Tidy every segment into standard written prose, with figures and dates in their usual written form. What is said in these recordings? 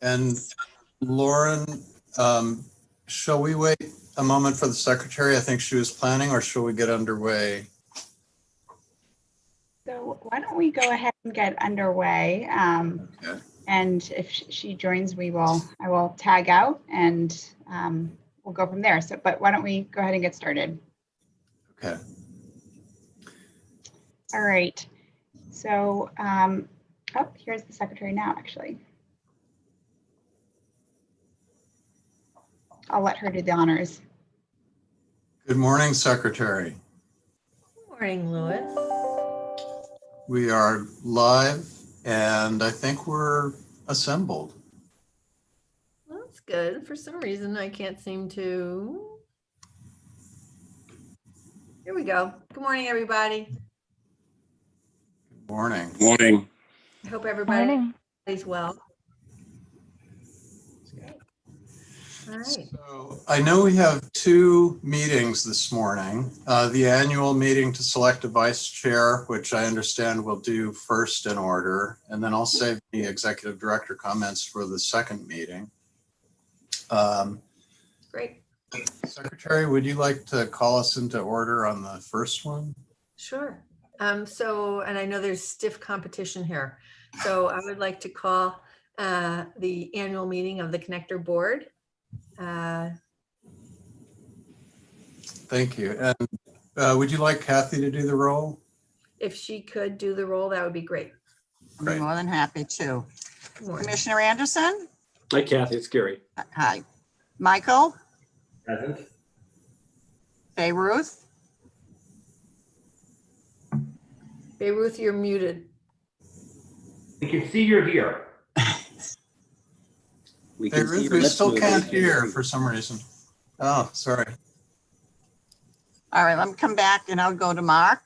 And Lauren, shall we wait a moment for the secretary? I think she was planning, or shall we get underway? So why don't we go ahead and get underway? Okay. And if she joins, I will tag out and we'll go from there. So, but why don't we go ahead and get started? Okay. All right. So, here's the secretary now, actually. I'll let her do the honors. Good morning, Secretary. Good morning, Louis. We are live and I think we're assembled. Well, that's good. For some reason, I can't seem to. Here we go. Good morning, everybody. Good morning. Morning. I hope everybody's well. All right. So I know we have two meetings this morning. The annual meeting to select a vice chair, which I understand we'll do first in order, and then I'll save the executive director comments for the second meeting. Great. Secretary, would you like to call us into order on the first one? Sure. And I know there's stiff competition here. So I would like to call the annual meeting of the Connector Board. Thank you. And would you like Kathy to do the roll? If she could do the roll, that would be great. I'd be more than happy to. Good morning. Commissioner Anderson? Hi, Kathy. It's Gary. Hi. Michael? Present. Ruth? Ruth, you're muted. We can see you're here. We Hey, can see Ruth, your we lips still moving. can't hear for some reason. Oh, sorry. All right, let me come back and I'll go to Mark.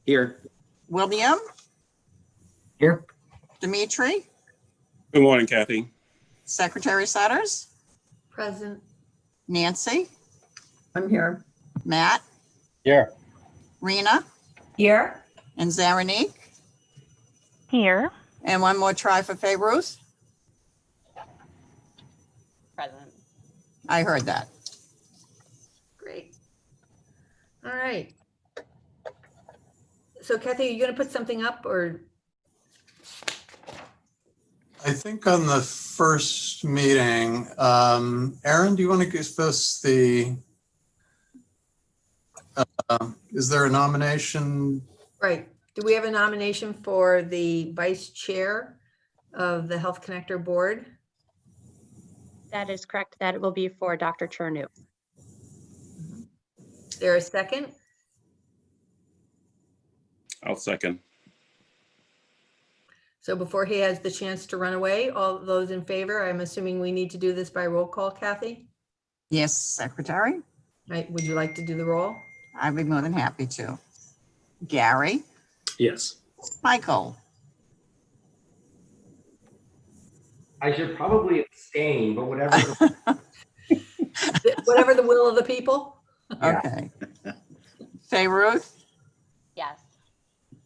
Here. William? Here. Dimitri? Good morning, Kathy. Secretary Sutters? Present. Nancy? I'm here. Matt? Here. Rena? Here. And Zaranique? Here. And one more try for Ruth? Present. I heard that. Great. All right. So Kathy, are you going to put something up or? I think on the first meeting, Aaron, do you want to give us is there a nomination? Right. Do we have a nomination for the vice chair of the Health Connector Board? That is correct. That will be for Dr. Chernew. Is there a second? I'll second. So before he has the chance to run away, all those in favor, I'm assuming we need to do this by roll call, Kathy? Yes, Secretary. Right. Would you like to do the roll? I'd be more than happy to. Gary? Yes. Michael? I should probably abstain, but whatever. Whatever the will of the people? Yeah. Okay. Ruth? Yes.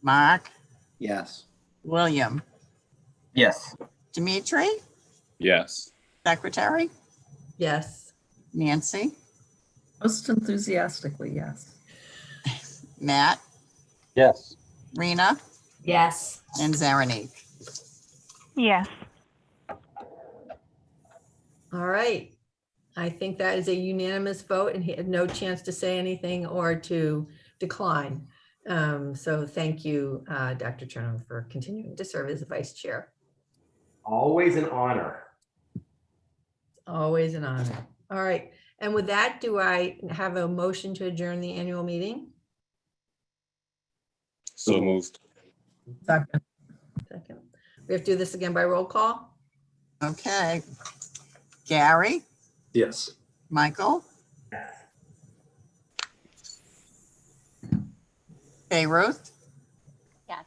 Mark? Yes. William? Yes. Dimitri? Yes. Secretary? Yes. Nancy? Most enthusiastically, yes. Matt? Yes. Rena? Yes. And Zaranique? Yes. All right. I think that is a unanimous vote and he had no chance to say anything or to decline. So thank you, Dr. Chernew, for continuing to serve as the vice chair. Always an honor. Always an honor. All right. And with that, do I have a motion to adjourn the annual meeting? So moved. Second. Second. We have to do this again by roll call? Okay. Gary? Yes. Michael? Ruth? Yes.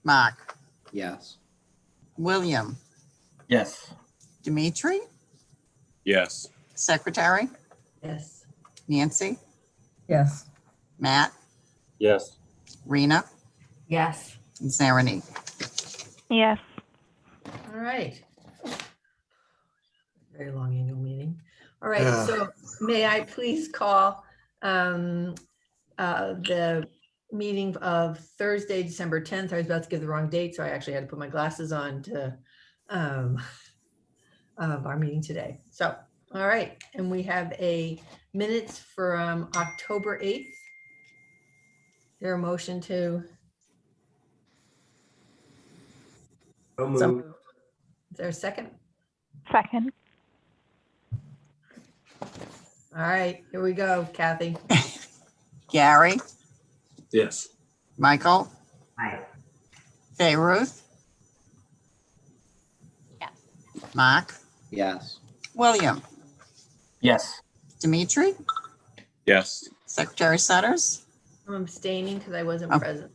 Mark? Yes. William? Yes. Dimitri? Yes. Secretary? Yes. Nancy? Yes. Matt? Yes. Rena? Yes. And Zaranique? Yes. All right. Very long annual meeting. All right, Yeah. so may I please call the meeting of Thursday, December 10th. I was about to give the wrong date, so I actually had to put my glasses on to of our meeting today. So, all right, and we have a minutes from October 8th. There a motion to, So So moved. moved. is there a second? Second. All right, here we go, Kathy. Gary, Yes. Michael, Aye. Fay Ruth, Yes. Mark, Yes. William, Yes. Dimitri, Yes. Secretary Sutters. I'm abstaining because I wasn't Oh. present.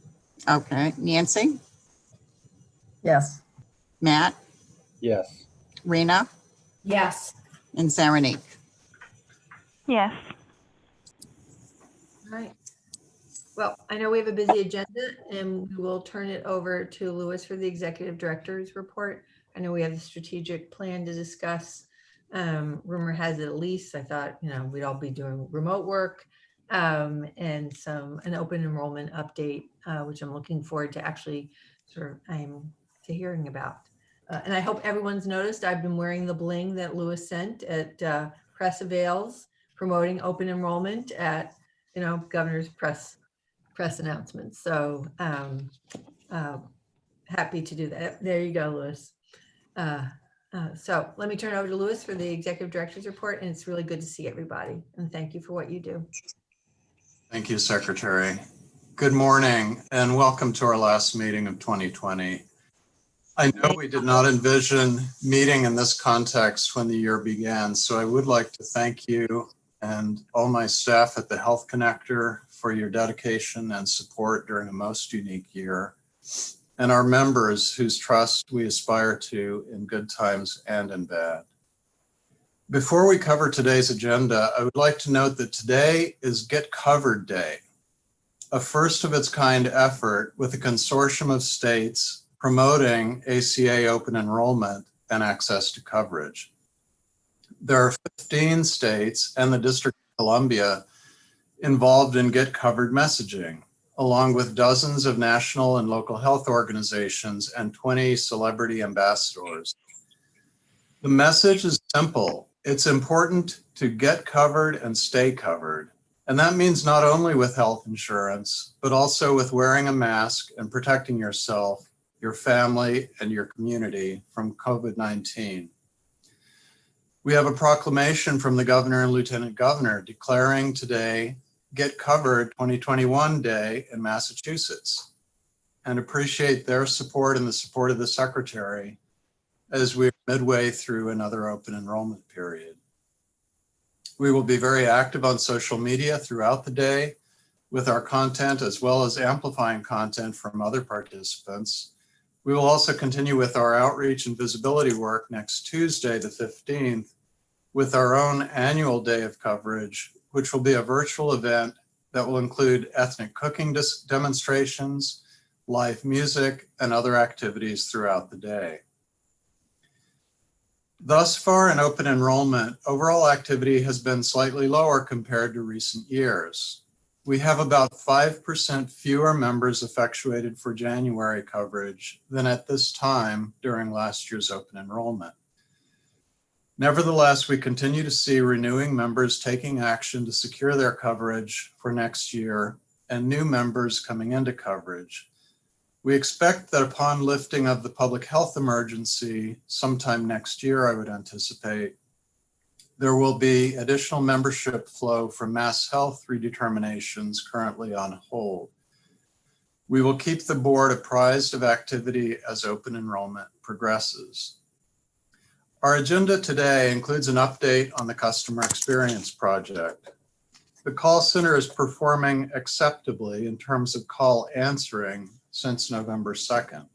Okay, Nancy, Yes. Matt, Yes. Rena, Yes. and Saranique. Yes. All right. Well, I know we have a busy agenda and we will turn it over to Louis for the executive director's report. I know we have the strategic plan to discuss. Rumor has it, at least, I thought, we'd all be doing remote work and an open enrollment update, which I'm looking forward to actually to hearing about. And I hope everyone's noticed I've been wearing the bling that Louis sent at Press Avails, promoting open enrollment at, Governor's press announcements. So happy to do that. There you go, Louis. So let me turn it over to Louis for the executive director's report. And it's really good to see everybody. And thank you for what you do. Thank you, Secretary. Good morning and welcome to our last meeting of 2020. I know we did not envision meeting in this context when the year began, so I would like to thank you and all my staff at the Health Connector for your dedication and support during a most unique year, and our members whose trust we aspire to in good times and in bad. Before we cover today's agenda, I would like to note that today is Get Covered Day, a first of its kind effort with a consortium of states promoting ACA open enrollment and access to coverage. There are 15 states and the District of Columbia involved in Get Covered messaging, along with dozens of national and local health organizations and 20 celebrity ambassadors. The message is simple. It's important to get covered and stay covered. And that means not only with health insurance, but also with wearing a mask and protecting yourself, your family, and your community from COVID-19. We have a proclamation from the Governor and Lieutenant Governor declaring today Get Covered 2021 Day in Massachusetts, and appreciate their support and the support of the Secretary as we're midway through another open enrollment period. We will be very active on social media throughout the day with our content, as well as amplifying content from other participants. We will also continue with our outreach and visibility work next Tuesday, the 15th, with our own annual day of coverage, which will be a virtual event that will include ethnic cooking demonstrations, live music, and other activities throughout the day. Thus far in open enrollment, overall activity has been slightly lower compared to recent years. We have about 5% fewer members effectuated for January coverage than at this time during last year's open enrollment. Nevertheless, we continue to see renewing members taking action to secure their coverage for next year and new members coming into coverage. We expect that upon lifting of the public health emergency sometime next year, I would anticipate, there will be additional membership flow from Mass Health redeterminations currently on hold. We will keep the board apprised of activity as open enrollment progresses. Our agenda today includes an update on the Customer Experience Project. The call center is performing acceptably in terms of call answering since November 2nd.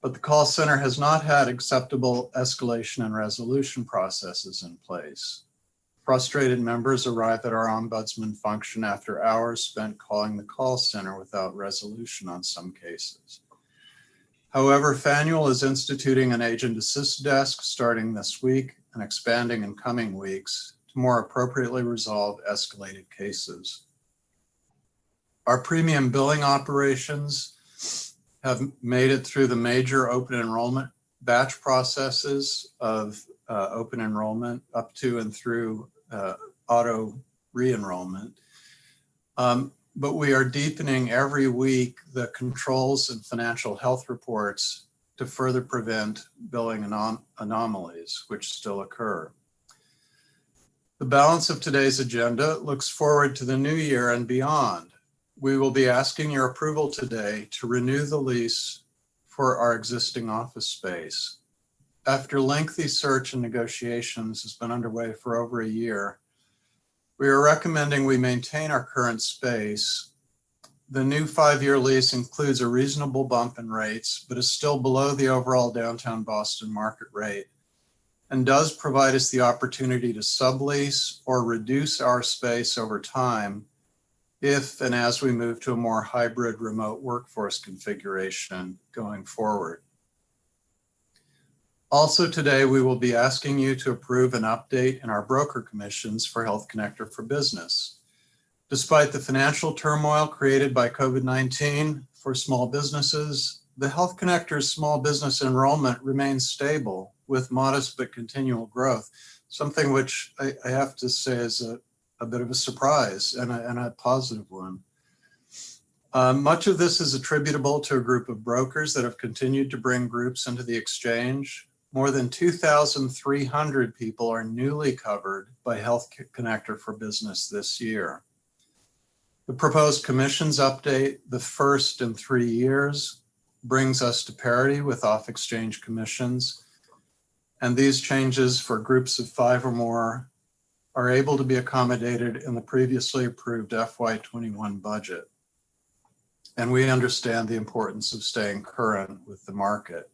But the call center has not had acceptable escalation and resolution processes in place. Frustrated members arrive at our ombudsman function after hours spent calling the call center without resolution on some cases. However, Faneuil is instituting an agent assist desk starting this week, and expanding in coming weeks to more appropriately resolve escalated cases. Our premium billing operations have made it through the major open enrollment batch processes of open enrollment up to and through auto re-enrollment. But we are deepening every week the controls and financial health reports to further prevent billing anomalies, which still occur. The balance of today's agenda looks forward to the new year and beyond. We will be asking your approval today to renew the lease for our existing office space. After lengthy search and negotiations has been underway for over a year, we are recommending we maintain our current space. The new 5-year lease includes a reasonable bump in rates, but is still below the overall downtown Boston market rate, and does provide us the opportunity to sublease or reduce our space over time if and as we move to a more hybrid remote workforce configuration going forward. Also today, we will be asking you to approve an update in our broker commissions for Health Connector for Business. Despite the financial turmoil created by COVID-19 for small businesses, the Health Connector's small business enrollment remains stable with modest but continual growth, something which I have to say is a bit of a surprise and a positive one. Much of this is attributable to a group of brokers that have continued to bring groups into the exchange. More than 2,300 people are newly covered by Health Connector for Business this year. The proposed commissions update, the first in 3 years, brings us to parity with off-exchange commissions. And these changes for groups of 5 or more are able to be accommodated in the previously approved FY21 budget. And we understand the importance of staying current with the market.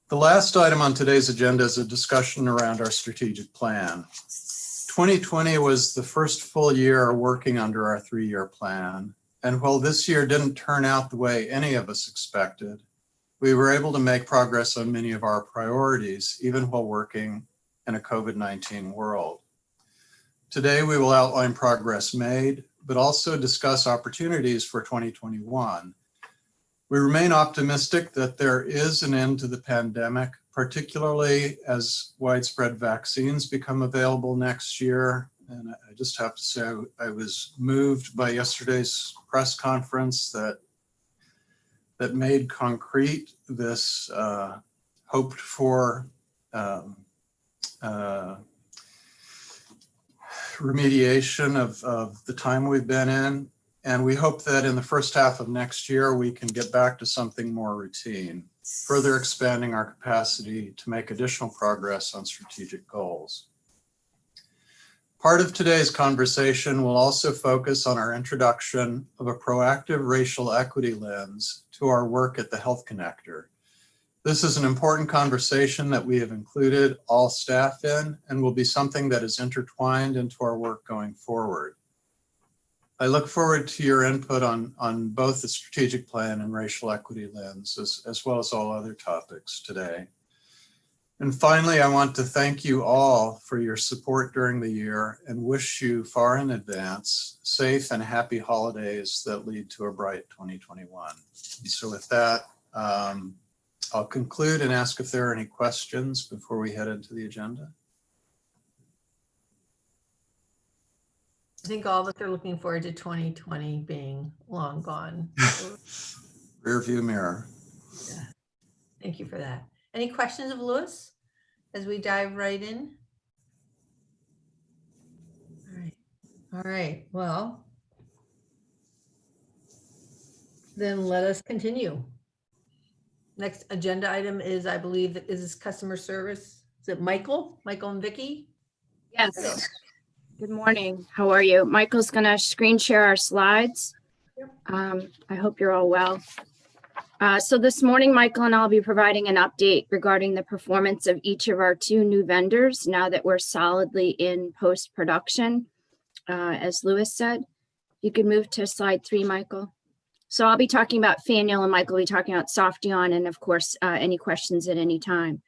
The last item on today's agenda is a discussion around our strategic plan. 2020 was the first full year working under our 3-year plan. And while this year didn't turn out the way any of us expected, we were able to make progress on many of our priorities, even while working in a COVID-19 world. Today, we will outline progress made, but also discuss opportunities for 2021. We remain optimistic that there is an end to the pandemic, particularly as widespread vaccines become available next year. And I just have to say, I was moved by yesterday's press conference that made concrete this hoped for remediation of the time we've been in. And we hope that in the first half of next year, we can get back to something more routine, further expanding our capacity to make additional progress on strategic goals. Part of today's conversation will also focus on our introduction of a proactive racial equity lens to our work at the Health Connector. This is an important conversation that we have included all staff in and will be something that is intertwined into our work going forward. I look forward to your input on both the strategic plan and racial equity lens, as well as all other topics today. And finally, I want to thank you all for your support during the year and wish you far in advance safe and happy holidays that lead to a bright 2021. And so with that, I'll conclude and ask if there are any questions before we head into the agenda. I think all of us are looking forward to 2020 being long gone. Rear view mirror. Yeah. Thank you for that. Any questions of Louis as we dive right in? All right. Well, then let us continue. Next agenda item is, I believe, is this customer service. Is it Michael and Vicky? Yes. Good morning. How are you? Michael's going to screen share our slides. I hope you're all well. So this morning, Michael and I'll be providing an update regarding the performance of each of our 2 new vendors now that we're solidly in post-production, as Louis said. You could move to slide 3, Michael. So I'll be talking about Faneuil and Michael will be talking about Softeon and of course, any questions at any time.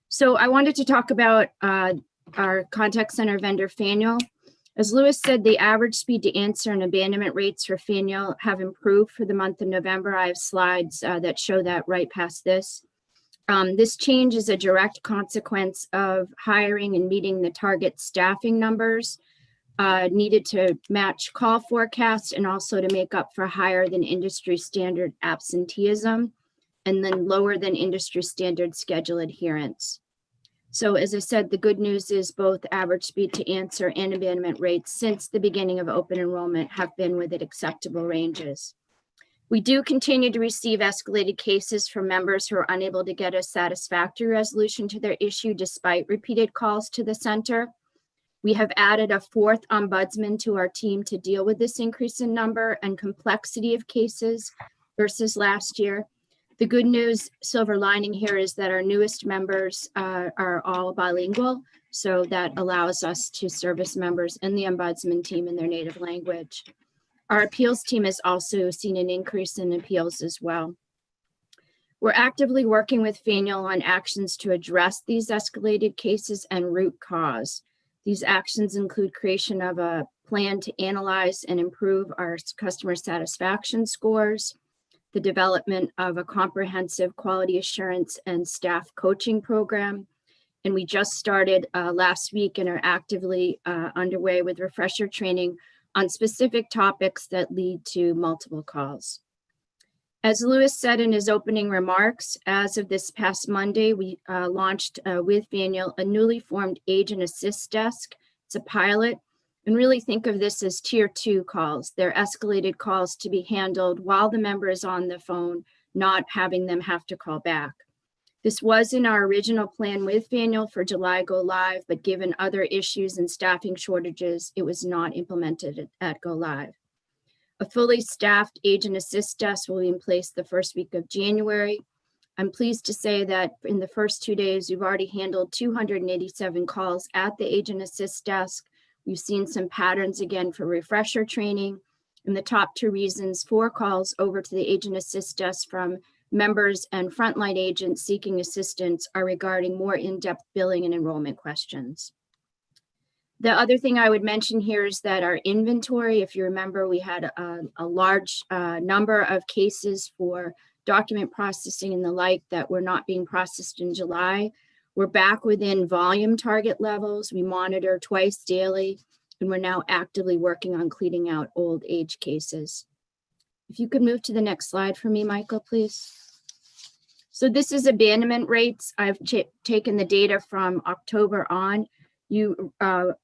So I wanted to talk about our contact center vendor, Faneuil. As Lewis said, the average speed to answer and abandonment rates for Faneuil have improved for the month of November. I have slides that show that right past this. This change is a direct consequence of hiring and meeting the target staffing numbers needed to match call forecasts and also to make up for higher than industry standard absenteeism and then lower than industry standard schedule adherence. So as I said, the good news is both average speed to answer and abandonment rates since the beginning of open enrollment have been within acceptable ranges. We do continue to receive escalated cases from members who are unable to get a satisfactory resolution to their issue despite repeated calls to the center. We have added a fourth ombudsman to our team to deal with this increase in number and complexity of cases versus last year. The good news, silver lining here, is that our newest members are all bilingual, so that allows us to service members in the ombudsman team in their native language. Our appeals team has also seen an increase in appeals as well. We're actively working with Faneuil on actions to address these escalated cases and root cause. These actions include creation of a plan to analyze and improve our customer satisfaction scores, the development of a comprehensive quality assurance and staff coaching program. And we just started last week and are actively underway with refresher training on specific topics that lead to multiple calls. As Lewis said in his opening remarks, as of this past Monday, we launched with Faneuil a newly formed agent assist desk. It's a pilot, and really think of this as tier 2 calls. They're escalated calls to be handled while the member is on the phone, not having them have to call back. This was in our original plan with Faneuil for July go live, but given other issues and staffing shortages, it was not implemented at go live. A fully staffed agent assist desk will be in place the first week of January. I'm pleased to say that in the first 2 days, we've already handled 287 calls at the agent assist desk. We've seen some patterns again for refresher training. And the top 2 reasons for calls over to the agent assist desk from members and frontline agents seeking assistance are regarding more in-depth billing and enrollment questions. The other thing I would mention here is that our inventory, if you remember, we had a large number of cases for document processing and the like that were not being processed in July. We're back within volume target levels. We monitor twice daily, and we're now actively working on cleaning out old age cases. If you could move to the next slide for me, Michael, please. So this is abandonment rates. I've taken the data from October on. You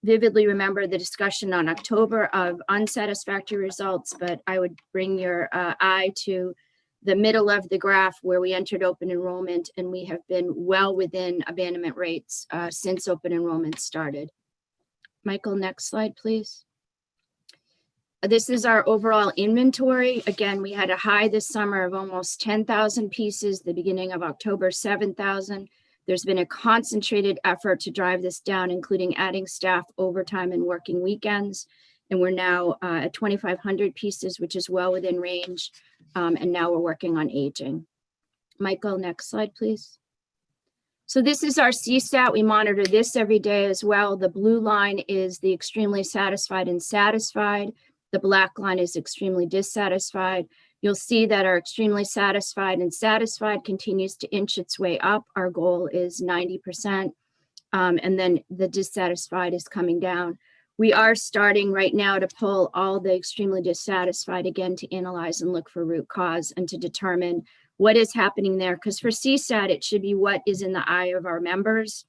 vividly remember the discussion on October of unsatisfactory results, but I would bring your eye to the middle of the graph where we entered open enrollment, and we have been well within abandonment rates since open enrollment started. Michael, next slide, please. This is our overall inventory. Again, we had a high this summer of almost 10,000 pieces, the beginning of October, 7,000. There's been a concentrated effort to drive this down, including adding staff, overtime, and working weekends. And we're now at 2,500 pieces, which is well within range. And now we're working on aging. Michael, next slide, please. So this is our CSAT. We monitor this every day as well. The blue line is the extremely satisfied and satisfied. The black line is extremely dissatisfied. You'll see that our extremely satisfied and satisfied continues to inch its way up. Our goal is 90%. And then the dissatisfied is coming down. We are starting right now to pull all the extremely dissatisfied again to analyze and look for root cause and to determine what is happening there. Because for CSAT, it should be what is in the eye of our members.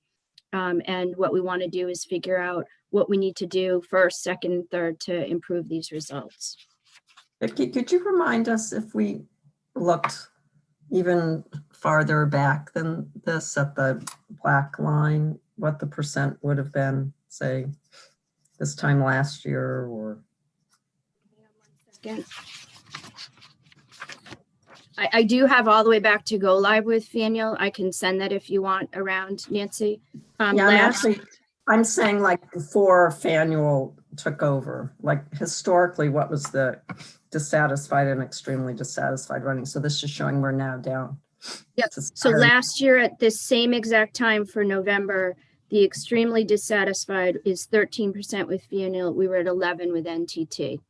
And what we want to do is figure out what we need to do first, second, and third to improve these results. Vicki, could you remind us if we looked even farther back than this at the black line, what the percent would have been, say, this time last year or? Again, I do have all the way back to go live with Faneuil. I can send that if you want around, Nancy. Yeah, I'm saying like before Faneuil took over, like historically, what was the dissatisfied and extremely dissatisfied running? So this is showing we're now down Yep. to So start. last year at this same exact time for November, the extremely dissatisfied is 13% with Fionnuala. We were at 11 with NTT.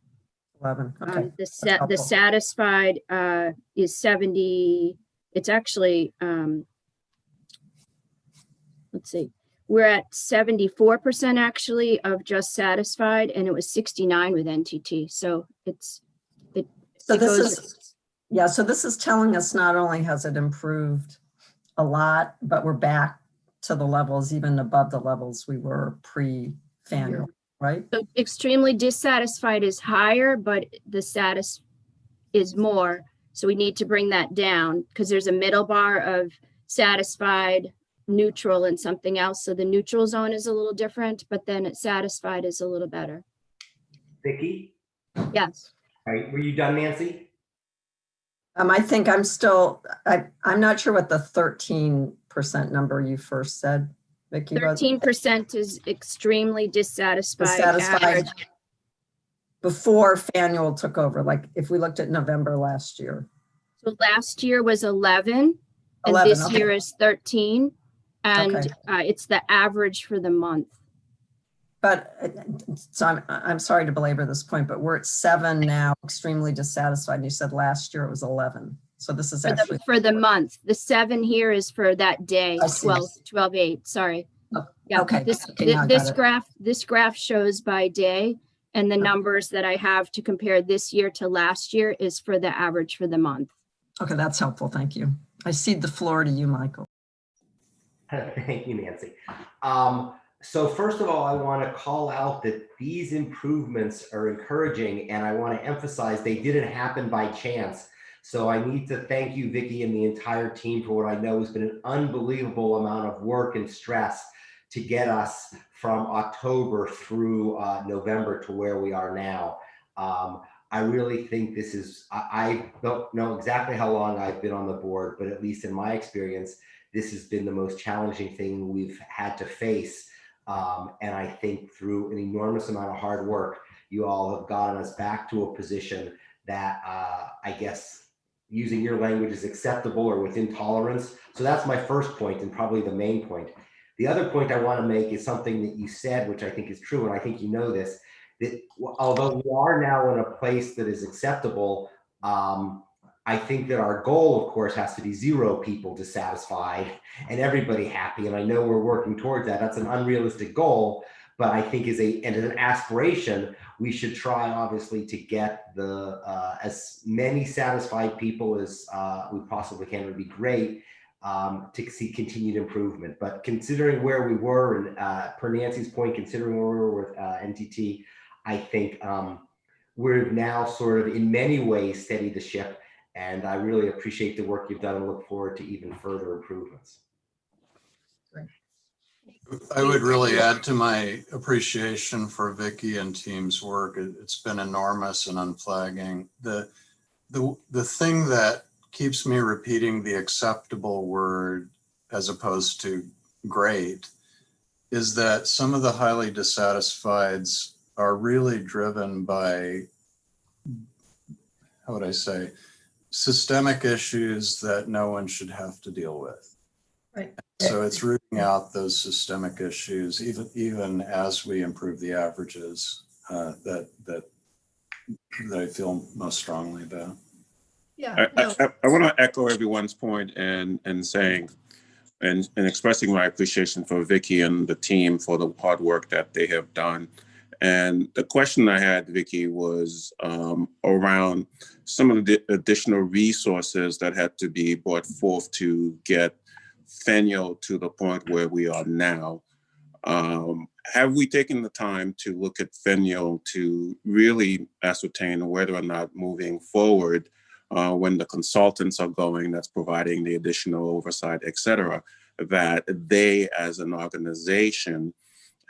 11, okay. The That's the helpful. satisfied is 70. It's actually, let's see, we're at 74% actually of just satisfied, and it was 69 with NTT. So it's, So it this goes- is, yeah, so this is telling us not only has it improved a lot, but we're back to the levels, even above the levels we were pre-Faneuil, right? so extremely dissatisfied is higher, but the status is more. So we need to bring that down because there's a middle bar of satisfied, neutral, and something else. So the neutral zone is a little different, but then it's satisfied is a little better. Vicki, Yes. all right, were you done, Nancy? I think I'm still, I'm not sure what the 13% number you first said, Vicki, was. 13% is extremely dissatisfied. Dissatisfied average. before Faneuil took over, like if we looked at November last year. So last year was 11, and 11, this okay. year is 13. And Okay. it's the average for the month. But, so I'm sorry to belabor this point, but we're at 7 now, extremely dissatisfied. And you said last year it was 11. So this is actually. For the month. The 7 here is for that day, I see. 12/8, sorry. Oh, Yeah, okay, this, okay, now I this got it. this graph shows by day, and the numbers that I have to compare this year to last year is for the average for the month. Okay, that's helpful. Thank you. I cede the floor to you, Michael. Thank you, Nancy. So first of all, I want to call out that these improvements are encouraging, and I want to emphasize they didn't happen by chance. So I need to thank you, Vicki, and the entire team for what I know has been an unbelievable amount of work and stress to get us from October through November to where we are now. I really think this is, I don't know exactly how long I've been on the board, but at least in my experience, this has been the most challenging thing we've had to face. And I think through an enormous amount of hard work, you all have gotten us back to a position that I guess using your language is acceptable or within tolerance. So that's my first point and probably the main point. The other point I want to make is something that you said, which I think is true, and I think you know this, that although we are now in a place that is acceptable, I think that our goal, of course, has to be 0 people dissatisfied and everybody happy. And I know we're working towards that. That's an unrealistic goal, but I think as an aspiration, we should try, obviously, to get the as many satisfied people as we possibly can. It would be great to see continued improvement. But considering where we were, and per Nancy's point, considering where we were with NTT, I think we're now sort of in many ways steadied the ship. And I really appreciate the work you've done and look forward to even further improvements. I would really add to my appreciation for Vicki and team's work. It's been enormous and unflagging. The thing that keeps me repeating the acceptable word as opposed to great is that some of the highly dissatisfieds are really driven by, how would I say, systemic issues that no one should have to deal with. Right. So it's rooting out those systemic issues, even as we improve the averages that I feel most strongly about. Yeah. I want to echo everyone's point and saying and expressing my appreciation for Vicki and the team for the hard work that they have done. And the question I had, Vicki, was around some of the additional resources that had to be brought forth to get Faneuil to the point where we are now. Have we taken the time to look at Faneuil to really ascertain whether or not moving forward, when the consultants are going, that's providing the additional oversight, et cetera, that they as an organization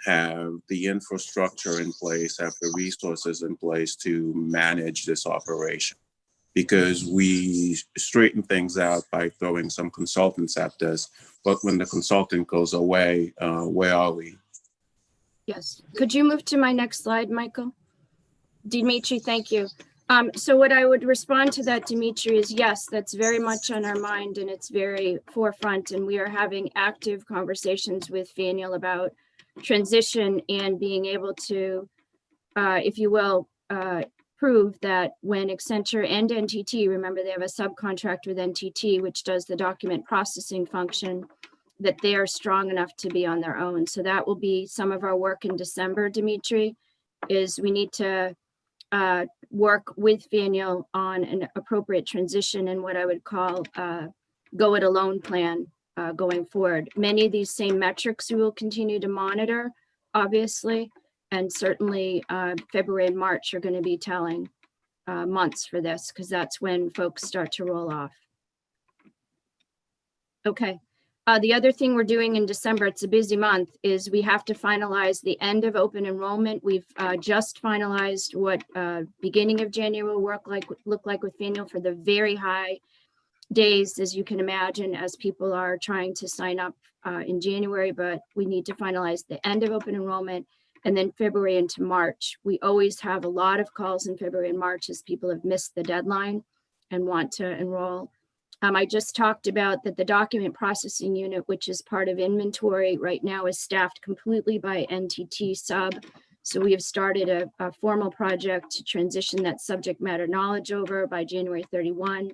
have the infrastructure in place, have the resources in place to manage this operation? Because we straighten things out by throwing some consultants at this, but when the consultant goes away, where are we? Yes. Could you move to my next slide, Michael? Dimitri, thank you. So what I would respond to that, Dimitri, is yes, that's very much on our mind and it's very forefront. And we are having active conversations with Faniel about transition and being able to, if you will, prove that when Accenture and NTT, remember they have a subcontract with NTT, which does the document processing function, that they are strong enough to be on their own. So that will be some of our work in December, Dimitri, is we need to work with Faniel on an appropriate transition and what I would call go it alone plan going forward. Many of these same metrics we will continue to monitor, obviously, and certainly February and March are going to be telling months for this because that's when folks start to roll off. Okay. The other thing we're doing in December, it's a busy month, is we have to finalize the end of open enrollment. We've just finalized what beginning of January will look like with Faniel for the very high days, as you can imagine, as people are trying to sign up in January, but we need to finalize the end of open enrollment and then February into March. We always have a lot of calls in February and March as people have missed the deadline and want to enroll. I just talked about that the document processing unit, which is part of inventory right now, is staffed completely by NTT sub. So we have started a formal project to transition that subject matter knowledge over by January 31.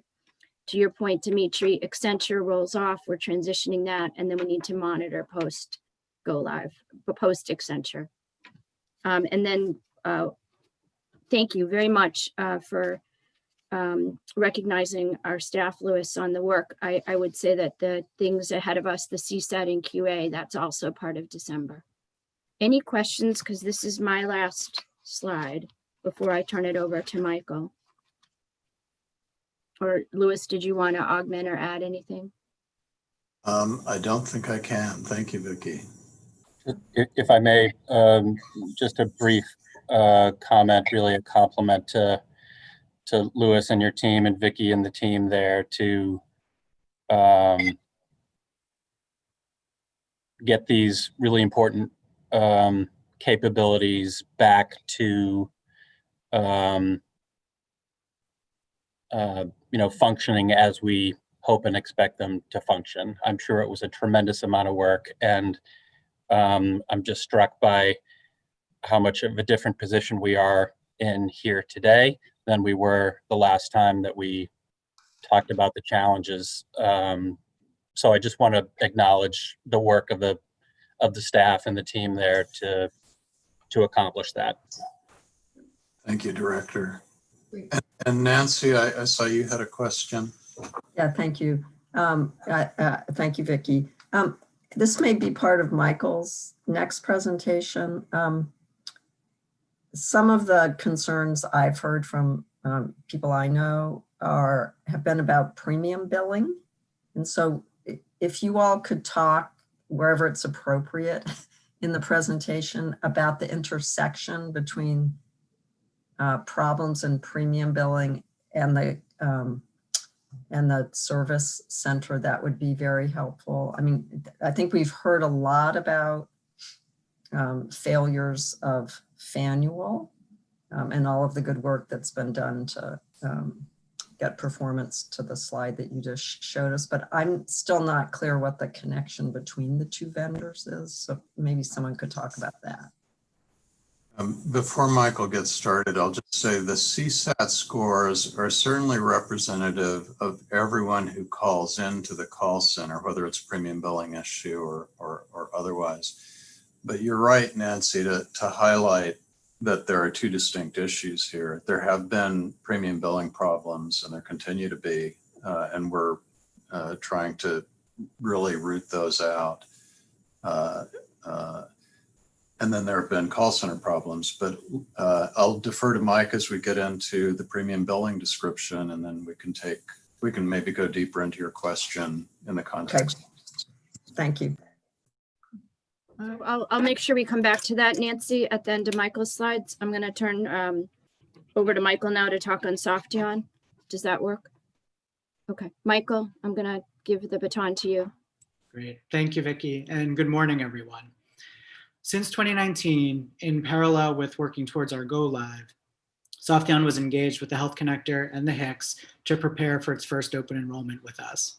To your point, Dimitri, Accenture rolls off, we're transitioning that, and then we need to monitor post go live, post Accenture. And then thank you very much for recognizing our staff, Louis, on the work. I would say that the things ahead of us, the CSAT and QA, that's also part of December. Any questions? Because this is my last slide before I turn it over to Michael. Or Louis, did you want to augment or add anything? I don't think I can. Thank you, Vicki. If I may, just a brief comment, really a compliment to Louis and your team and Vicki and the team there to get these really important capabilities back to functioning as we hope and expect them to function. I'm sure it was a tremendous amount of work, and I'm just struck by how much of a different position we are in here today than we were the last time that we talked about the challenges. So I just want to acknowledge the work of the staff and the team there to accomplish that. Thank you, Director. And Nancy, I saw you had a question. Yeah, thank you. Thank you, Vicki. This may be part of Michael's next presentation. Some of the concerns I've heard from people I know have been about premium billing. And so if you all could talk wherever it's appropriate in the presentation about the intersection between problems in premium billing and the service center, that would be very helpful. I mean, I think we've heard a lot about failures of Faniel and all of the good work that's been done to get performance to the slide that you just showed us, but I'm still not clear what the connection between the two vendors is. So maybe someone could talk about that. Before Michael gets started, I'll just say the CSAT scores are certainly representative of everyone who calls into the call center, whether it's a premium billing issue or otherwise. But you're right, Nancy, to highlight that there are two distinct issues here. There have been premium billing problems, and there continue to be, and we're trying to really root those out. And then there have been call center problems, but I'll defer to Mike as we get into the premium billing description, and then we can maybe go deeper into your question in the context. Okay. Thank you. I'll make sure we come back to that, Nancy, at the end of Michael's slides. I'm going to turn over to Michael now to talk on Softeon. Does that work? Okay, Michael, I'm going to give the baton to you. Great. Thank you, Vicki, and good morning, everyone. Since 2019, in parallel with working towards our go live, Softheon was engaged with the Health Connector and the HICS to prepare for its first open enrollment with us.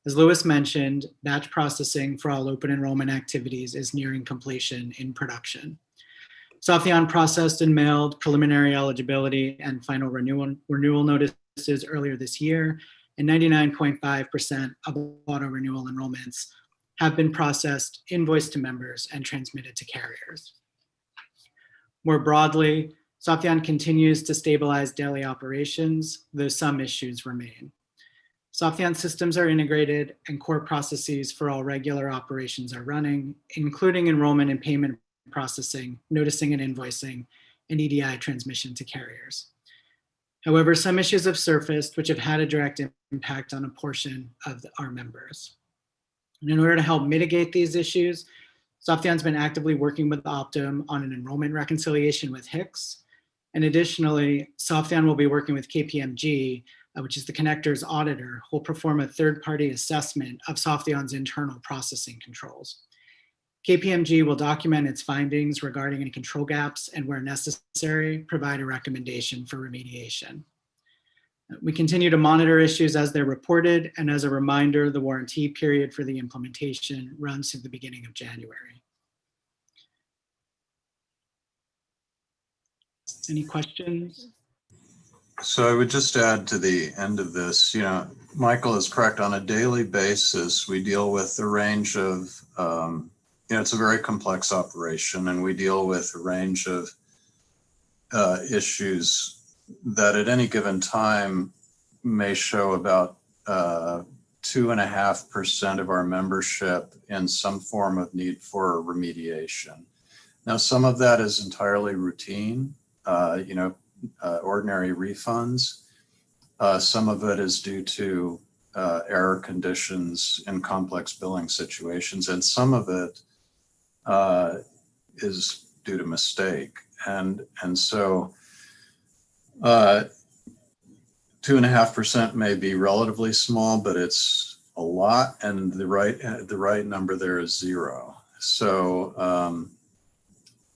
As Lewis mentioned, batch processing for all open enrollment activities is nearing completion in production. Softheon processed and mailed preliminary eligibility and final renewal notices earlier this year, and 99.5% of auto renewal enrollments have been processed, invoiced to members, and transmitted to carriers. More broadly, Softheon continues to stabilize daily operations, though some issues remain. Softheon systems are integrated and core processes for all regular operations are running, including enrollment and payment processing, noticing and invoicing, and EDI transmission to carriers. However, some issues have surfaced which have had a direct impact on a portion of our members. And in order to help mitigate these issues, Softheon's been actively working with Optum on an enrollment reconciliation with HICS. And additionally, Softheon will be working with KPMG, which is the connector's auditor, who will perform a third-party assessment of Softheon's internal processing controls. KPMG will document its findings regarding any control gaps and, where necessary, provide a recommendation for remediation. We continue to monitor issues as they're reported, and as a reminder, the warranty period for the implementation runs through the beginning of January. Any questions? So I would just add to the end of this, Michael is correct. On a daily basis, we deal with a range of, it's a very complex operation, and we deal with a range of issues that at any given time may show about 2.5% of our membership in some form of need for remediation. Now, some of that is entirely routine, ordinary refunds. Some of it is due to error conditions in complex billing situations, and some of it is due to mistake. And so 2.5% may be relatively small, but it's a lot, and the right number there is 0. So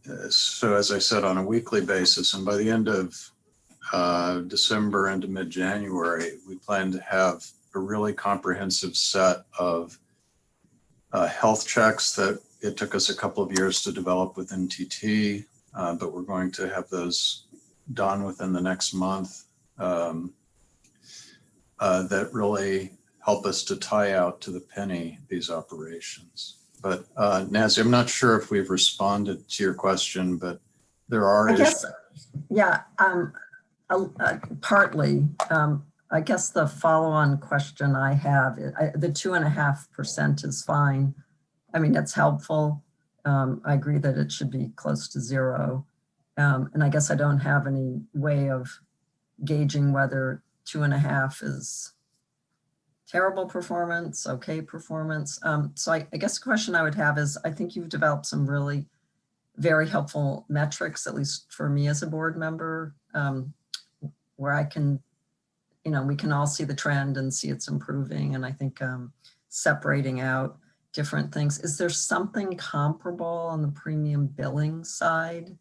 as I said, on a weekly basis, and by the end of December into mid-January, we plan to have a really comprehensive set of health checks that it took us a couple of years to develop with NTT, but we're going to have those done within the next month that really help us to tie out to the penny these operations. But Nancy, I'm not sure if we've responded to your question, but there are issues. Partly. I guess the follow-on question I have, the 2.5% is fine. I mean, it's helpful. I agree that it should be close to 0. And I guess I don't have any way of gauging whether 2.5 is terrible performance, okay performance. So I guess the question I would have is, I think you've developed some really very helpful metrics, at least for me as a board member, where I can, we can all see the trend and see it's improving. And I think separating out different things. Is there something comparable on the premium billing side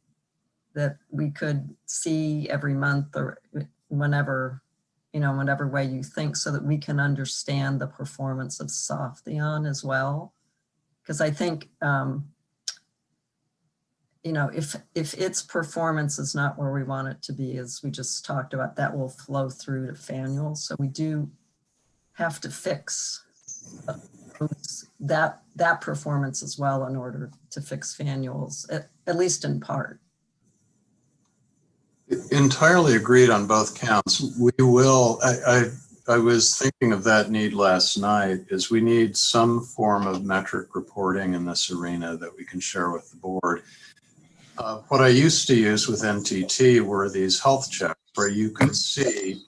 that we could see every month or whenever, whatever way you think, so that we can understand the performance of Softheon as well? Because I think, if its performance is not where we want it to be, as we just talked about, that will flow through to Faneuil. So we do have to fix that performance as well in order to fix Faneuil's, at least in part. Entirely agreed on both counts. We will, I was thinking of that need last night, is we need some form of metric reporting in this arena that we can share with the board. What I used to use with NTT were these health checks where you could see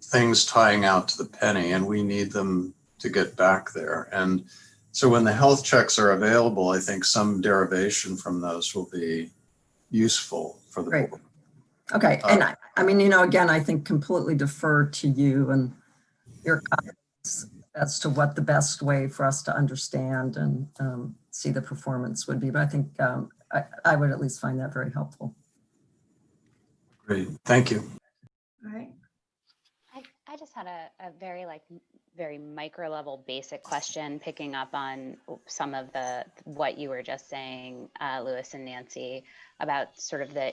things tying out to the penny, and we need them to get back there. And so when the health checks are available, I think some derivation from those will be useful for the board. Okay, and I mean, again, I think completely defer to you and your comments as to what the best way for us to understand and see the performance would be. But I think I would at least find that very helpful. Great, thank you. All right. I just had a very micro level basic question, picking up on some of what you were just saying, Louis and Nancy, about sort of the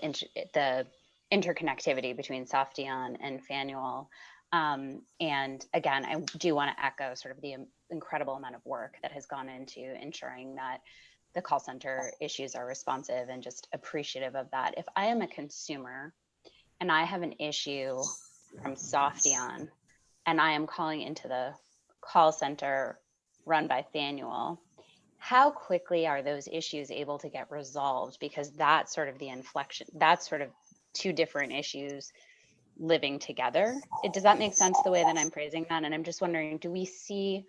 interconnectivity between Softeon and Faneuil. And again, I do want to echo sort of the incredible amount of work that has gone into ensuring that the call center issues are responsive, and just appreciative of that. If I am a consumer and I have an issue from Softeon and I am calling into the call center run by Faneuil, how quickly are those issues able to get resolved? Because that's sort of the inflection, that's sort of two different issues living together. Does that make sense the way that I'm phrasing that? And I'm just wondering, do we see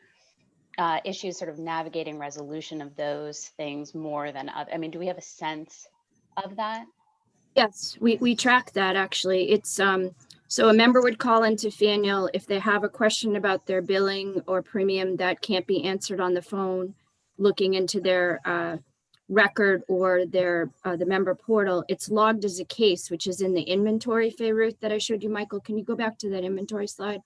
issues sort of navigating resolution of those things more than other? I mean, do we have a sense of that? Yes, we track that actually. It's so a member would call into Faneuil if they have a question about their billing or premium that can't be answered on the phone, looking into their record or their the member portal. It's logged as a case, which is in the inventory, Ruth, that I showed you. Michael, can you go back to that inventory slide?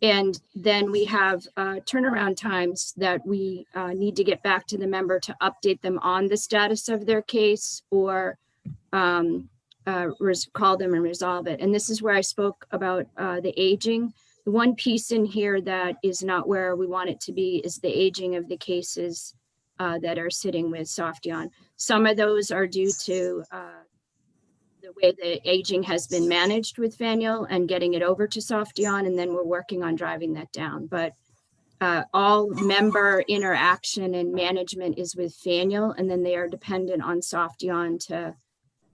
And then we have turnaround times that we need to get back to the member to update them on the status of their case, or call them and resolve it. And this is where I spoke about the aging. The one piece in here that is not where we want it to be is the aging of the cases that are sitting with Softeon. Some of those are due to the way the aging has been managed with Faneuil and getting it over to Softeon, and then we're working on driving that down. But all member interaction and management is with Faneuil, and then they are dependent on Softeon to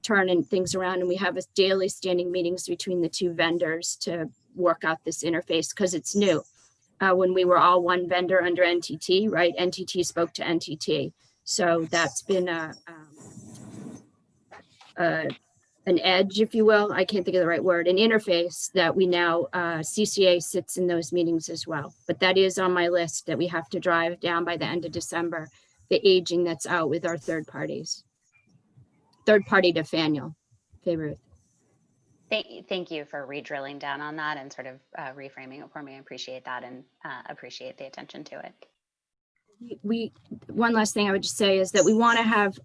turn things around. And we have daily standing meetings between the two vendors to work out this interface, because it's new. When we were all one vendor under NTT, right? NTT spoke to NTT. So that's been an edge, if you will. I can't think of the right word, an interface that we now, CCA sits in those meetings as well. But that is on my list that we have to drive down by the end of December, the aging that's out with our third parties. Third party to Faneuil. Ruth. Thank you for re-drilling down on that and sort of reframing it for me. I appreciate that, and appreciate the attention to it. One last thing I would just say is that we want to have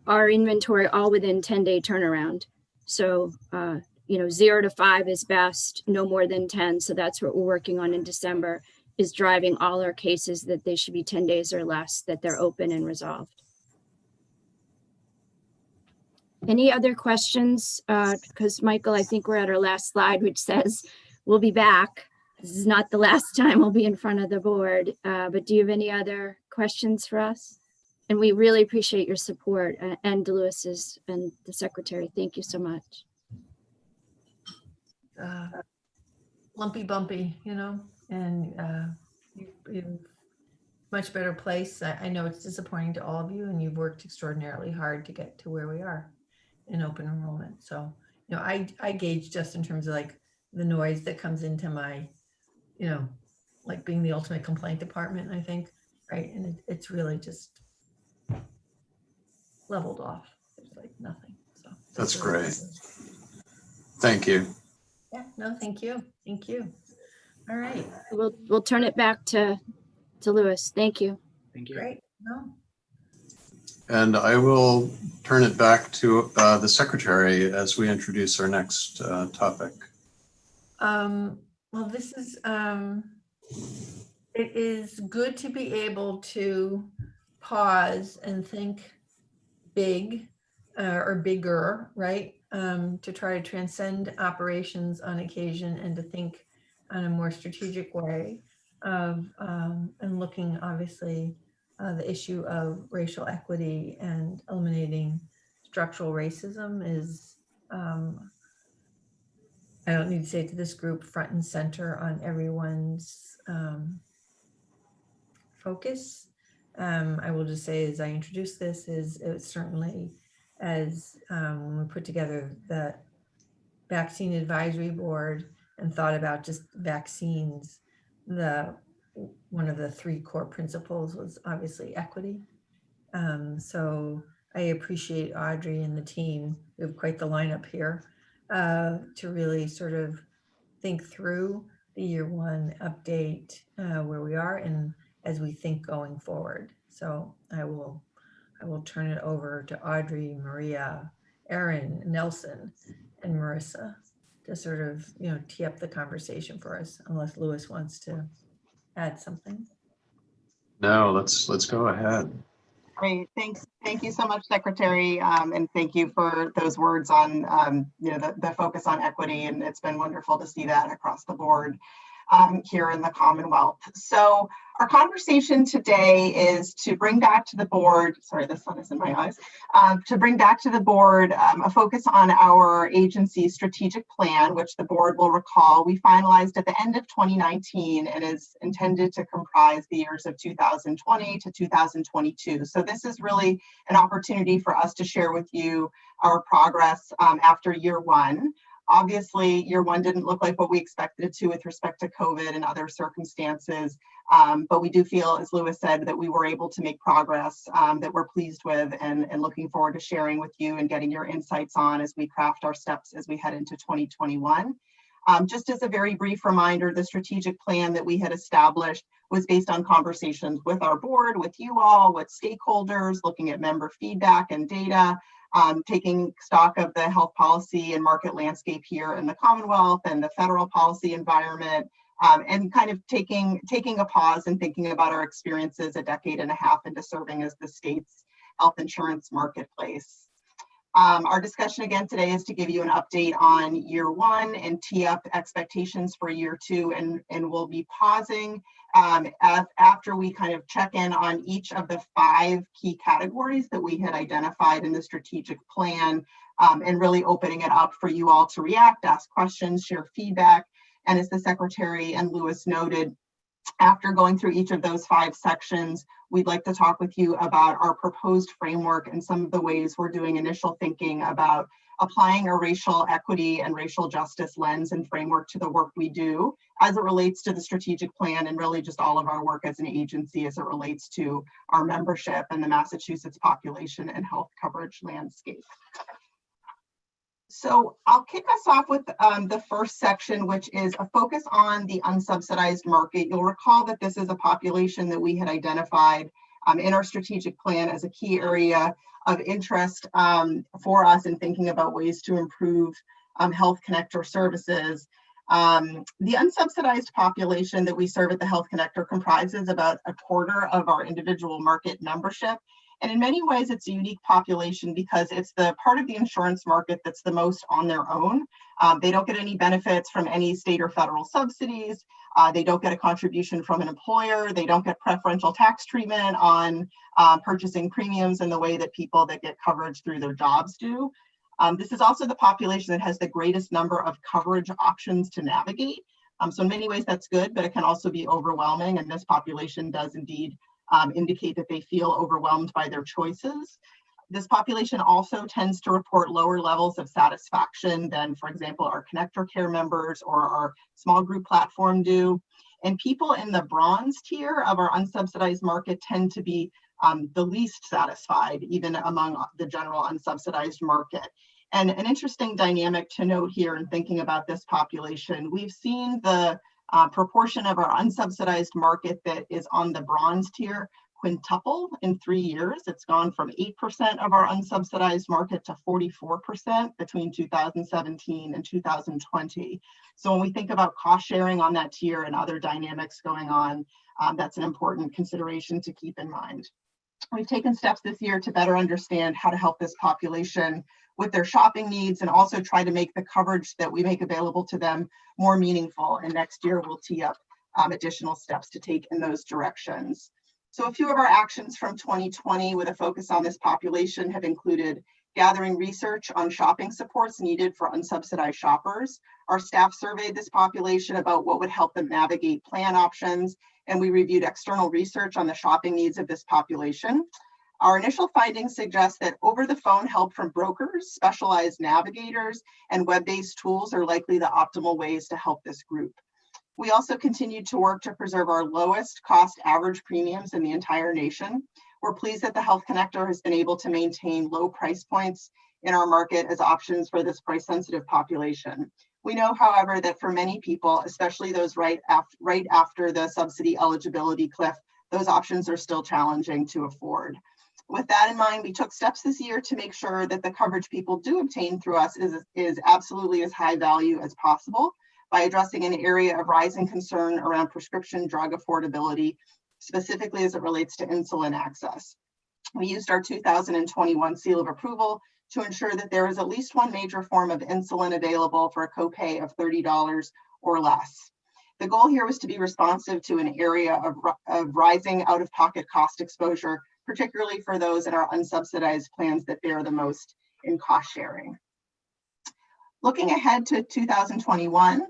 our inventory all within 10-day turnaround. So, 0 to 5 is best, no more than 10. So that's what we're working on in December, is driving all our cases that they should be 10 days or less, that they're open and resolved. Any other questions? Because Michael, I think we're at our last slide, which says we'll be back. This is not the last time we'll be in front of the board, but do you have any other questions for us? And we really appreciate your support, and Lewis's and the secretary. Thank you so much. Lumpy bumpy, and you're much better place. I know it's disappointing to all of you, and you've worked extraordinarily hard to get to where we are in open enrollment. So, I gauge just in terms of like the noise that comes into my, like being the ultimate complaint department, I think, right? And it's really just leveled off. There's like nothing. So That's really great. Thank you. Yeah, no, thank you. Thank you. All right. We'll turn it back to Louis. Thank you. Thank you. Great. No. And I will turn it back to the secretary as we introduce our next topic. Well, this is, it is good to be able to pause and think big or bigger, right? To try to transcend operations on occasion and to think on a more strategic way of, and looking obviously the issue of racial equity and eliminating structural racism is, I don't need to say to this group, front and center on everyone's focus. I will just say, as I introduce this, is it certainly, as when we put together the vaccine advisory board and thought about just vaccines, one of the 3 core principles was obviously equity. So I appreciate Audrey and the team. We have quite the lineup here to really sort of think through the year one update, where we are and as we think going forward. So I will turn it over to Audrey, Maria, Erin, Nelson, and Marissa to sort of, tee up the conversation for us, unless Louis wants to add something. No, let's go ahead. Great, thanks. Thank you so much, Secretary, and thank you for those words on the focus on equity. And it's been wonderful to see that across the board here in the Commonwealth. So our conversation today is to bring back to the board, sorry, the sun is in my eyes, to bring back to the board a focus on our agency's strategic plan, which the board will recall we finalized at the end of 2019 and is intended to comprise the years of 2020 to 2022. So this is really an opportunity for us to share with you our progress after year one. Obviously, year one didn't look like what we expected it to with respect to COVID and other circumstances, but we do feel, as Louis said, that we were able to make progress that we're pleased with and looking forward to sharing with you and getting your insights on as we craft our steps as we head into 2021. Just as a very brief reminder, the strategic plan that we had established was based on conversations with our board, with you all, with stakeholders, looking at member feedback and data, taking stock of the health policy and market landscape here in the Commonwealth and the federal policy environment, and kind of taking a pause and thinking about our experiences a decade and a half into serving as the state's health insurance marketplace. Our discussion again today is to give you an update on year one and tee up expectations for year two, and we'll be pausing after we kind of check in on each of the 5 key categories that we had identified in the strategic plan, and really opening it up for you all to react, ask questions, share feedback. And as the Secretary and Louis noted, after going through each of those 5 sections, we'd like to talk with you about our proposed framework and some of the ways we're doing initial thinking about applying a racial equity and racial justice lens and framework to the work we do as it relates to the strategic plan and really just all of our work as an agency as it relates to our membership and the Massachusetts population and health coverage landscape. So I'll kick us off with the first section, which is a focus on the unsubsidized market. You'll recall that this is a population that we had identified in our strategic plan as a key area of interest for us in thinking about ways to improve Health Connector services. The unsubsidized population that we serve at the Health Connector comprises about 1/4 of our individual market membership. And in many ways, it's a unique population because it's the part of the insurance market that's the most on their own. They don't get any benefits from any state or federal subsidies. They don't get a contribution from an employer. They don't get preferential tax treatment on purchasing premiums in the way that people that get coverage through their jobs do. This is also the population that has the greatest number of coverage options to navigate. So in many ways, that's good, but it can also be overwhelming. And this population does indeed indicate that they feel overwhelmed by their choices. This population also tends to report lower levels of satisfaction than, for example, our Connector Care members or our small group platform do. And people in the bronze tier of our unsubsidized market tend to be the least satisfied, even among the general unsubsidized market. And an interesting dynamic to note here in thinking about this population, we've seen the proportion of our unsubsidized market that is on the bronze tier quintuple in 3 years. It's gone from 8% of our unsubsidized market to 44% between 2017 and 2020. So when we think about cost sharing on that tier and other dynamics going on, that's an important consideration to keep in mind. We've taken steps this year to better understand how to help this population with their shopping needs and also try to make the coverage that we make available to them more meaningful. And next year we'll tee up additional steps to take in those directions. So a few of our actions from 2020 with a focus on this population have included gathering research on shopping supports needed for unsubsidized shoppers. Our staff surveyed this population about what would help them navigate plan options, and we reviewed external research on the shopping needs of this population. Our initial findings suggest that over-the-phone help from brokers, specialized navigators, and web-based tools are likely the optimal ways to help this group. We also continued to work to preserve our lowest cost average premiums in the entire nation. We're pleased that the Health Connector has been able to maintain low price points in our market as options for this price sensitive population. We know, however, that for many people, especially those right after the subsidy eligibility cliff, those options are still challenging to afford. With that in mind, we took steps this year to make sure that the coverage people do obtain through us is absolutely as high value as possible by addressing an area of rising concern around prescription drug affordability, specifically as it relates to insulin access. We used our 2021 seal of approval to ensure that there is at least one major form of insulin available for a copay of $30 or less. The goal here was to be responsive to an area of rising out-of-pocket cost exposure, particularly for those in our unsubsidized plans that bear the most in cost sharing. Looking ahead to 2021,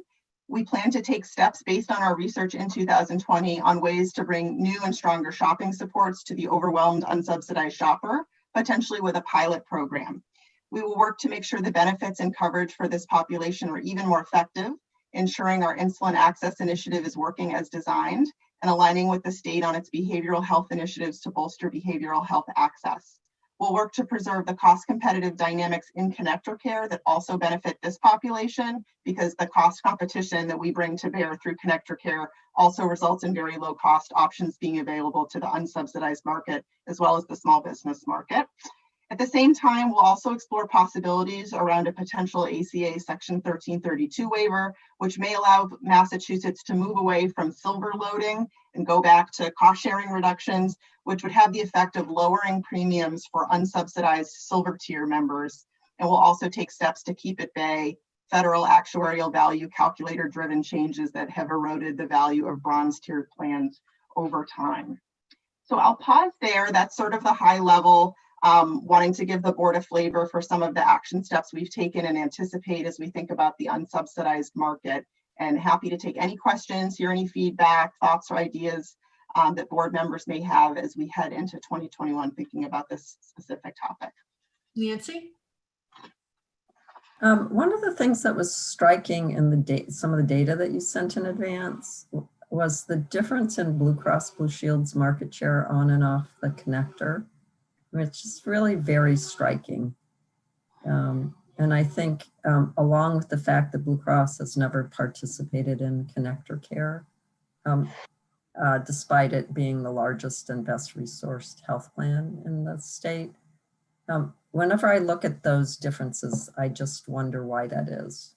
we plan to take steps based on our research in 2020 on ways to bring new and stronger shopping supports to the overwhelmed unsubsidized shopper, potentially with a pilot program. We will work to make sure the benefits and coverage for this population are even more effective, ensuring our insulin access initiative is working as designed and aligning with the state on its behavioral health initiatives to bolster behavioral health access. We'll work to preserve the cost competitive dynamics in connector care that also benefit this population, because the cost competition that we bring to bear through connector care also results in very low cost options being available to the unsubsidized market as well as the small business market. At the same time, we'll also explore possibilities around a potential ACA Section 1332 waiver, which may allow Massachusetts to move away from silver loading and go back to cost sharing reductions, which would have the effect of lowering premiums for unsubsidized silver tier members. And we'll also take steps to keep at bay federal actuarial value calculator driven changes that have eroded the value of bronze tiered plans over time. So I'll pause there. That's sort of the high level, wanting to give the board a flavor for some of the action steps we've taken and anticipate as we think about the unsubsidized market. And happy to take any questions, hear any feedback, thoughts or ideas that board members may have as we head into 2021 thinking about this specific topic. Nancy? One of the things that was striking in the some of the data that you sent in advance was the difference in Blue Cross Blue Shield's market share on and off the connector, which is really very striking. And I think along with the fact that Blue Cross has never participated in connector care, despite it being the largest and best resourced health plan in the state. Whenever I look at those differences, I just wonder why that is.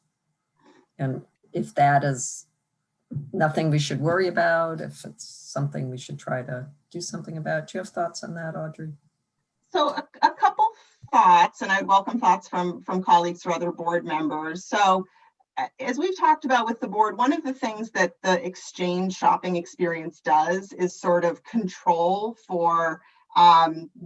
And if that is nothing we should worry about, if it's something we should try to do something about. Do you have thoughts on that, Audrey? So a couple thoughts, and I welcome thoughts from colleagues or other board members. So as we've talked about with the board, one of the things that the exchange shopping experience does is sort of control for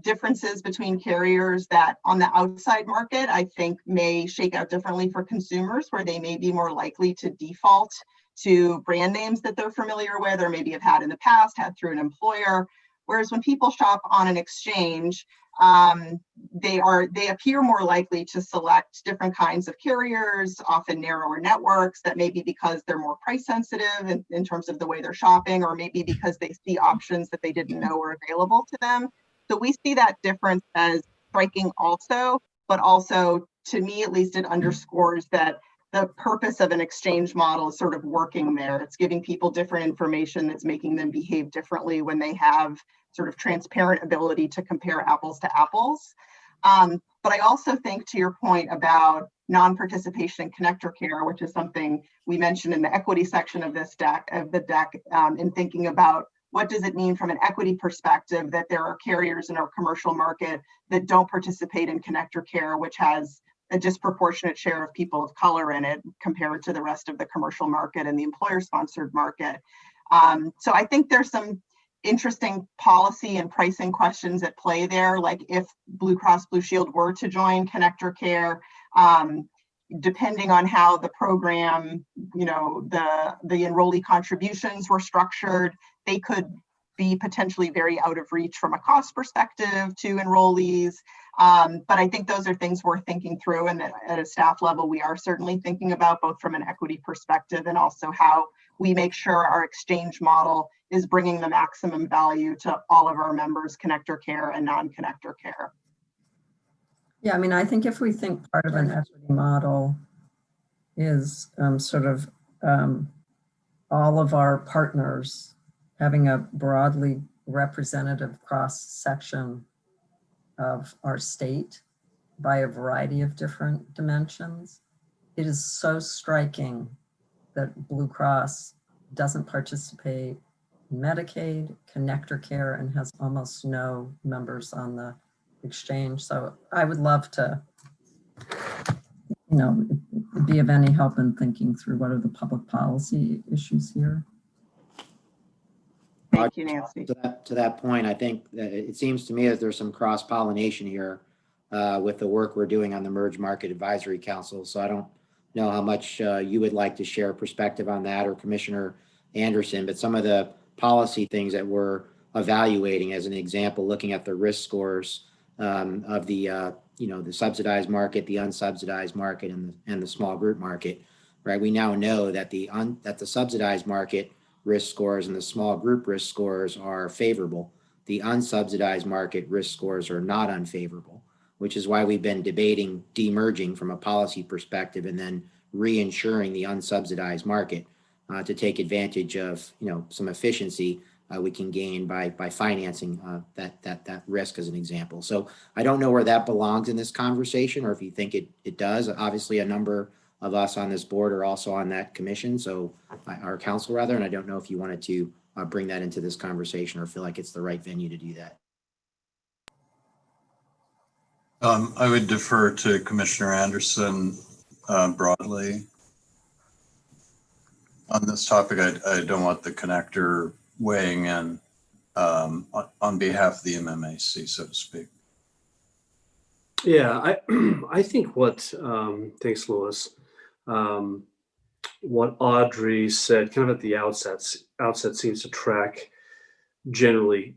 differences between carriers that on the outside market, I think may shake out differently for consumers, where they may be more likely to default to brand names that they're familiar with or maybe have had in the past, had through an employer. Whereas when people shop on an exchange, they appear more likely to select different kinds of carriers, often narrower networks, that may be because they're more price sensitive in terms of the way they're shopping, or maybe because they see options that they didn't know were available to them. So we see that difference as striking also, but also to me, at least, it underscores that the purpose of an exchange model is sort of working there. It's giving people different information that's making them behave differently when they have sort of transparent ability to compare apples to apples. But I also think, to your point about non-participation in connector care, which is something we mentioned in the equity section of this deck, in thinking about what does it mean from an equity perspective that there are carriers in our commercial market that don't participate in connector care, which has a disproportionate share of people of color in it compared to the rest of the commercial market and the employer-sponsored market. So I think there's some interesting policy and pricing questions at play there, like if Blue Cross Blue Shield were to join connector care, depending on how the program, the enrollee contributions were structured, they could be potentially very out of reach from a cost perspective to enrollees. But I think those are things we're thinking through, and that at a staff level, we are certainly thinking about, both from an equity perspective and also how we make sure our exchange model is bringing the maximum value to all of our members, connector care and non-connector care. Yeah, I mean, I think if we think part of an equity model is sort of all of our partners having a broadly representative cross-section of our state by a variety of different dimensions, it is so striking that Blue Cross doesn't participate in Medicaid, connector care, and has almost no members on the exchange. So I would love to, be of any help in thinking through what are the public policy issues here. Thank you, Nancy. To that point, I think that it seems to me that there's some cross-pollination here with the work we're doing on the Merge Market Advisory Council. So I don't know how much you would like to share perspective on that, or Commissioner Anderson, but some of the policy things that we're evaluating, as an example, looking at the risk scores of the the subsidized market, the unsubsidized market, and the small group market, right? We now know that the subsidized market risk scores and the small group risk scores are favorable. The unsubsidized market risk scores are not unfavorable, which is why we've been debating demerging from a policy perspective and then reinsuring the unsubsidized market to take advantage of some efficiency we can gain by financing that risk, as an example. So I don't know where that belongs in this conversation, or if you think it does. Obviously, a number of us on this board are also on that commission, so our council rather, and I don't know if you wanted to bring that into this conversation or feel like it's the right venue to do that. I would defer to Commissioner Anderson broadly on this topic. I don't want the connector weighing in on behalf of the MMAC, so to speak. Yeah, I think thanks, Louis. What Audrey said kind of at the outset seems to track generally,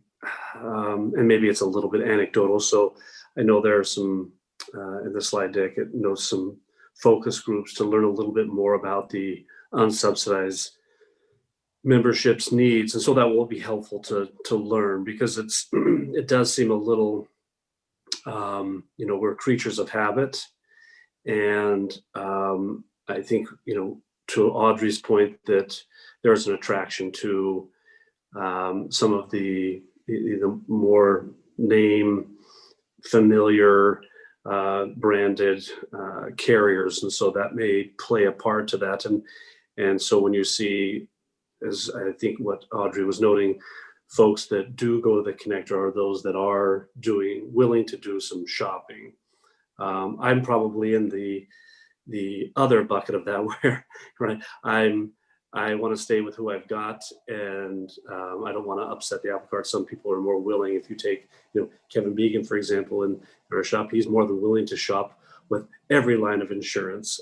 and maybe it's a little bit anecdotal. So I know there are some in the slide deck, it notes some focus groups to learn a little bit more about the unsubsidized membership's needs, and so that will be helpful to learn, because it does seem a little we're creatures of habit, and I think to Audrey's point that there's an attraction to some of the more name familiar branded carriers, and so that may play a part to that, and so when you see, as I think what Audrey was noting, folks that do go to the connector are those that are willing to do some shopping. I'm probably in the other bucket of that, where right I want to stay with who I've got, and I don't want to upset the apple cart. Some people are more willing. If you take Kevin Began, for example, in our shop, he's more than willing to shop with every line of insurance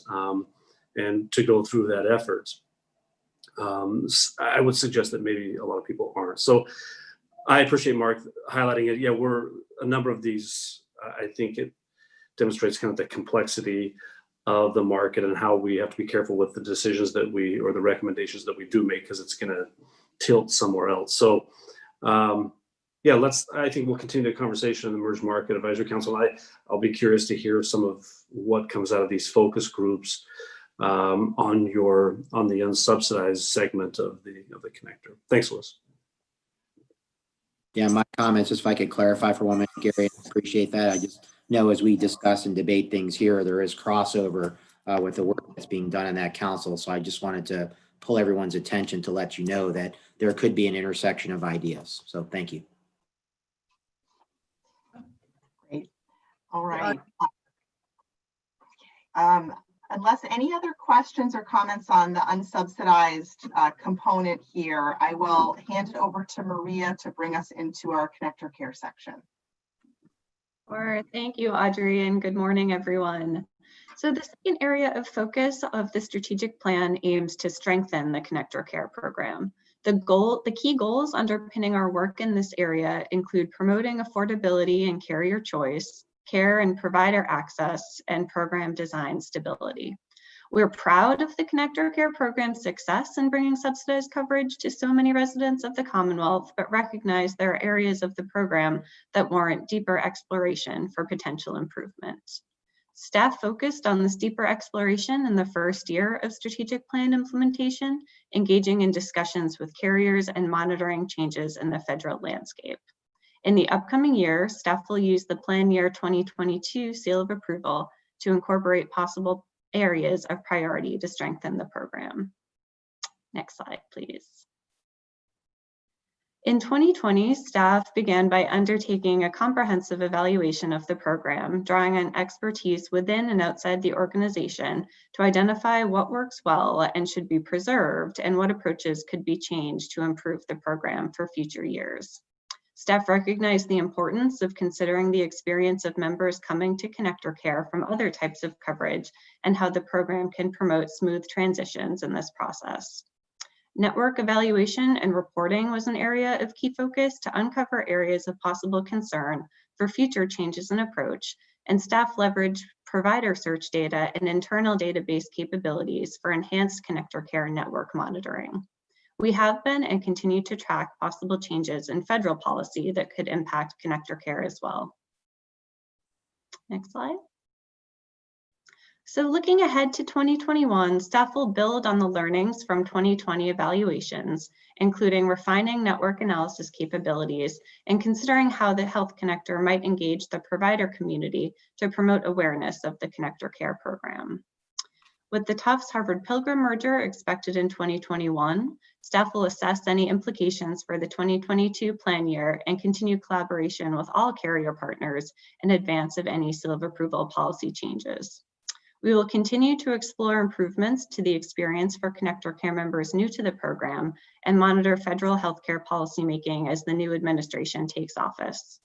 and to go through that effort. I would suggest that maybe a lot of people aren't. So I appreciate Mark highlighting it. Yeah, we're a number of these. I think it demonstrates kind of the complexity of the market and how we have to be careful with the decisions that or the recommendations that we do make, because it's going to tilt somewhere else. So yeah, I think we'll continue the conversation in the Merge Market Advisory Council. I'll be curious to hear some of what comes out of these focus groups on the unsubsidized segment of the connector. Thanks, Louis. Yeah, my comments, just if I could clarify for 1 minute, Gary, I appreciate that. I just know as we discuss and debate things here, there is crossover with the work that's being done in that council. So I just wanted to pull everyone's attention to let you know that there could be an intersection of ideas. So thank you. Great. All right. Unless any other questions or comments on the unsubsidized component here, I will hand it over to Maria to bring us into our connector care section. Sure. Thank you, Audrey, and good morning, everyone. So the second area of focus of the strategic plan aims to strengthen the connector care program. The key goals underpinning our work in this area include promoting affordability and carrier choice, care and provider access, and program design stability. We're proud of the Connector Care program's success in bringing subsidized coverage to so many residents of the Commonwealth, but recognize there are areas of the program that warrant deeper exploration for potential improvement. Staff focused on this deeper exploration in the first year of strategic plan implementation, engaging in discussions with carriers and monitoring changes in the federal landscape. In the upcoming year, staff will use the Plan Year 2022 seal of approval to incorporate possible areas of priority to strengthen the program. Next slide, please. In 2020, staff began by undertaking a comprehensive evaluation of the program, drawing on expertise within and outside the organization to identify what works well and should be preserved and what approaches could be changed to improve the program for future years. Staff recognized the importance of considering the experience of members coming to Connector Care from other types of coverage and how the program can promote smooth transitions in this process. Network evaluation and reporting was an area of key focus to uncover areas of possible concern for future changes in approach, and staff leveraged provider search data and internal database capabilities for enhanced Connector Care network monitoring. We have been and continue to track possible changes in federal policy that could impact Connector Care as well. Next slide. So looking ahead to 2021, staff will build on the learnings from 2020 evaluations, including refining network analysis capabilities and considering how the Health Connector might engage the provider community to promote awareness of the Connector Care program. With the Tufts Harvard Pilgrim merger expected in 2021, staff will assess any implications for the 2022 plan year and continue collaboration with all carrier partners in advance of any seal of approval policy changes. We will continue to explore improvements to the experience for Connector Care members new to the program and monitor federal healthcare policymaking as the new administration takes office.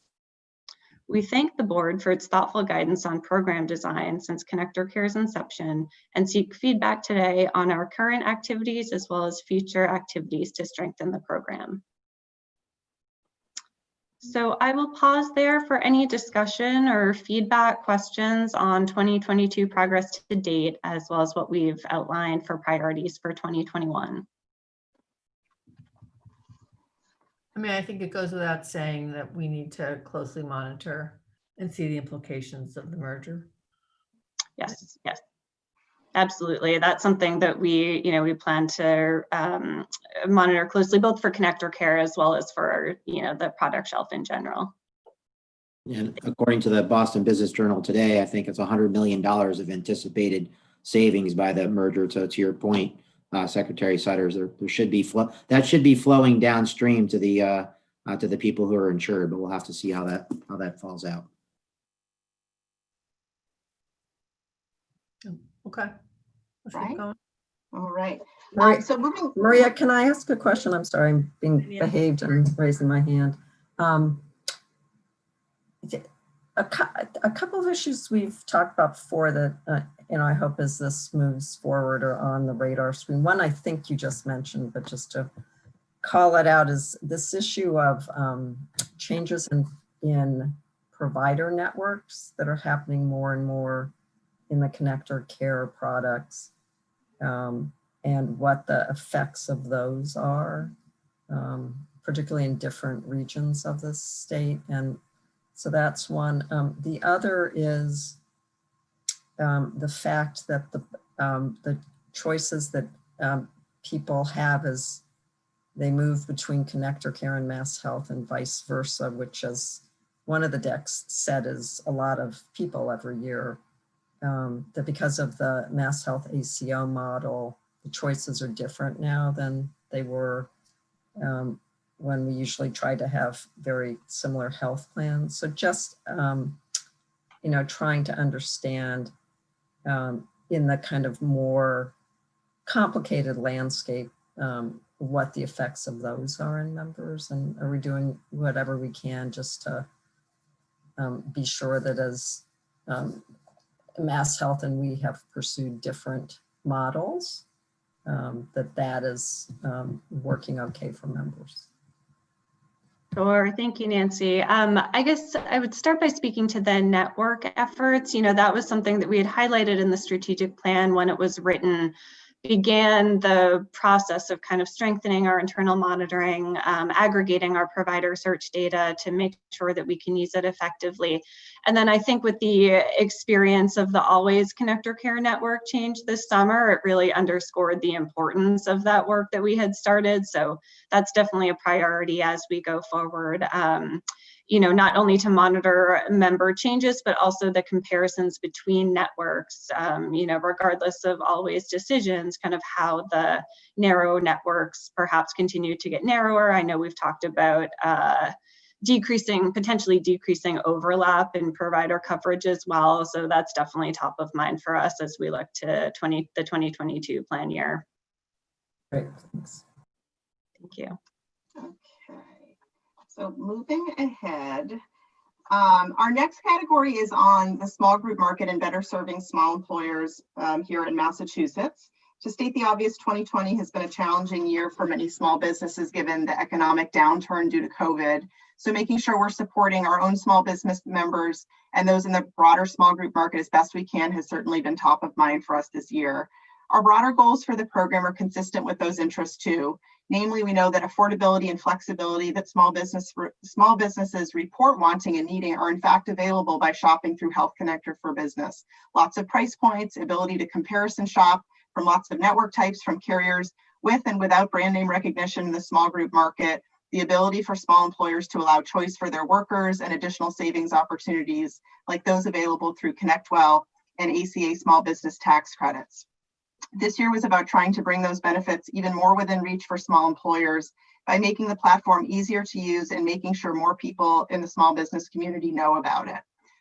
We thank the board for its thoughtful guidance on program design since Connector Care's inception and seek feedback today on our current activities as well as future activities to strengthen the program. So I will pause there for any discussion or feedback questions on 2022 progress to date, as well as what we've outlined for priorities for 2021. I mean, I think it goes without saying that we need to closely monitor and see the implications of the merger. Yes, yes. Absolutely. That's something that we plan to monitor closely, both for Connector Care as well as for, the product shelf in general. And according to the Boston Business Journal today, I think it's $100 million of anticipated savings by the merger. So to your point, Secretary Sutters, there should be that should be flowing downstream to the people who are insured, but we'll have to see how that falls out. Okay. Let's keep going. All right. So Maria, can I ask a question? I'm sorry, I'm being behaved and raising my hand. A couple of issues we've talked about before that, I hope as this moves forward are on the radar screen. One I think you just mentioned, but just to call it out, is this issue of changes in provider networks that are happening more and more in the Connector Care products, and what the effects of those are, particularly in different regions of the state. And so that's one. The other is the fact that the choices that people have as they move between Connector Care and Mass Health and vice versa, which, as one of the decks said, is a lot of people every year. That because of the Mass Health ACO model, the choices are different now than they were when we usually try to have very similar health plans. So just, trying to understand in the kind of more complicated landscape, what the effects of those are in members, and are we doing whatever we can just to be sure that as Mass Health and we have pursued different models, that is working okay for members. Sure. Thank you, Nancy. I guess I would start by speaking to the network efforts. You know, that was something that we had highlighted in the strategic plan when it was written, began the process of kind of strengthening our internal monitoring, aggregating our provider search data to make sure that we can use it effectively. And then I think with the experience of the Always Connector Care Network change this summer, it really underscored the importance of that work that we had started. So that's definitely a priority as we go forward. You know, not only to monitor member changes, but also the comparisons between networks, you know, regardless of Always decisions, kind of how the narrow networks perhaps continue to get narrower. I know we've talked about potentially decreasing overlap in provider coverage as well. So that's definitely top of mind for us as we look to the 2022 plan year. Great, thanks. Thank you. So moving ahead, our next category is on the small group market and better serving small employers here in Massachusetts. To state the obvious, 2020 has been a challenging year for many small businesses given the economic downturn due to COVID. So making sure we're supporting our own small business members and those in the broader small group market as best we can has certainly been top of mind for us this year. Our broader goals for the program are consistent with those interests too. Namely, we know that affordability and flexibility that small businesses report wanting and needing are in fact available by shopping through Health Connector for Business. Lots of price points, ability to comparison shop from lots of network types from carriers with and without brand name recognition in the small group market, the ability for small employers to allow choice for their workers and additional savings opportunities like those available through ConnectWell and ACA small business tax credits. This year was about trying to bring those benefits even more within reach for small employers by making the platform easier to use and making sure more people in the small business community know about it.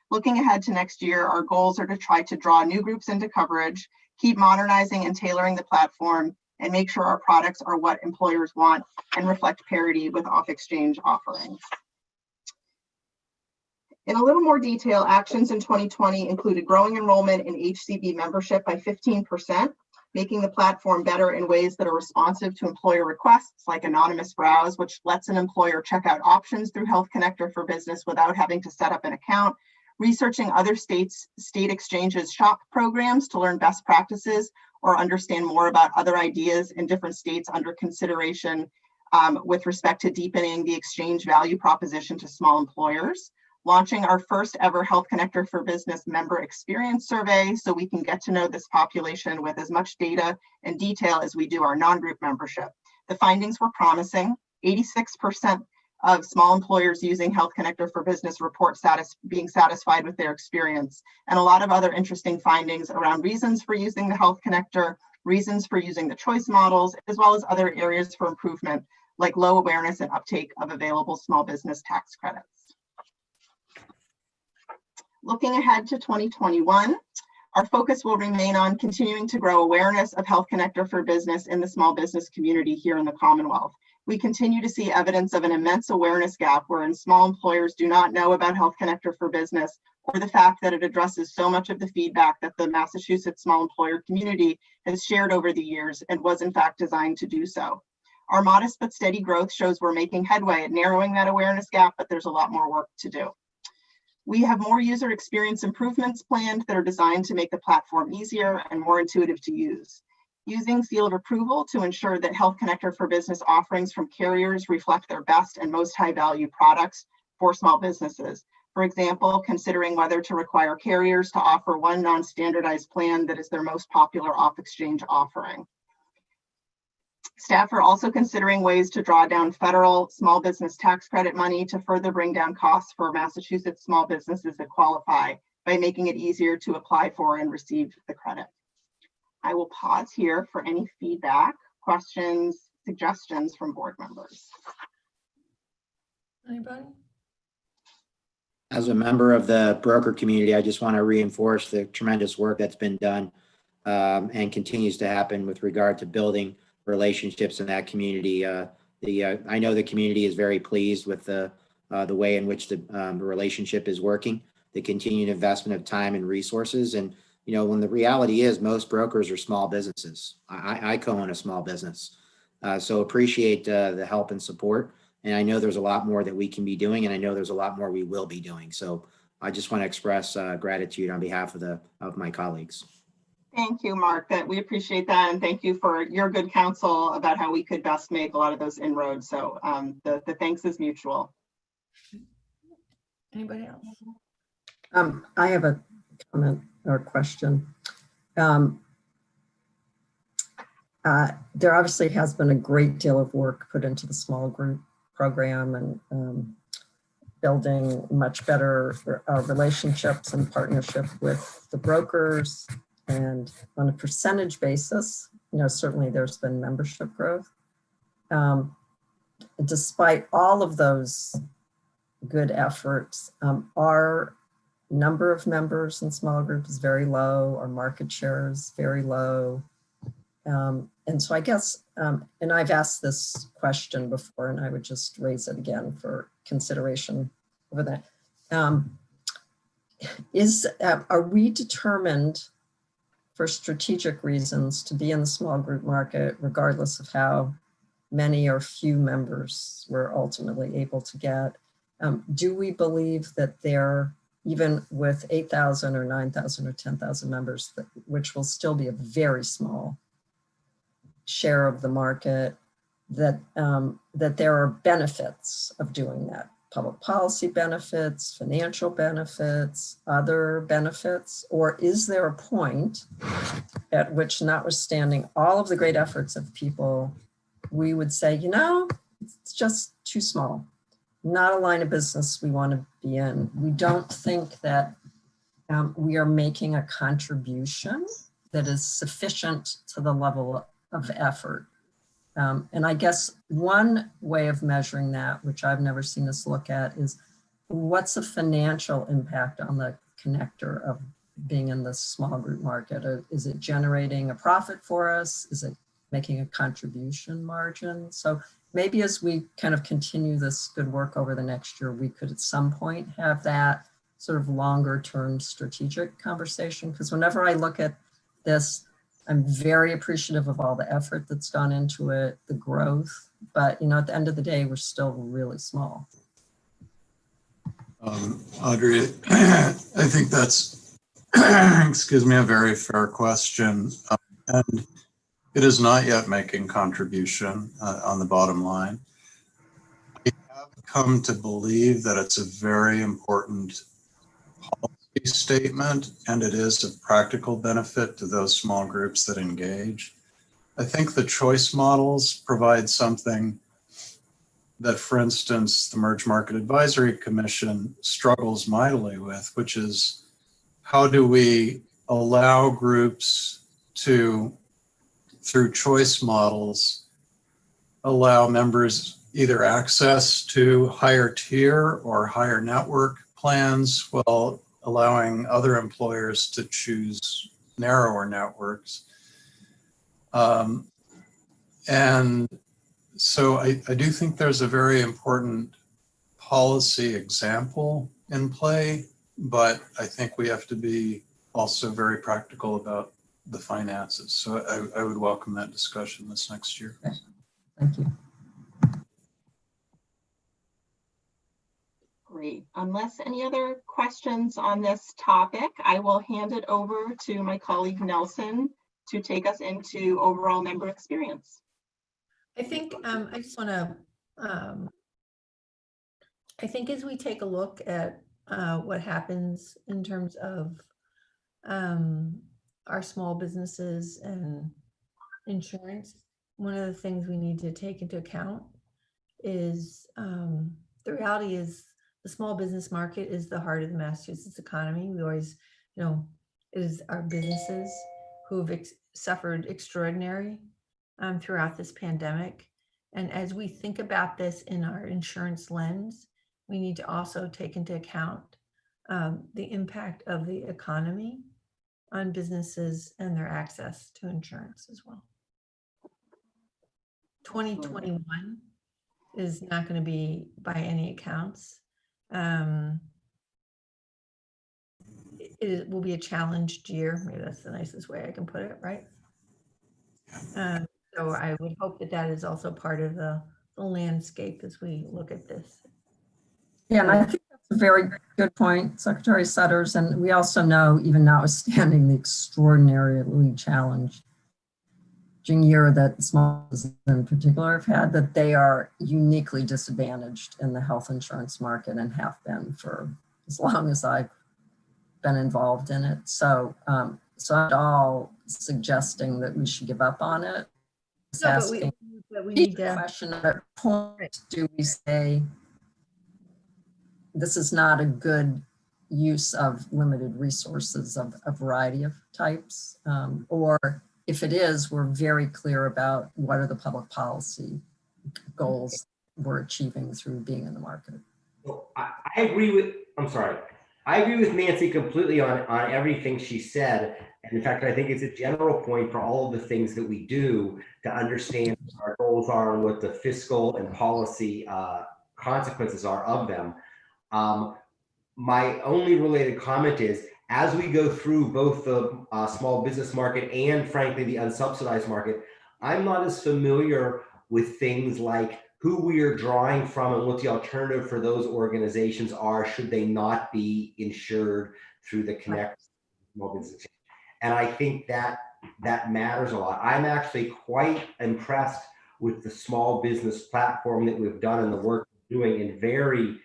Looking ahead to next year, our goals are to try to draw new groups into coverage, keep modernizing and tailoring the platform, and make sure our products are what employers want and reflect parity with off-exchange offerings. In a little more detail, actions in 2020 included growing enrollment in HCB membership by 15%, making the platform better in ways that are responsive to employer requests like anonymous browse, which lets an employer check out options through Health Connector for Business without having to set up an account, researching other state exchanges shop programs to learn best practices or understand more about other ideas in different states under consideration with respect to deepening the exchange value proposition to small employers, launching our first ever Health Connector for Business member experience survey so we can get to know this population with as much data and detail as we do our non-group membership. The findings were promising. 86% of small employers using Health Connector for Business report being satisfied with their experience, and a lot of other interesting findings around reasons for using the Health Connector, reasons for using the choice models, as well as other areas for improvement like low awareness and uptake of available small business tax credits. Looking ahead to 2021, our focus will remain on continuing to grow awareness of Health Connector for Business in the small business community here in the Commonwealth. We continue to see evidence of an immense awareness gap wherein small employers do not know about Health Connector for Business or the fact that it addresses so much of the feedback that the Massachusetts small employer community has shared over the years and was in fact designed to do so. Our modest but steady growth shows we're making headway at narrowing that awareness gap, but there's a lot more work to do. We have more user experience improvements planned that are designed to make the platform easier and more intuitive to use. Using seal of approval to ensure that Health Connector for Business offerings from carriers reflect their best and most high value products for small businesses. For example, considering whether to require carriers to offer one non-standardized plan that is their most popular off-exchange offering. Staff are also considering ways to draw down federal small business tax credit money to further bring down costs for Massachusetts small businesses that qualify by making it easier to apply for and receive the credit. I will pause here for any feedback, questions, suggestions from board members. Anybody? As a member of the broker community, I just want to reinforce the tremendous work that's been done and continues to happen with regard to building relationships in that community. I know the community is very pleased with the way in which the relationship is working, the continued investment of time and resources. And, you know, when the reality is most brokers are small businesses. I co-own a small business. So appreciate the help and support And I know there's a lot more that we can be doing, and I know there's a lot more we will be doing. So I just want to express gratitude on behalf of my colleagues. Thank you, Mark, that we appreciate that. And thank you for your good counsel about how we could best make a lot of those inroads. So the thanks is mutual. Anybody else? I have a comment or question. There obviously has been a great deal of work put into the small group program and building much better relationships and partnership with the brokers. And on a percentage basis, certainly there's been membership growth. Despite all of those good efforts, our number of members in small group is very low. Our market share is very low. And so I guess, and I've asked this question before, and I would just raise it again for consideration over that. Are we determined for strategic reasons to be in the small group market, regardless of how many or few members we're ultimately able to get? Do we believe that there, even with 8,000 or 9,000 or 10,000 members, which will still be a very small share of the market, that there are benefits of doing that? Public policy benefits, financial benefits, other benefits? Or is there a point at which, notwithstanding all of the great efforts of people, we would say, it's just too small, not a line of business we want to be in? We don't think that we are making a contribution that is sufficient to the level of effort. And I guess one way of measuring that, which I've never seen us look at, is what's the financial impact on the connector of being in the small group market? Or is it generating a profit for us? Is it making a contribution margin? So maybe as we kind of continue this good work over the next year, we could at some point have that sort of longer term strategic conversation. Because whenever I look at this, I'm very appreciative of all the effort that's gone into it, the growth, but at the end of the day, we're still really small. Audrey, I think that's, excuse me, a very fair question. And it is not yet making contribution on the bottom line. I have come to believe that it's a very important policy statement, and it is a practical benefit to those small groups that engage. I think the choice models provide something that, for instance, the Merge Market Advisory Commission struggles mightily with, which is how do we allow groups to, through choice models, allow members either access to higher tier or higher network plans while allowing other employers to choose narrower networks. And so I do think there's a very important policy example in play, but I think we have to be also very practical about the finances. So I would welcome that discussion this next year. Okay. Thank you. Great. Unless any other questions on this topic, I will hand it over to my colleague Nelson to take us into overall member experience. I think I just want to, I think as we take a look at what happens in terms of our small businesses and insurance, one of the things we need to take into account is the reality is the small business market is the heart of the Massachusetts economy. We always, it is our businesses who have suffered extraordinary throughout this pandemic. And as we think about this in our insurance lens, we need to also take into account the impact of the economy on businesses and their access to insurance as well. 2021 is not going to be, by any accounts, it will be a challenged year. Maybe that's the nicest way I can put it, right? So I would hope that that is also part of the the landscape as we look at this. Yeah, and I think that's a very good point, Secretary Sutters. And we also know, even notwithstanding the extraordinarily challenging year that small businesses in particular have had, that they are uniquely disadvantaged in the health insurance market and have been for as long as I've been involved in it. So, so I'm not all suggesting that we should give up on it. Just No, asking but we the need to. question: at what point do we say this is not a good use of limited resources of a variety of types, or if it is, we're very clear about what are the public policy goals we're achieving through being in the market. Well, I agree with, I'm sorry. I agree with Nancy completely on everything she said. And in fact, I think it's a general point for all of the things that we do to understand what our goals are and what the fiscal and policy consequences are of them. My only related comment is, as we go through both the small business market and frankly, the unsubsidized market, I'm not as familiar with things like who we are drawing from and what the alternative for those organizations are should they not be insured through the Connect Small Business Exchange. And I think that matters a lot. I'm actually quite impressed with the small business platform that we've done and the work we're doing, and very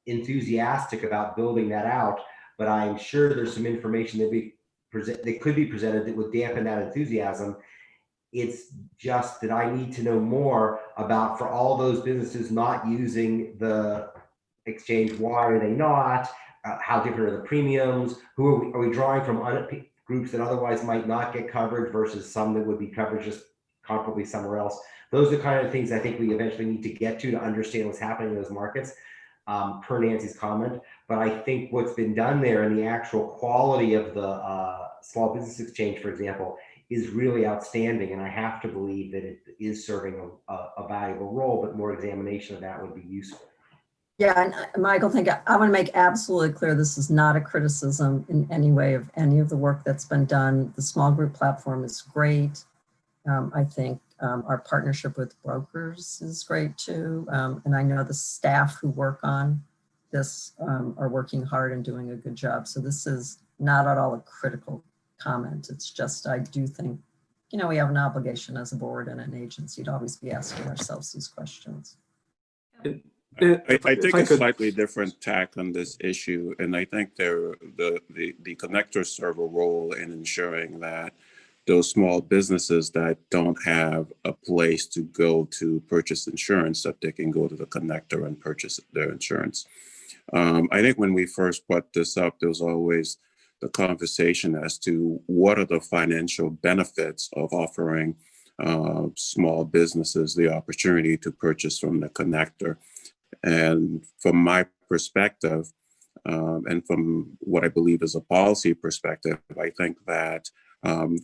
enthusiastic about building that out. But I'm sure there's some information that could be presented that would dampen that enthusiasm. It's just that I need to know more about, for all those businesses not using the exchange, why are they not? How different are the premiums? Who are we drawing from groups that otherwise might not get coverage versus some that would be covered just comparably somewhere else? Those are the kind of things I think we eventually need to get to understand what's happening in those markets, per Nancy's comment. But I think what's been done there and the actual quality of the Small Business Exchange, for example, is really outstanding. And I have to believe that it is serving a valuable role, but more examination of that would be useful. Yeah, and Michael, I want to make absolutely clear this is not a criticism in any way of any of the work that's been done. The small group platform is great. I think our partnership with brokers is great too. And I know the staff who work on this are working hard and doing a good job. So this is not at all a critical comment. It's just, I do think, you know, we have an obligation as a board and an agency to always be asking ourselves these questions. I think a slightly different tack on this issue, and I think the connectors serve a role in ensuring that those small businesses that don't have a place to go to purchase insurance, that they can go to the connector and purchase their insurance. I think when we first brought this up, there was always the conversation as to what are the financial benefits of offering small businesses the opportunity to purchase from the connector. And from my perspective, and from what I believe is a policy perspective, I think that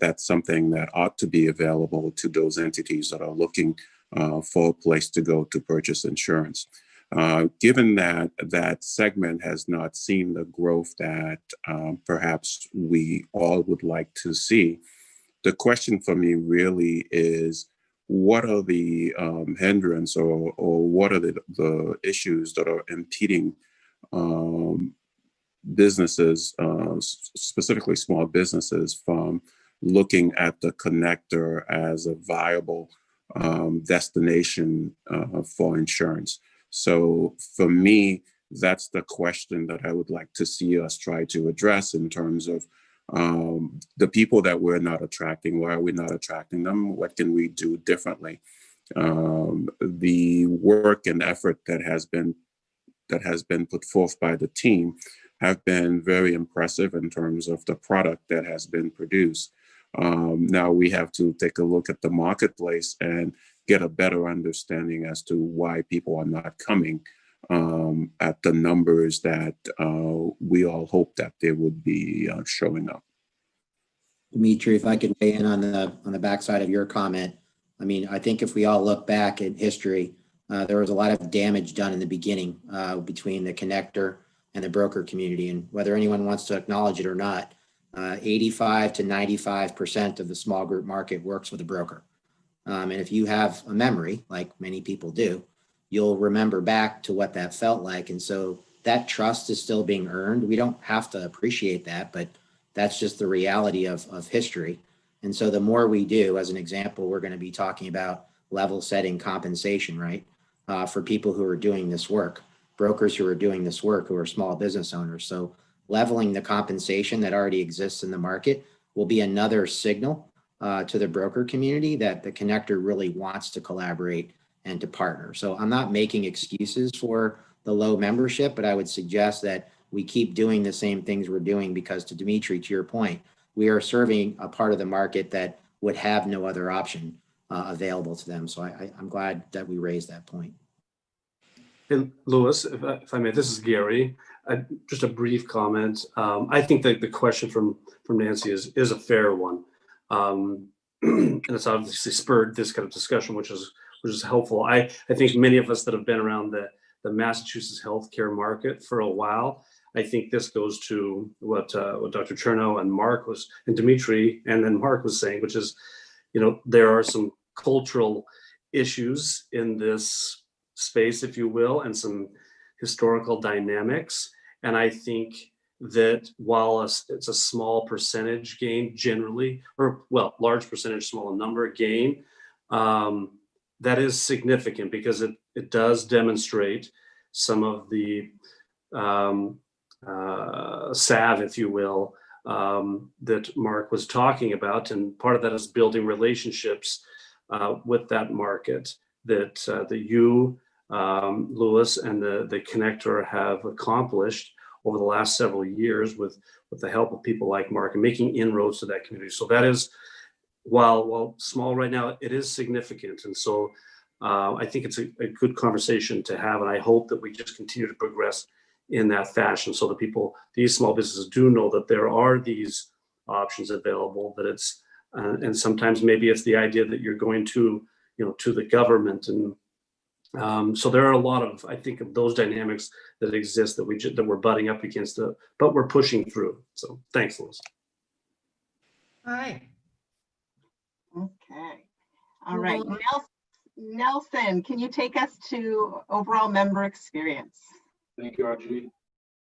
that's something that ought to be available to those entities that are looking for a place to go to purchase insurance. Given that that segment has not seen the growth that perhaps we all would like to see, the question for me really is, what are the hindrance or what are the issues that are impeding businesses, specifically small businesses, from looking at the connector as a viable destination for insurance? So for me, that's the question that I would like to see us try to address in terms of the people that we're not attracting. Why are we not attracting them? What can we do differently? The work and effort that has been put forth by the team have been very impressive in terms of the product that has been produced. Now we have to take a look at the marketplace and get a better understanding as to why people are not coming at the numbers that we all hope that they would be showing up. Dimitri, if I could weigh in on the backside of your comment. I mean, I think if we all look back at history, there was a lot of damage done in the beginning between the connector and the broker community. And whether anyone wants to acknowledge it or not, 85 to 95% of the small group market works with a broker. And if you have a memory, like many people do, you'll remember back to what that felt like. And so that trust is still being earned. We don't have to appreciate that, but that's just the reality of history. And so the more we do, as an example, we're going to be talking about level setting compensation, right? For people who are doing this work, brokers who are doing this work, who are small business owners. So leveling the compensation that already exists in the market will be another signal to the broker community that the connector really wants to collaborate and to partner. So I'm not making excuses for the low membership, but I would suggest that we keep doing the same things we're doing, because to Dimitri, to your point, we are serving a part of the market that would have no other option available to them. So I'm glad that we raised that point. And Louis, if I may, this is Gary. Just a brief comment. I think that the question from Nancy is a fair one, and it's obviously spurred this kind of discussion, which is helpful. I think many of us that have been around the Massachusetts healthcare market for a while, I think this goes to what Dr. Chernow and Mark and Dimitri and then Mark was saying, which is, there are some cultural issues in this space, if you will, and some historical dynamics. And I think that while it's a small percentage gain generally, or large percentage, small number gain, that is significant, because it does demonstrate some of the salve, if you will, that Mark was talking about. And part of that is building relationships with that market that you, Louis, and the connector have accomplished over the last several years with the help of people like Mark and making inroads to that community. So that is, while small right now, it is significant. And so I think it's a good conversation to have. And I hope that we just continue to progress in that fashion, so that these small businesses do know that there are these options available, that it's, and sometimes maybe it's the idea that you're going to the government. And so there are a lot of, I think, of those dynamics that exist that we're butting up against, but we're pushing through. So thanks, Louis. All right. Okay. All right. Nelson, can you take us to overall member experience? Thank you, Audrey.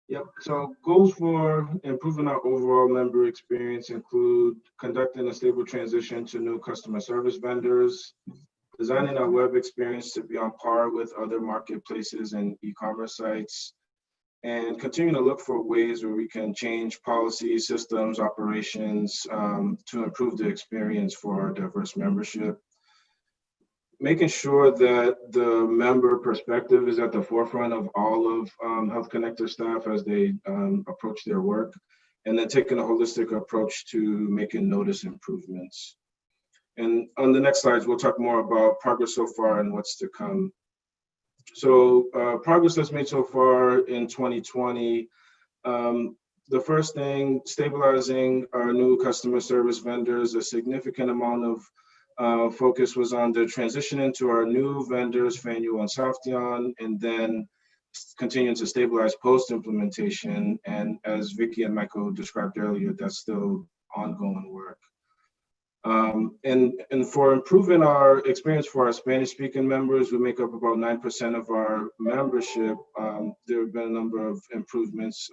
Yep. So goals for improving our overall member experience include conducting a stable transition to new customer service vendors, designing our web experience to be on par with other marketplaces and e-commerce sites, and continue to look for ways where we can change policies, systems, operations to improve the experience for our diverse membership. Making sure that the member perspective is at the forefront of all of Health Connector staff as they approach their work, and then taking a holistic approach to making notice improvements. And on the next slides, we'll talk more about progress so far and what's to come. So progress that's made so far in 2020, the first thing, stabilizing our new customer service vendors. A significant amount of focus was on the transition into our new vendors, Faneuil and Softeon, and then continuing to stabilize post-implementation. And as Vicky and Michael described earlier, that's still ongoing work. And for improving our experience for our Spanish-speaking members, who make up about 9% of our membership, there have been a number of improvements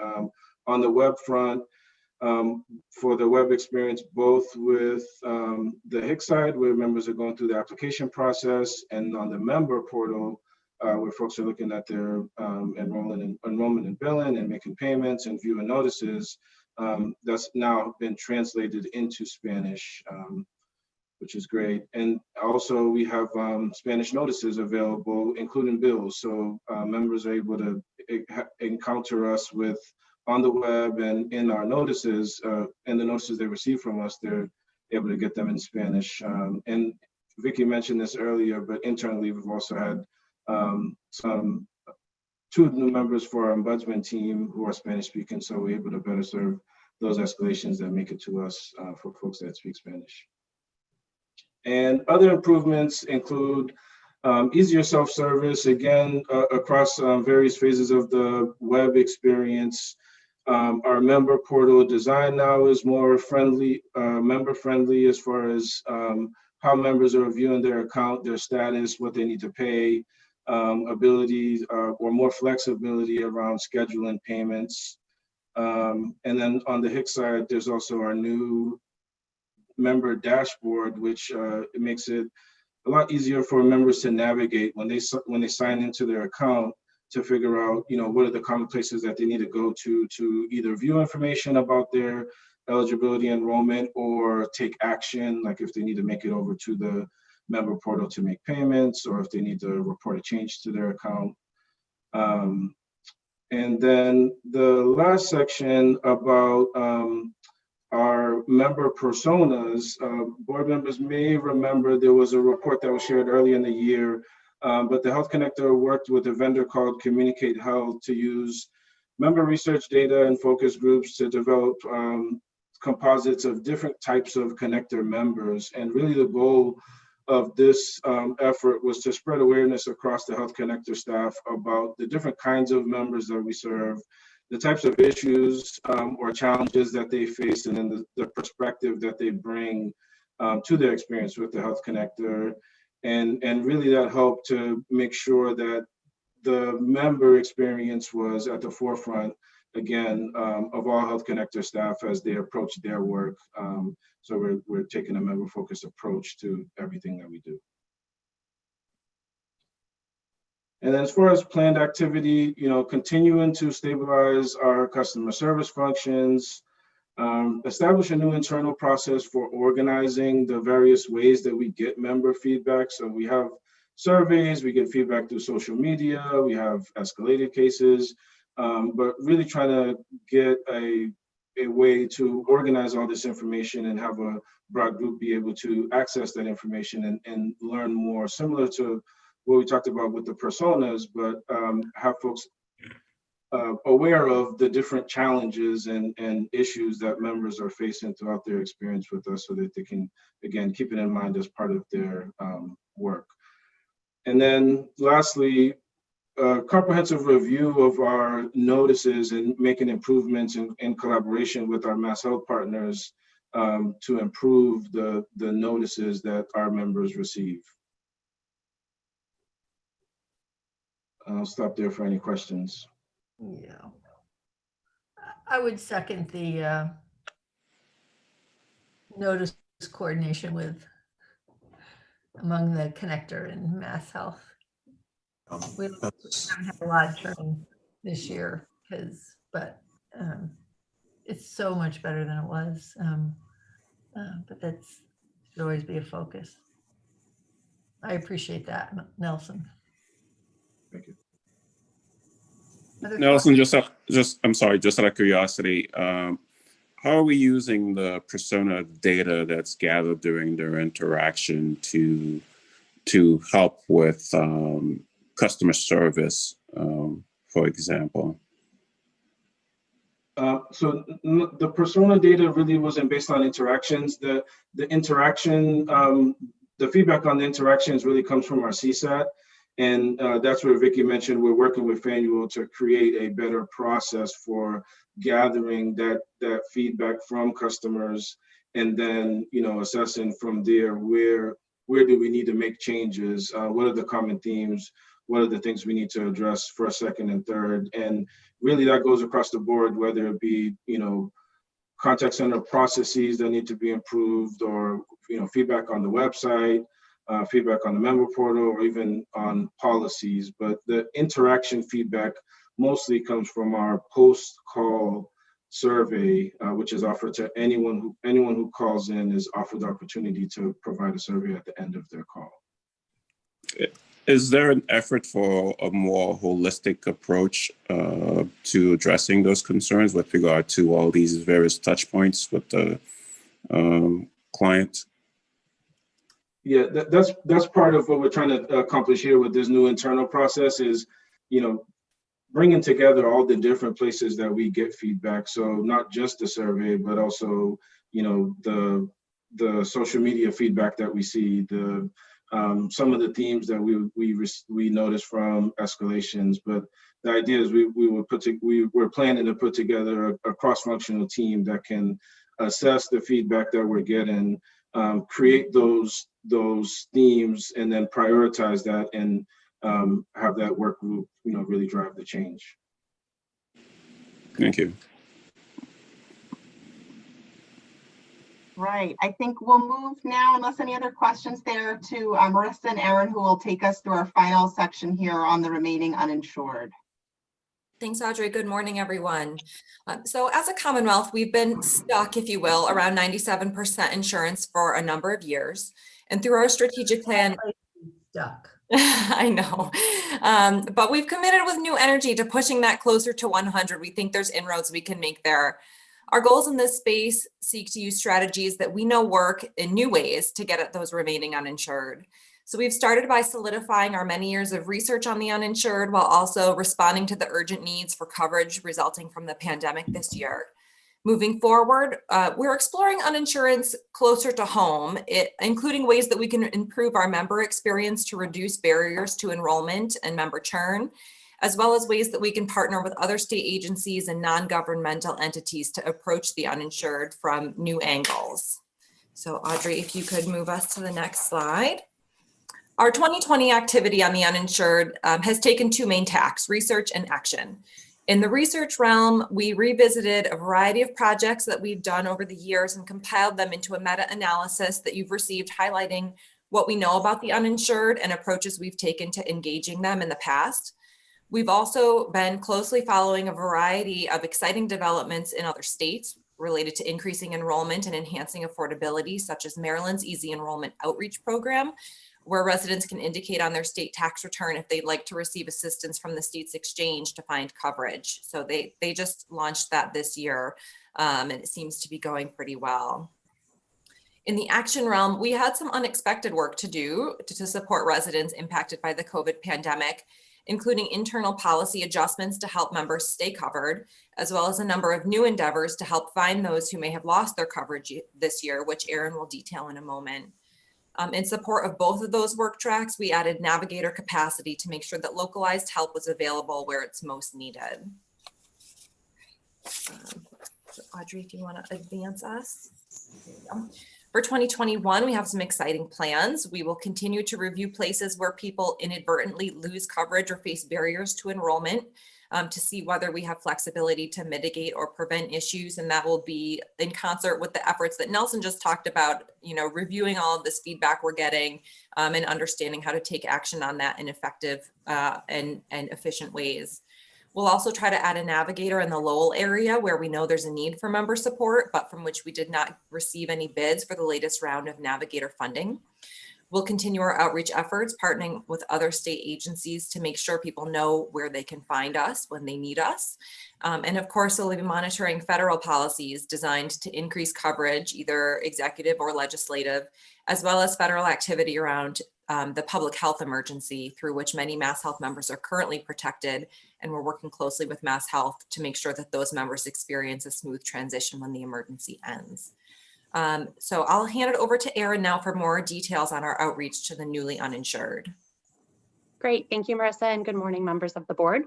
on the web front. For the web experience, both with the HICS side, where members are going through the application process, and on the member portal, where folks are looking at their enrollment and billing and making payments and viewing notices. That's now been translated into Spanish, which is great. And also we have Spanish notices available, including bills. So members are able to encounter us with on the web and in our notices, and the notices they receive from us, they're able to get them in Spanish. And Vicky mentioned this earlier, but internally we've also had two new members for our ombudsman team who are Spanish speaking, so we're able to better serve those escalations that make it to us for folks that speak Spanish. And other improvements include easier self-service, again, across various phases of the web experience. Our member portal design now is more friendly, member-friendly as far as how members are viewing their account, their status, what they need to pay, ability or more flexibility around scheduling payments. And then on the HIC side, there's also our new member dashboard, which it makes it a lot easier for members to navigate when they sign into their account, to figure out, what are the common places that they need to go to either view information about their eligibility enrollment or take action, like if they need to make it over to the member portal to make payments, or if they need to report a change to their account. And then the last section about our member personas, board members may remember there was a report that was shared early in the year, but the Health Connector worked with a vendor called Communicate Health to use member research data and focus groups to develop composites of different types of connector members. And really the goal of this effort was to spread awareness across the Health Connector staff about the different kinds of members that we serve, the types of issues or challenges that they face, and then the perspective that they bring to their experience with the Health Connector. And really that helped to make sure that the member experience was at the forefront, again, of all Health Connector staff as they approach their work. So we're taking a member-focused approach to everything that we do. And then as far as planned activity, continuing to stabilize our customer service functions, establish a new internal process for organizing the various ways that we get member feedback. So we have surveys, we get feedback through social media, we have escalated cases, but really trying to get a way to organize all this information and have a broad group be able to access that information and learn more, similar to what we talked about with the personas, but have folks aware of the different challenges and issues that members are facing throughout their experience with us, so that they can, again, keep it in mind as part of their work. And then lastly, a comprehensive review of our notices and making improvements in collaboration with our Mass Health partners to improve the notices that our members receive. I'll stop there for any questions. Yeah. I would second the notice coordination with among the connector and Mass Health. We haven't had a lot of churn this year but it's so much better than it was. But that should always be a focus. I appreciate that, Nelson. Thank you. Nelson, I'm sorry, just out of curiosity, how are we using the persona data that's gathered during their interaction to help with customer service, for example? So the persona data really wasn't based on interactions. The interaction, the feedback on the interactions really comes from our CSAT. And that's where Vicki mentioned we're working with Faneuil to create a better process for gathering that feedback from customers, and then assessing from there where do we need to make changes, what are the common themes, what are the things we need to address first, second, and third. And really that goes across the board, whether it be contact center processes that need to be improved, or feedback on the website, feedback on the member portal, or even on policies. But the interaction feedback mostly comes from our post-call survey, which is offered to anyone who calls in is offered the opportunity to provide a survey at the end of their call. Is there an effort for a more holistic approach to addressing those concerns with regard to all these various touch points with the client? Yeah, that's part of what we're trying to accomplish here with this new internal process is, bringing together all the different places that we get feedback. So not just the survey, but also, the social media feedback that we see, some of the themes that we noticed from escalations. But the idea is we're planning to put together a cross-functional team that can assess the feedback that we're getting, create those those themes and then prioritize that and have that work group, really drive the change. Thank you. Right. I think we'll move now, unless any other questions there, to Marissa and Erin, who will take us through our final section here on the remaining uninsured. Thanks, Audrey. Good morning, everyone. So as a Commonwealth, we've been stuck, if you will, around 97% insurance for a number of years. And through our strategic plan, Stuck. I know, but we've committed with new energy to pushing that closer to 100. We think there's inroads we can make there. Our goals in this space seek to use strategies that we know work in new ways to get at those remaining uninsured. So we've started by solidifying our many years of research on the uninsured while also responding to the urgent needs for coverage resulting from the pandemic this year. Moving forward, we're exploring uninsurance closer to home, including ways that we can improve our member experience to reduce barriers to enrollment and member churn, as well as ways that we can partner with other state agencies and non-governmental entities to approach the uninsured from new angles. So Audrey, if you could move us to the next slide. Our 2020 activity on the uninsured has taken two main tacks, research and action. In the research realm, we revisited a variety of projects that we've done over the years and compiled them into a meta-analysis that you've received highlighting what we know about the uninsured and approaches we've taken to engaging them in the past. We've also been closely following a variety of exciting developments in other states related to increasing enrollment and enhancing affordability, such as Maryland's Easy Enrollment Outreach Program, where residents can indicate on their state tax return if they'd like to receive assistance from the state's exchange to find coverage. So they just launched that this year, and it seems to be going pretty well. In the action realm, we had some unexpected work to do to support residents impacted by the COVID pandemic, including internal policy adjustments to help members stay covered, as well as a number of new endeavors to help find those who may have lost their coverage this year, which Erin will detail in a moment. In support of both of those work tracks, we added navigator capacity to make sure that localized help was available where it's most needed. So Audrey, if you want to advance us. For 2021, we have some exciting plans. We will continue to review places where people inadvertently lose coverage or face barriers to enrollment to see whether we have flexibility to mitigate or prevent issues. And that will be in concert with the efforts that Nelson just talked about, reviewing all of this feedback we're getting and understanding how to take action on that in effective and efficient ways. We'll also try to add a navigator in the Lowell area where we know there's a need for member support, but from which we did not receive any bids for the latest round of navigator funding. We'll continue our outreach efforts, partnering with other state agencies to make sure people know where they can find us when they need us. And of course, we'll be monitoring federal policies designed to increase coverage, either executive or legislative, as well as federal activity around the public health emergency through which many MassHealth members are currently protected. And we're working closely with MassHealth to make sure that those members experience a smooth transition when the emergency ends. So I'll hand it over to Erin now for more details on our outreach to the newly uninsured. Great. Thank you, Marissa, and good morning, members of the board.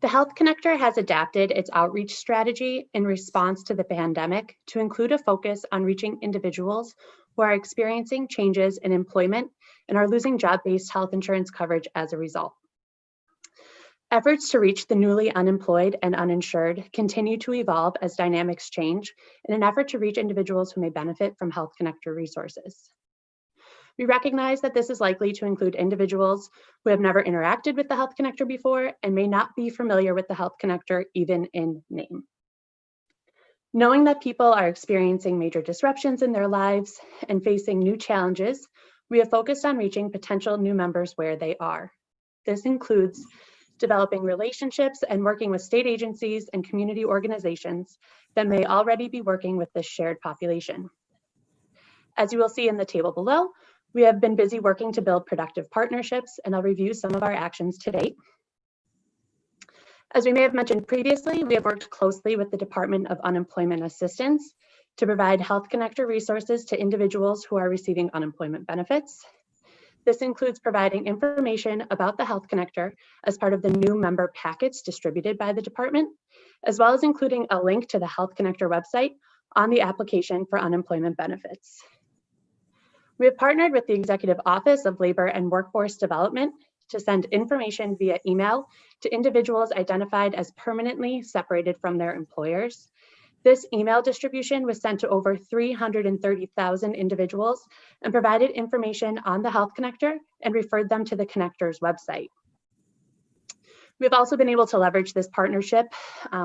The Health Connector has adapted its outreach strategy in response to the pandemic to include a focus on reaching individuals who are experiencing changes in employment and are losing job-based health insurance coverage as a result. Efforts to reach the newly unemployed and uninsured continue to evolve as dynamics change in an effort to reach individuals who may benefit from Health Connector resources. We recognize that this is likely to include individuals who have never interacted with the Health Connector before and may not be familiar with the Health Connector even in name. Knowing that people are experiencing major disruptions in their lives and facing new challenges, we have focused on reaching potential new members where they are. This includes developing relationships and working with state agencies and community organizations that may already be working with this shared population. As you will see in the table below, we have been busy working to build productive partnerships, and I'll review some of our actions to date. As we may have mentioned previously, we have worked closely with the Department of Unemployment Assistance to provide Health Connector resources to individuals who are receiving unemployment benefits. This includes providing information about the Health Connector as part of the new member packets distributed by the department, as well as including a link to the Health Connector website on the application for unemployment benefits. We have partnered with the Executive Office of Labor and Workforce Development to send information via email to individuals identified as permanently separated from their employers. This email distribution was sent to over 330,000 individuals and provided information on the Health Connector and referred them to the Connector's website. We've also been able to leverage this partnership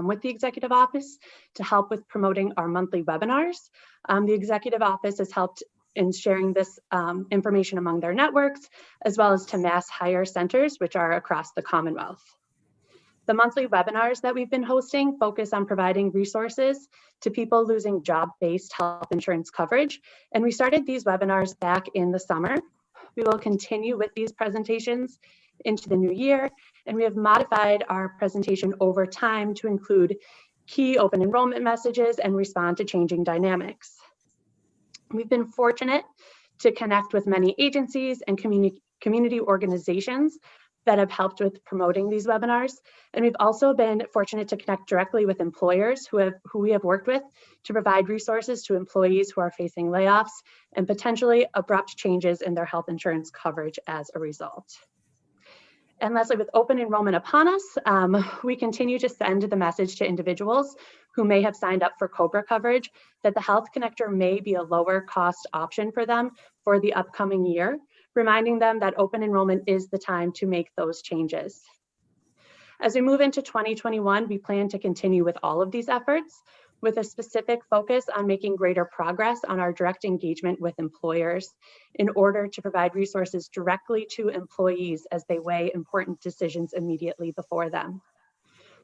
with the Executive Office to help with promoting our monthly webinars. The Executive Office has helped in sharing this information among their networks, as well as to mass hire centers, which are across the Commonwealth. The monthly webinars that we've been hosting focus on providing resources to people losing job-based health insurance coverage. And we started these webinars back in the summer. We will continue with these presentations into the new year, and we have modified our presentation over time to include key open enrollment messages and respond to changing dynamics. We've been fortunate to connect with many agencies and community organizations that have helped with promoting these webinars. And we've also been fortunate to connect directly with employers who we have worked with to provide resources to employees who are facing layoffs and potentially abrupt changes in their health insurance coverage as a result. And lastly, with open enrollment upon us, we continue to send the message to individuals who may have signed up for COBRA coverage that the Health Connector may be a lower cost option for them for the upcoming year, reminding them that open enrollment is the time to make those changes. As we move into 2021, we plan to continue with all of these efforts with a specific focus on making greater progress on our direct engagement with employers in order to provide resources directly to employees as they weigh important decisions immediately before them.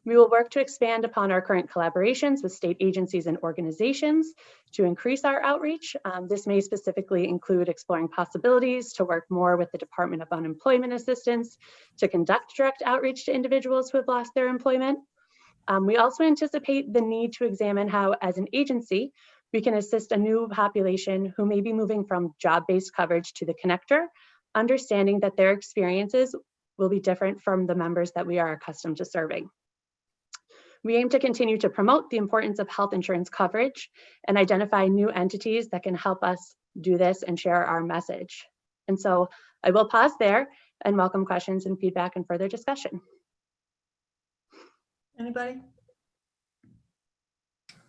We will work to expand upon our current collaborations with state agencies and organizations to increase our outreach. This may specifically include exploring possibilities to work more with the Department of Unemployment Assistance to conduct direct outreach to individuals who have lost their employment. We also anticipate the need to examine how, as an agency, we can assist a new population who may be moving from job-based coverage to the Connector, understanding that their experiences will be different from the members that we are accustomed to serving. We aim to continue to promote the importance of health insurance coverage and identify new entities that can help us do this and share our message. And so I will pause there and welcome questions and feedback and further discussion. Anybody?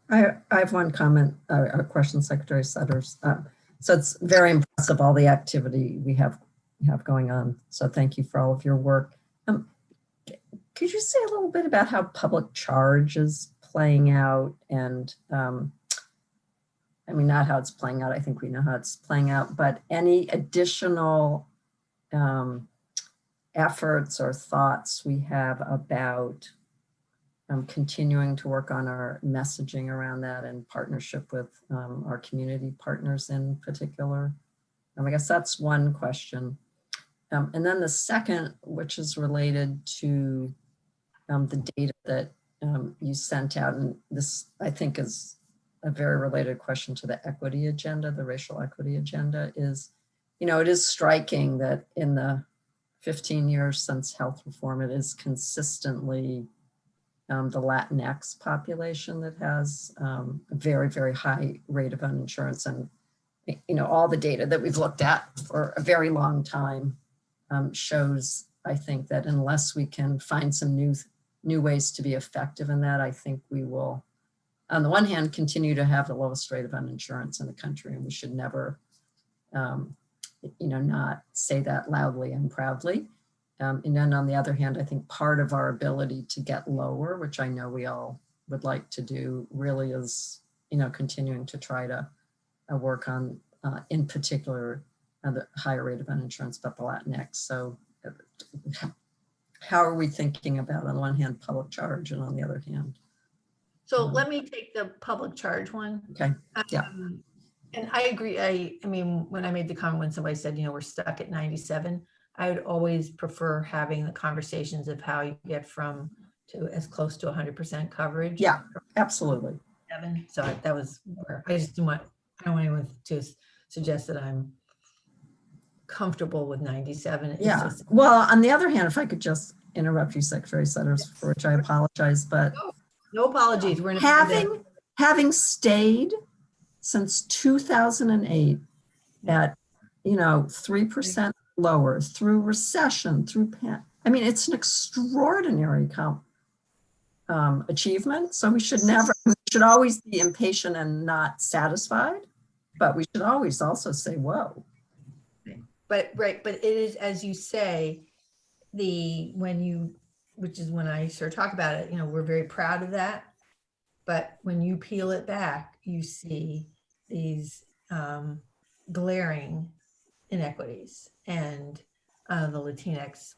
I have one comment, a question, Secretary Sudders. So it's very impressive, all the activity we have going on. So thank you for all of your work. Could you say a little bit about how public charge is playing out? And I mean, not how it's playing out, I think we know how it's playing out, but any additional efforts or thoughts we have about continuing to work on our messaging around that in partnership with our community partners in particular? I guess that's one question. And then the second, which is related to the data that you sent out, and this I think is a very related question to the equity agenda, the racial equity agenda, is, you know, it is striking that in the 15 years since health reform, it is consistently the Latinx population that has a very, very high rate of uninsurance. And, you know, all the data that we've looked at for a very long time shows, I think, that unless we can find some new ways to be effective in that, I think we will, on the one hand, continue to have the lowest rate of uninsurance in the country. And we should never, you know, not say that loudly and proudly. And then on the other hand, I think part of our ability to get lower, which I know we all would like to do, really is, you know, continuing to try to work on, in particular, the higher rate of uninsurance, but the Latinx. So how are we thinking about, on the one hand, public charge, and on the other hand? So let me take the public charge one. Okay, yeah. And I agree. I mean, when I made the comment when somebody said, you know, we're stuck at 97, I would always prefer having the conversations of how you get from to as close to 100% coverage. Yeah, absolutely. So that was where I just didn't want, I don't want anyone to suggest that I'm comfortable with 97. It's Yeah. just, Well, on the other hand, if I could just interrupt you, Secretary Sudders, for which I apologize, but no apologies. We're in a having stayed since 2008 at 3% lower through recession, I mean, it's an extraordinary achievement. So we should always be impatient and not satisfied, but we should always also say, whoa. But it is, as you say, which is when I sort of talk about it, we're very proud of that. But when you peel it back, you see these glaring inequities, and the Latinx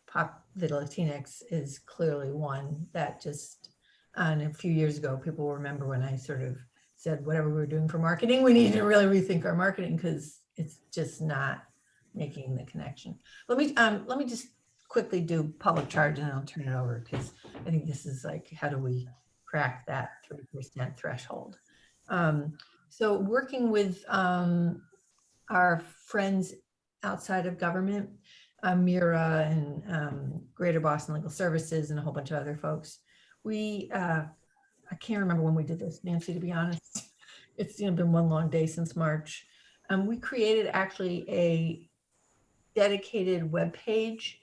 is clearly one that just, and a few years ago, people will remember when I sort of said, whatever we were doing for marketing, we need to really rethink our marketing because it's just not making the connection. Let me just quickly do public charge and then I'll turn it over, because I think this is like, how do we crack that 3% threshold? So working with our friends outside of government, Mira and Greater Boston Legal Services and a whole bunch of other folks, I can't remember when we did this, Nancy, to be honest. It's been one long day since March. We created actually a dedicated webpage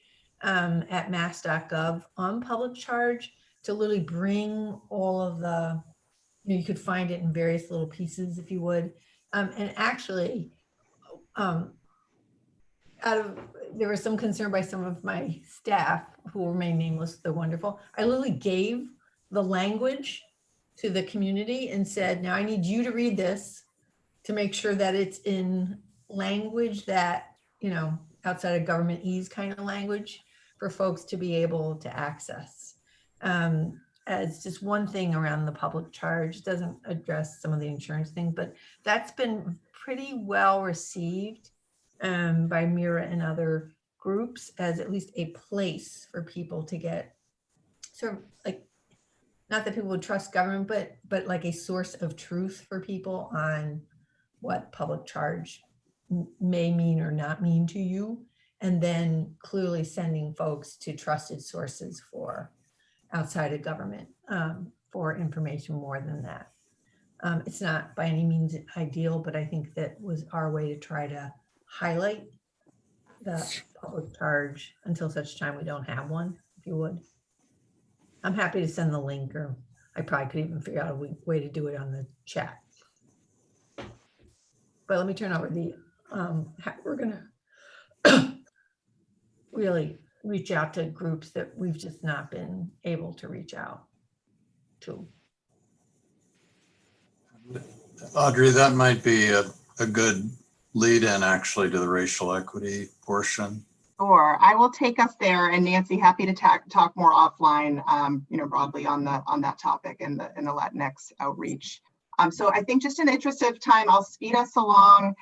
at mass.gov on public charge to literally bring all of the, you could find it in various little pieces if you would. And actually, there was some concern by some of my staff who remain nameless, they're wonderful. I literally gave the language to the community and said, now I need you to read this to make sure that it's in language that, outside of government ease kind of language for folks to be able to access. As just one thing around the public charge, doesn't address some of the insurance things, but that's been pretty well received by Mira and other groups as at least a place for people to get sort of like, not that people would trust government, but like a source of truth for people on what public charge may mean or not mean to you. And then clearly sending folks to trusted sources for outside of government for information more than that. It's not by any means ideal, but I think that was our way to try to highlight the public charge until such time we don't have one, if you would. I'm happy to send the link, or I probably could even figure out a way to do it on the chat. But let me turn over we're gonna really reach out to groups that we've just not been able to reach out to. Audrey, that might be a good lead in actually to the racial equity portion. Sure, I will take us there, and Nancy, happy to talk more offline, broadly on that topic in the Latinx outreach. So I think just in the interest of time, I'll speed us along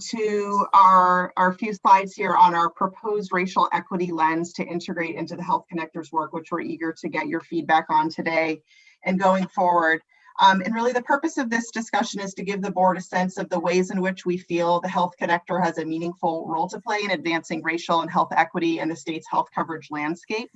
to our few slides here on our proposed racial equity lens to integrate into the Health Connectors work, which we're eager to get your feedback on today and going forward. And really the purpose of this discussion is to give the board a sense of the ways in which we feel the Health Connector has a meaningful role to play in advancing racial and health equity in the state's health coverage landscape.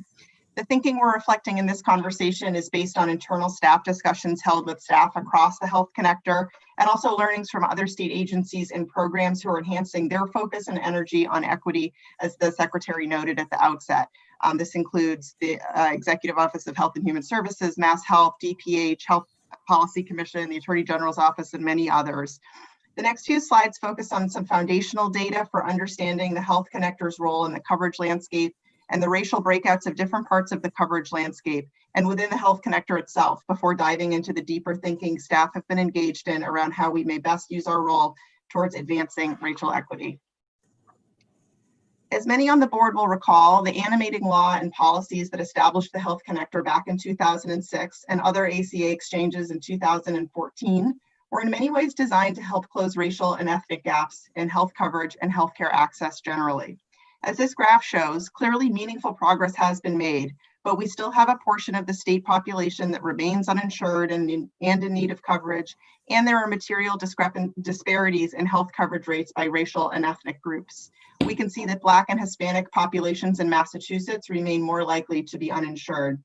The thinking we're reflecting in this conversation is based on internal staff discussions held with staff across the Health Connector, and also learnings from other state agencies and programs who are enhancing their focus and energy on equity, as the Secretary noted at the outset. This includes the Executive Office of Health and Human Services, Mass Health, DPH, Health Policy Commission, the Attorney General's Office, and many others. The next few slides focus on some foundational data for understanding the Health Connector's role in the coverage landscape and the racial breakouts of different parts of the coverage landscape and within the Health Connector itself, before diving into the deeper thinking staff have been engaged in around how we may best use our role towards advancing racial equity. As many on the board will recall, the animating law and policies that established the Health Connector back in 2006 and other ACA exchanges in 2014 were in many ways designed to help close racial and ethnic gaps in health coverage and healthcare access generally. As this graph shows, clearly meaningful progress has been made, but we still have a portion of the state population that remains uninsured and in need of coverage, and there are material disparities in health coverage rates by racial and ethnic groups. We can see that Black and Hispanic populations in Massachusetts remain more likely to be uninsured.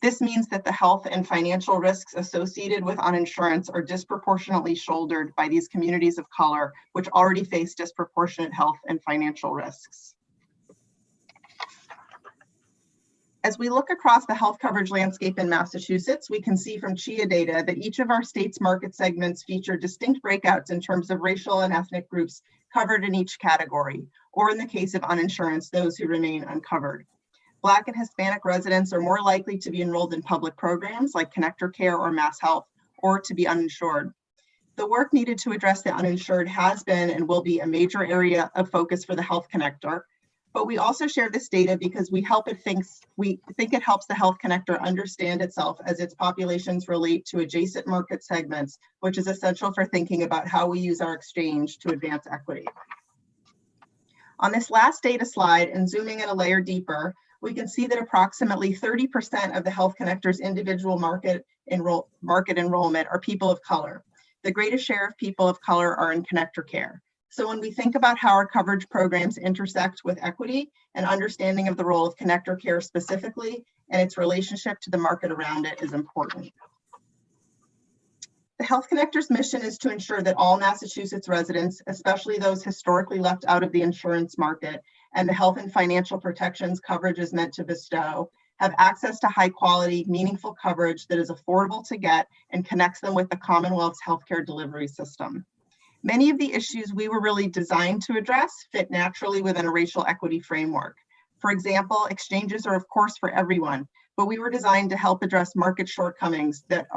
This means that the health and financial risks associated with uninsurance are disproportionately shouldered by these communities of color, which already face disproportionate health and financial risks. As we look across the health coverage landscape in Massachusetts, we can see from CHIA data that each of our state's market segments feature distinct breakouts in terms of racial and ethnic groups covered in each category, or in the case of uninsurance, those who remain uncovered. Black and Hispanic residents are more likely to be enrolled in public programs like Connector Care or Mass Health, or to be uninsured. The work needed to address the uninsured has been and will be a major area of focus for the Health Connector, but we also share this data because we think it helps the Health Connector understand itself as its populations relate to adjacent market segments, which is essential for thinking about how we use our exchange to advance equity. On this last data slide, and zooming in a layer deeper, we can see that approximately 30% of the Health Connector's individual market enrollment are people of color. The greatest share of people of color are in Connector Care. So when we think about how our coverage programs intersect with equity, an understanding of the role of Connector Care specifically and its relationship to the market around it is important. The Health Connector's mission is to ensure that all Massachusetts residents, especially those historically left out of the insurance market and the health and financial protections coverage is meant to bestow, have access to high quality, meaningful coverage that is affordable to get and connects them with the Commonwealth's healthcare delivery system. Many of the issues we were really designed to address fit naturally within a racial equity framework. For example, exchanges are of course for everyone, but we were designed to help address market shortcomings that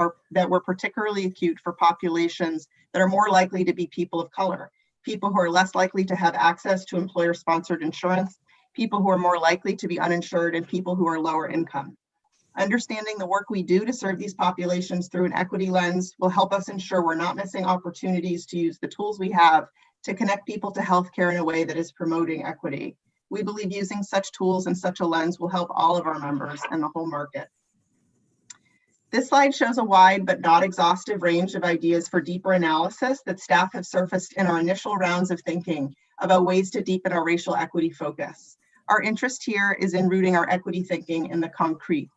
were particularly acute for populations that are more likely to be people of color, people who are less likely to have access to employer-sponsored insurance, people who are more likely to be uninsured, and people who are lower income. Understanding the work we do to serve these populations through an equity lens will help us ensure we're not missing opportunities to use the tools we have to connect people to healthcare in a way that is promoting equity. We believe using such tools and such a lens will help all of our members and the whole market. This slide shows a wide but not exhaustive range of ideas for deeper analysis that staff have surfaced in our initial rounds of thinking about ways to deepen our racial equity focus. Our interest here is in rooting our equity thinking in the concrete.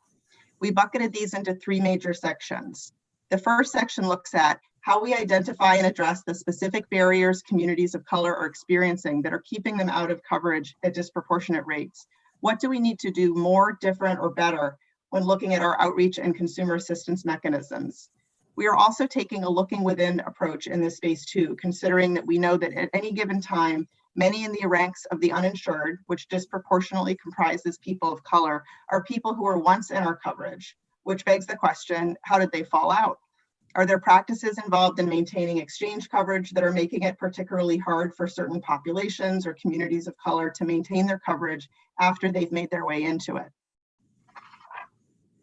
We bucketed these into three major sections. The first section looks at how we identify and address the specific barriers communities of color are experiencing that are keeping them out of coverage at disproportionate rates. What do we need to do more, different, or better when looking at our outreach and consumer assistance mechanisms? We are also taking a looking within approach in this space too, considering that we know that at any given time, many in the ranks of the uninsured, which disproportionately comprises people of color, are people who were once in our coverage, which begs the question, how did they fall out? Are there practices involved in maintaining exchange coverage that are making it particularly hard for certain populations or communities of color to maintain their coverage after they've made their way into it?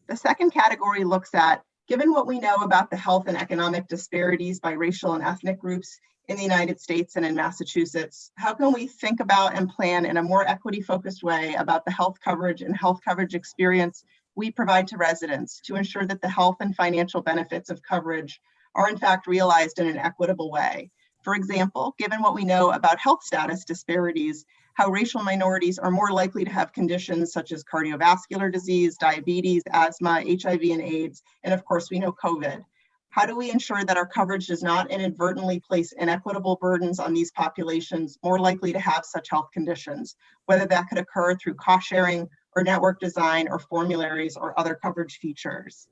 The second category looks at, given what we know about the health and economic disparities by racial and ethnic groups in the United States and in Massachusetts, how can we think about and plan in a more equity-focused way about the health coverage and health coverage experience we provide to residents to ensure that the health and financial benefits of coverage are in fact realized in an equitable way? For example, given what we know about health status disparities, how racial minorities are more likely to have conditions such as cardiovascular disease, diabetes, asthma, HIV and AIDS, and of course we know COVID. How do we ensure that our coverage does not inadvertently place inequitable burdens on these populations more likely to have such health conditions, whether that could occur through cost sharing or network design or formularies or other coverage features?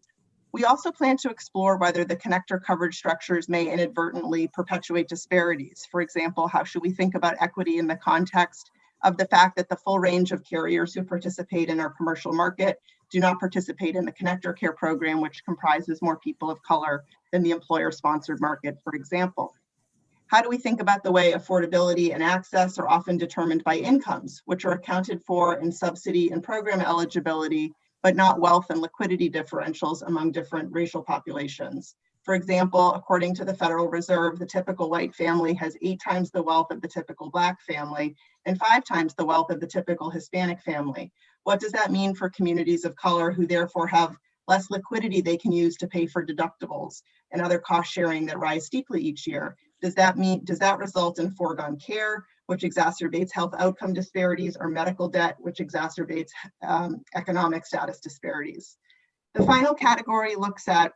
We also plan to explore whether the connector coverage structures may inadvertently perpetuate disparities. For example, how should we think about equity in the context of the fact that the full range of carriers who participate in our commercial market do not participate in the Connector Care program, which comprises more people of color than the employer-sponsored market, for example? How do we think about the way affordability and access are often determined by incomes, which are accounted for in subsidy and program eligibility, but not wealth and liquidity differentials among different racial populations? For example, according to the Federal Reserve, the typical white family has 8 times the wealth of the typical Black family and 5 times the wealth of the typical Hispanic family. What does that mean for communities of color who therefore have less liquidity they can use to pay for deductibles and other cost sharing that rise steeply each year? Does that result in foregone care, which exacerbates health outcome disparities, or medical debt, which exacerbates economic status disparities? The final category looks at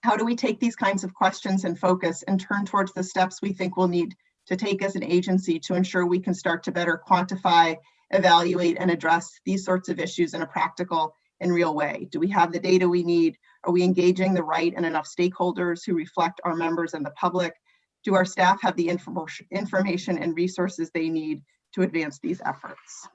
how do we take these kinds of questions and focus and turn towards the steps we think we'll need to take as an agency to ensure we can start to better quantify, evaluate, and address these sorts of issues in a practical and real way. Do we have the data we need? Are we engaging the right and enough stakeholders who reflect our members and the public? Do our staff have the information and resources they need to advance these efforts?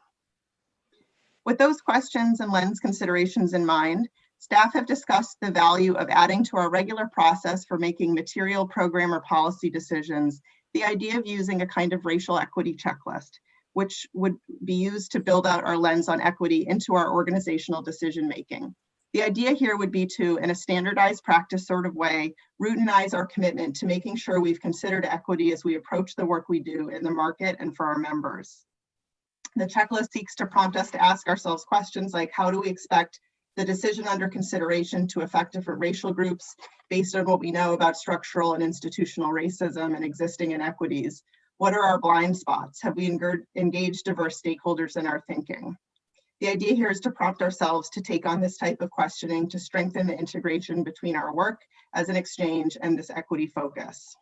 With those questions and lens considerations in mind, staff have discussed the value of adding to our regular process for making material program or policy decisions, the idea of using a kind of racial equity checklist, which would be used to build out our lens on equity into our organizational decision-making. The idea here would be to, in a standardized practice sort of way, routinize our commitment to making sure we've considered equity as we approach the work we do in the market and for our members. The checklist seeks to prompt us to ask ourselves questions like, how do we expect the decision under consideration to affect different racial groups based on what we know about structural and institutional racism and existing inequities? What are our blind spots? Have we engaged diverse stakeholders in our thinking? The idea here is to prompt ourselves to take on this type of questioning to strengthen the integration between our work as an exchange and this equity focus.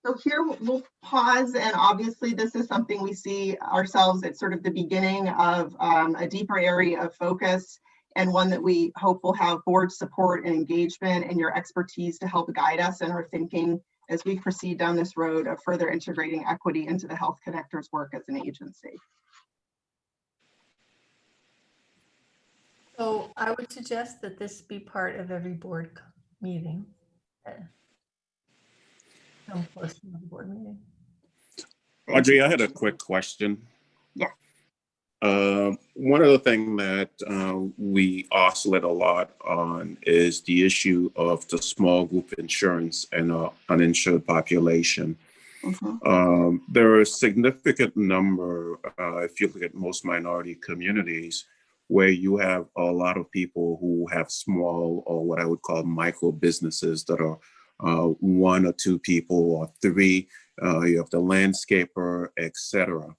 So here we'll pause, and obviously this is something we see ourselves at sort of the beginning of a deeper area of focus, and one that we hope will have board support and engagement and your expertise to help guide us in our thinking as we proceed down this road of further integrating equity into the Health Connectors work as an agency. So I would suggest that this be part of every board meeting. Some portion of the board meeting. Audrey, I had a quick question. Yeah. One of the things that we oscillate a lot on is the issue of the small group insurance and uninsured population. There are a significant number, if you look at most minority communities, where you have a lot of people who have small, or what I would call micro businesses that are one or two people or three. You have the landscaper, etc.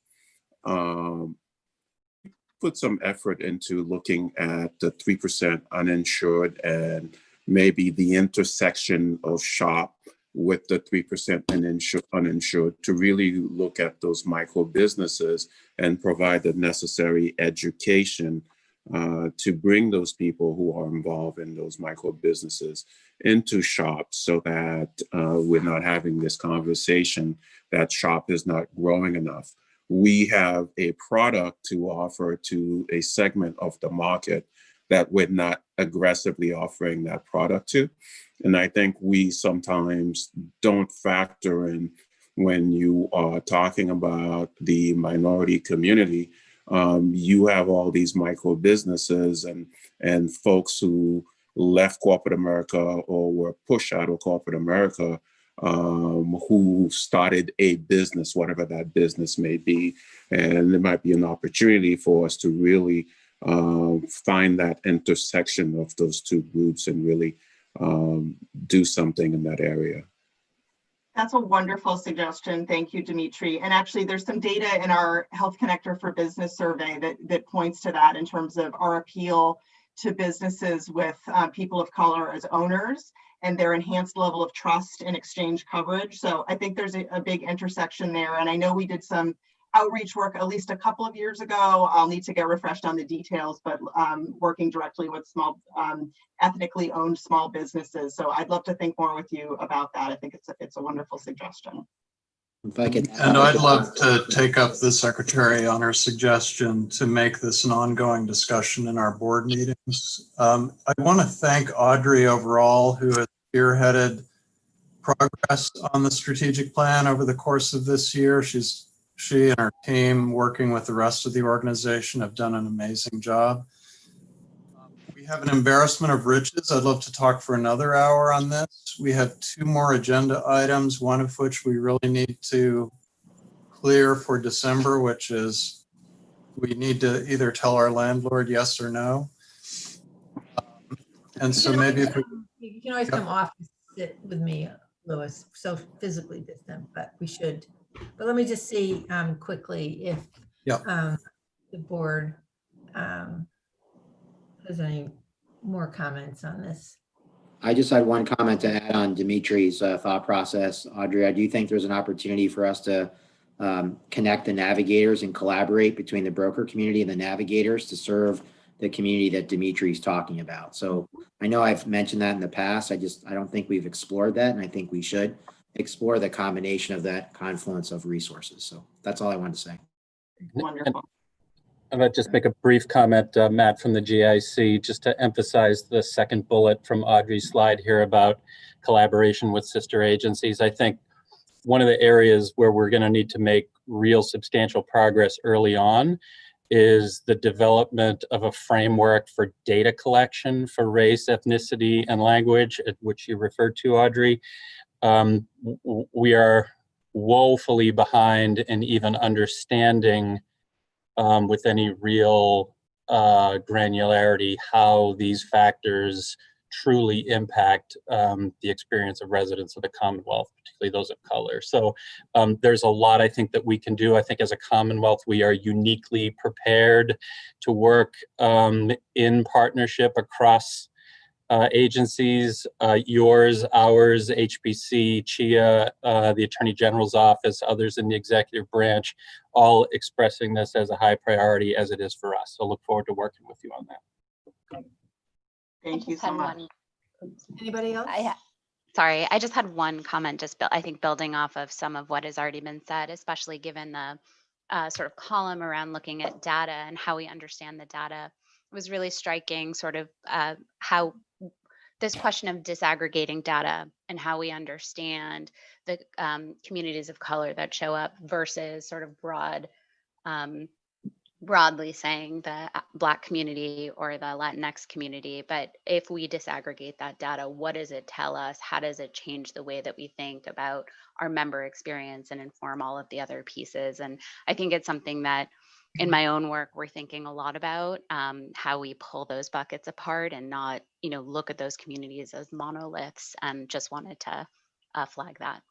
Put some effort into looking at the 3% uninsured and maybe the intersection of SHOP with the 3% uninsured to really look at those micro businesses and provide the necessary education to bring those people who are involved in those micro businesses into SHOP, so that we're not having this conversation that SHOP is not growing enough. We have a product to offer to a segment of the market that we're not aggressively offering that product to. And I think we sometimes don't factor in, when you are talking about the minority community, you have all these micro businesses and folks who left corporate America or were pushed out of corporate America, who started a business, whatever that business may be. And there might be an opportunity for us to really find that intersection of those two groups and really do something in that area. That's a wonderful suggestion. Thank you, Dimitri. And actually, there's some data in our Health Connector for Business survey that points to that in terms of our appeal to businesses with people of color as owners and their enhanced level of trust and exchange coverage. So I think there's a big intersection there. And I know we did some outreach work at least a couple of years ago. I'll need to get refreshed on the details, but working directly with small ethnically owned small businesses. So I'd love to think more with you about that. I think it's a wonderful suggestion. If I could, and I'd love to take up the secretary on her suggestion to make this an ongoing discussion in our board meetings. I want to thank Audrey overall, who has spearheaded progress on the strategic plan over the course of this year. She and her team, working with the rest of the organization, have done an amazing job. We have an embarrassment of riches. I'd love to talk for another hour on this. We have 2 more agenda items, one of which we really need to clear for December, which is we need to either tell our landlord yes or no. And so maybe if we, you can always come off and sit with me, Louis, so physically distant, but we should. But let me just see quickly if the board has any more comments on this. I just had one comment to add on Dimitri's thought process. Audrey, do you think there's an opportunity for us to connect the navigators and collaborate between the broker community and the navigators to serve the community that Dimitri's talking about? So I know I've mentioned that in the past. I don't think we've explored that, and I think we should explore the combination of that confluence of resources. So that's all I wanted to say. Wonderful. I'm going to just make a brief comment, Matt, from the GIC, just to emphasize the second bullet from Audrey's slide here about collaboration with sister agencies. I think one of the areas where we're going to need to make real substantial progress early on is the development of a framework for data collection for race, ethnicity, and language, which you referred to, Audrey. We are woefully behind in even understanding with any real granularity how these factors truly impact the experience of residents of the Commonwealth, particularly those of color. So there's a lot I think that we can do. I think as a Commonwealth, we are uniquely prepared to work in partnership across agencies, yours, ours, HPC, CHIA, the Attorney General's office, others in the executive branch, all expressing this as a high priority as it is for us. So look forward to working with you on that. Thank you so much. Anybody else? Sorry, I just had one comment, I think building off of some of what has already been said, especially given the sort of column around looking at data and how we understand the data. It was really striking sort of how this question of disaggregating data and how we understand the communities of color that show up versus sort of broadly saying the Black community or the Latinx community. But if we disaggregate that data, what does it tell us? How does it change the way that we think about our member experience and inform all of the other pieces? And I think it's something that in my own work, we're thinking a lot about how we pull those buckets apart and not, look at those communities as monoliths, and just wanted to flag that.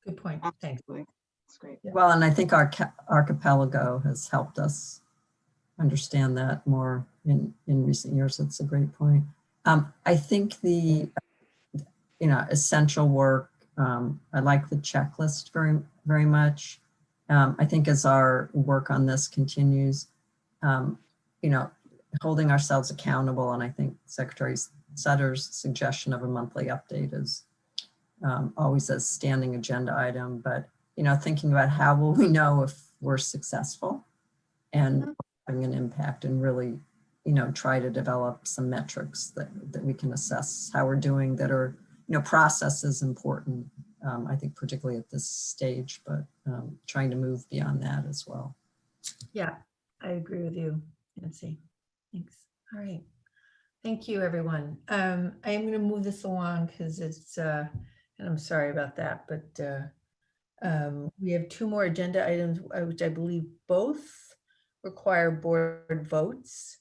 Good point. Thanks. That's great. Well, and I think our archipelago has helped us understand that more in recent years. That's a great point. I think the, essential work, I like the checklist very, very much. I think as our work on this continues, holding ourselves accountable, and I think Secretary Sutter's suggestion of a monthly update is always a standing agenda item, but, thinking about how will we know if we're successful and having an impact, and really, try to develop some metrics that we can assess how we're doing that are, process is important. I think particularly at this stage, but trying to move beyond that as well. Yeah, I agree with you, Nancy. Thanks. All right. Thank you, everyone. I am going to move this along because it's, and I'm sorry about that, but we have two more agenda items, which I believe both require board votes.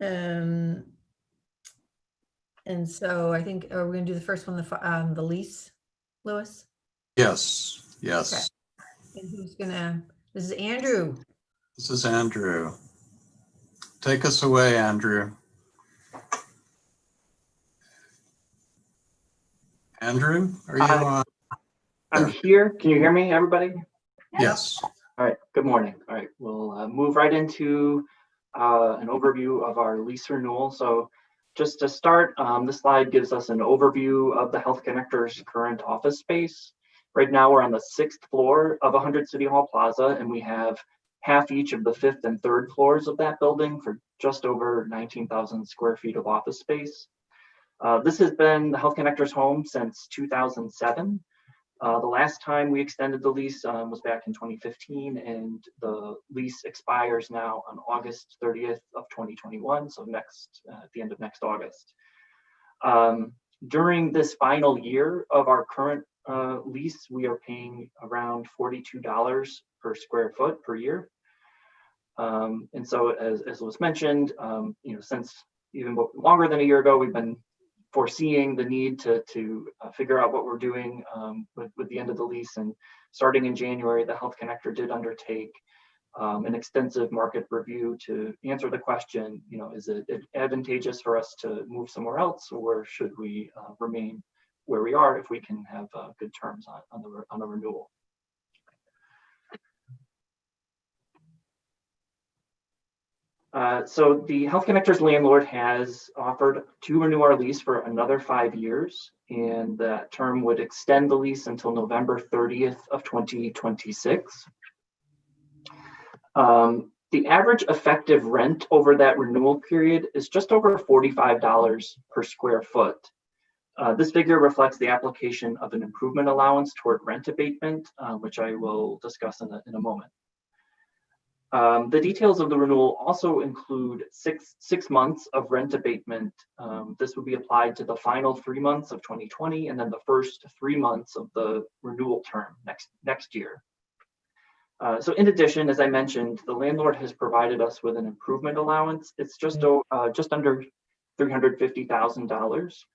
And so I think, are we going to do the first one, the lease, Louis? Yes. Okay. And who's gonna, this is Andrew. This is Andrew. Take us away, Andrew. Andrew, are you on? I'm here. Can you hear me, everybody? Yes. All right. Good morning. All right. We'll move right into an overview of our lease renewal. So just to start, this slide gives us an overview of the Health Connector's current office space. Right now, we're on the 6th floor of 100 City Hall Plaza, and we have half each of the 5th and 3rd floors of that building for just over 19,000 square feet of office space. This has been the Health Connector's home since 2007. The last time we extended the lease was back in 2015, and the lease expires now on August 30th of 2021, so at the end of next August. During this final year of our current lease, we are paying around $42 per square foot per year. And so as was mentioned, since even longer than a year ago, we've been foreseeing the need to figure out what we're doing with the end of the lease. And starting in January, the Health Connector did undertake an extensive market review to answer the question, is it advantageous for us to move somewhere else, or should we remain where we are if we can have good terms on a renewal? So the Health Connectors landlord has offered to renew our lease for another 5 years, and that term would extend the lease until November 30th of 2026. The average effective rent over that renewal period is just over $45 per square foot. This figure reflects the application of an improvement allowance toward rent abatement, which I will discuss in a moment. The details of the renewal also include six months of rent abatement. This will be applied to the final 3 months of 2020 and then the first 3 months of the renewal term next year. So in addition, as I mentioned, the landlord has provided us with an improvement allowance. It's just under $350,000.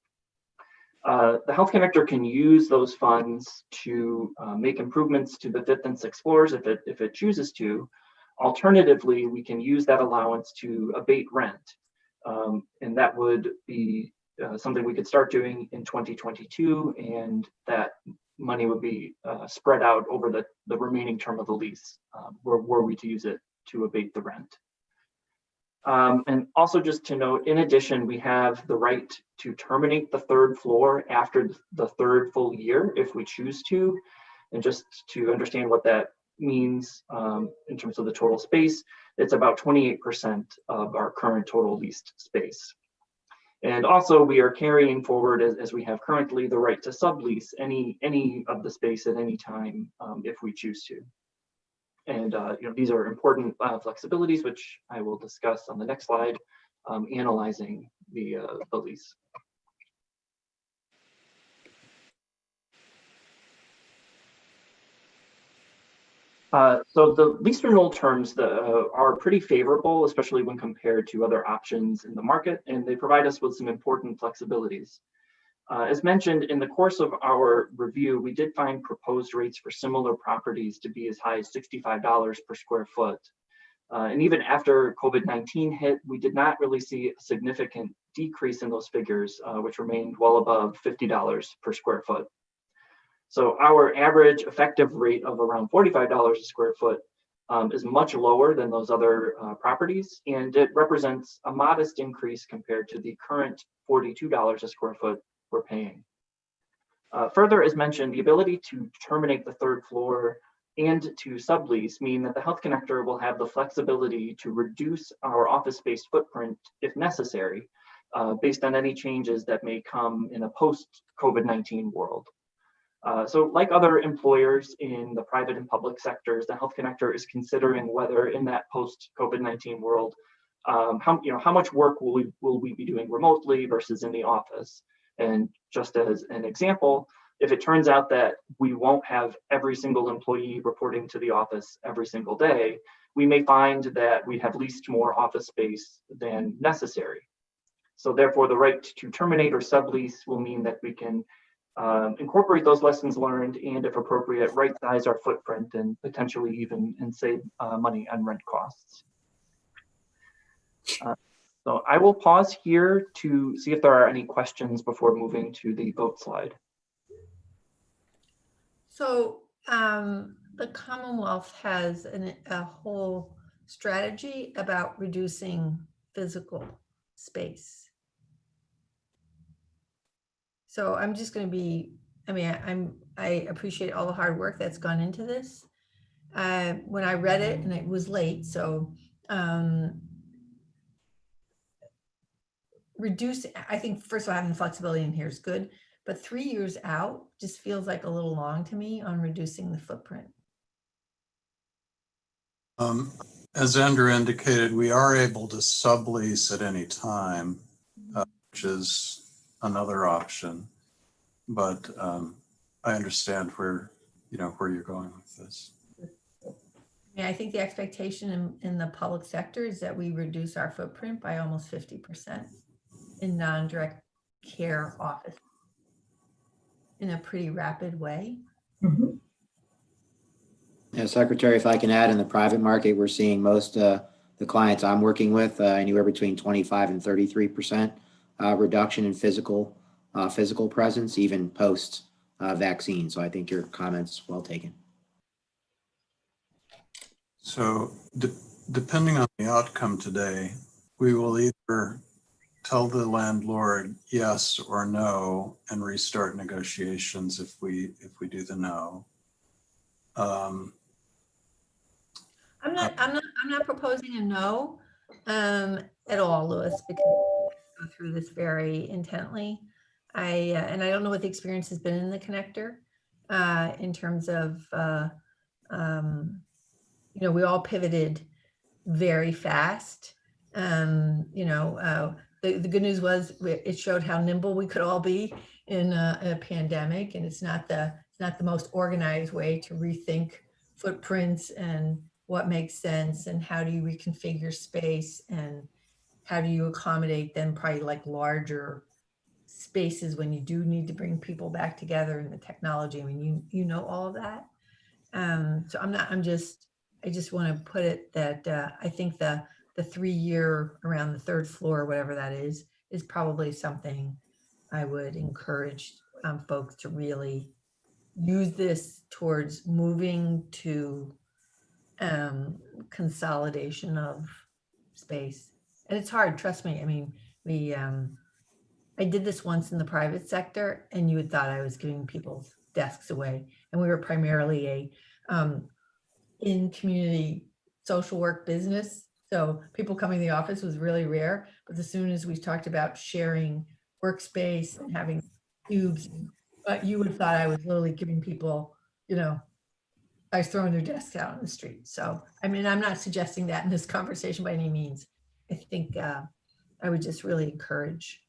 The Health Connector can use those funds to make improvements to the 5th and 6th floors if it chooses to. Alternatively, we can use that allowance to abate rent, and that would be something we could start doing in 2022, and that money would be spread out over the remaining term of the lease, were we to use it to abate the rent. And also just to note, in addition, we have the right to terminate the 3rd floor after the 3rd full year if we choose to. And just to understand what that means in terms of the total space, it's about 28% of our current total leased space. And also we are carrying forward, as we have currently, the right to sublease any of the space at any time if we choose to. And these are important flexibilities, which I will discuss on the next slide, analyzing the lease. So the lease renewal terms are pretty favorable, especially when compared to other options in the market, and they provide us with some important flexibilities. As mentioned, in the course of our review, we did find proposed rates for similar properties to be as high as $65 per square foot. And even after COVID-19 hit, we did not really see a significant decrease in those figures, which remained well above $50 per square foot. So our average effective rate of around $45 a square foot is much lower than those other properties, and it represents a modest increase compared to the current $42 a square foot we're paying. Further, as mentioned, the ability to terminate the 3rd floor and to sublease mean that the Health Connector will have the flexibility to reduce our office space footprint if necessary, based on any changes that may come in a post-COVID-19 world. So like other employers in the private and public sectors, the Health Connector is considering whether in that post-COVID-19 world, how much work will we be doing remotely versus in the office. And just as an example, if it turns out that we won't have every single employee reporting to the office every single day, we may find that we have leased more office space than necessary. So therefore, the right to terminate or sublease will mean that we can incorporate those lessons learned and, if appropriate, right size our footprint and potentially even save money on rent costs. So I will pause here to see if there are any questions before moving to the vote slide. So the Commonwealth has a whole strategy about reducing physical space. So I'm just going to be, I appreciate all the hard work that's gone into this. When I read it, and it was late, so I think first of all, having flexibility in here is good, but 3 years out just feels like a little long to me on reducing the footprint. As Andrew indicated, we are able to sublease at any time, which is another option. But I understand where you're going with this. Yeah, I think the expectation in the public sector is that we reduce our footprint by almost 50% in non-direct care office in a pretty rapid way. Mm-hmm. Yeah, Secretary, if I can add, in the private market, we're seeing most the clients I'm working with anywhere between 25 and 33% reduction in physical presence, even post vaccine. So I think your comments well taken. So depending on the outcome today, we will either tell the landlord yes or no and restart negotiations if we do the no. I'm not proposing a no at all, Louis, because I go through this very intently. And I don't know what the experience has been in the connector in terms of, we all pivoted very fast. The good news was it showed how nimble we could all be in a pandemic, and it's not the most organized way to rethink footprints and what makes sense and how do you reconfigure space and how do you accommodate then probably like larger spaces when you do need to bring people back together and the technology. I mean, you know all of that. So I just want to put it that I think the 3-year around the third floor, whatever that is probably something I would encourage folks to really use this towards moving to consolidation of space. And it's hard, trust me. I mean, I did this once in the private sector and you had thought I was giving people's desks away. And we were primarily a in community social work business. So people coming to the office was really rare. But as soon as we talked about sharing workspace and having cubes, you would have thought I was literally giving people, I was throwing their desks out on the street. So, I mean, I'm not suggesting that in this conversation by any means. I think I would just really encourage,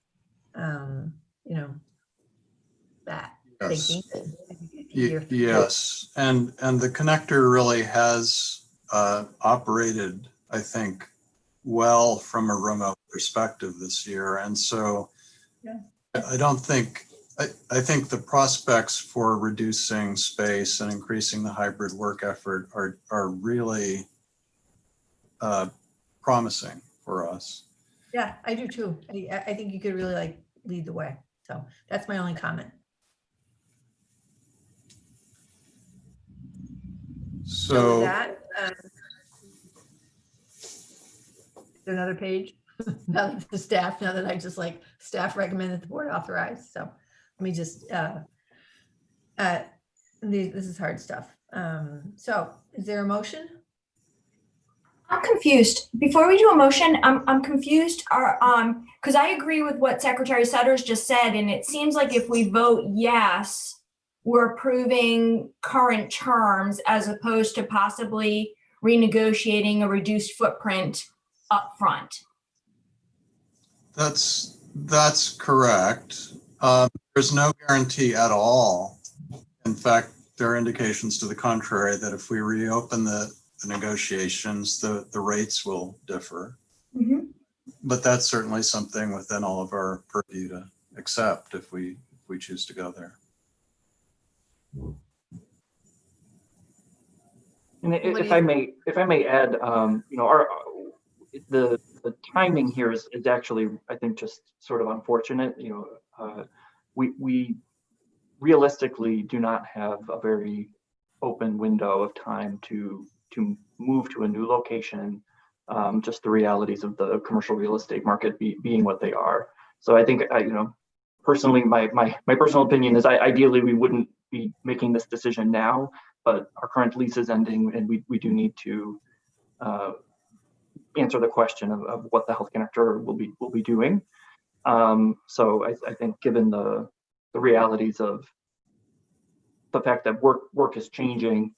that Yes. thinking. Yes, and the connector really has operated, I think, well from a remote perspective this year. And so I think the prospects for reducing space and increasing the hybrid work effort are really promising for us. Yeah, I do too. I think you could really lead the way. So that's my only comment. So with that, is there another page? Now that the staff, now that I just staff recommend that the board authorize. So let me just, this is hard stuff. So is there a motion? I'm confused. Before we do a motion, I'm confused. Because I agree with what Secretary Sutters just said, and it seems like if we vote yes, we're approving current terms as opposed to possibly renegotiating a reduced footprint up front. That's correct. There's no guarantee at all. In fact, there are indications to the contrary that if we reopen the negotiations, the rates will differ. Mm-hmm. But that's certainly something within all of our purview to accept if we choose to go there. And if I may add, the timing here is actually, I think, just sort of unfortunate. We realistically do not have a very open window of time to move to a new location. Just the realities of the commercial real estate market being what they are. So I think, personally, my personal opinion is ideally we wouldn't be making this decision now, but our current lease is ending and we do need to answer the question of what the Health Connector will be doing. So I think given the realities of the fact that work is changing,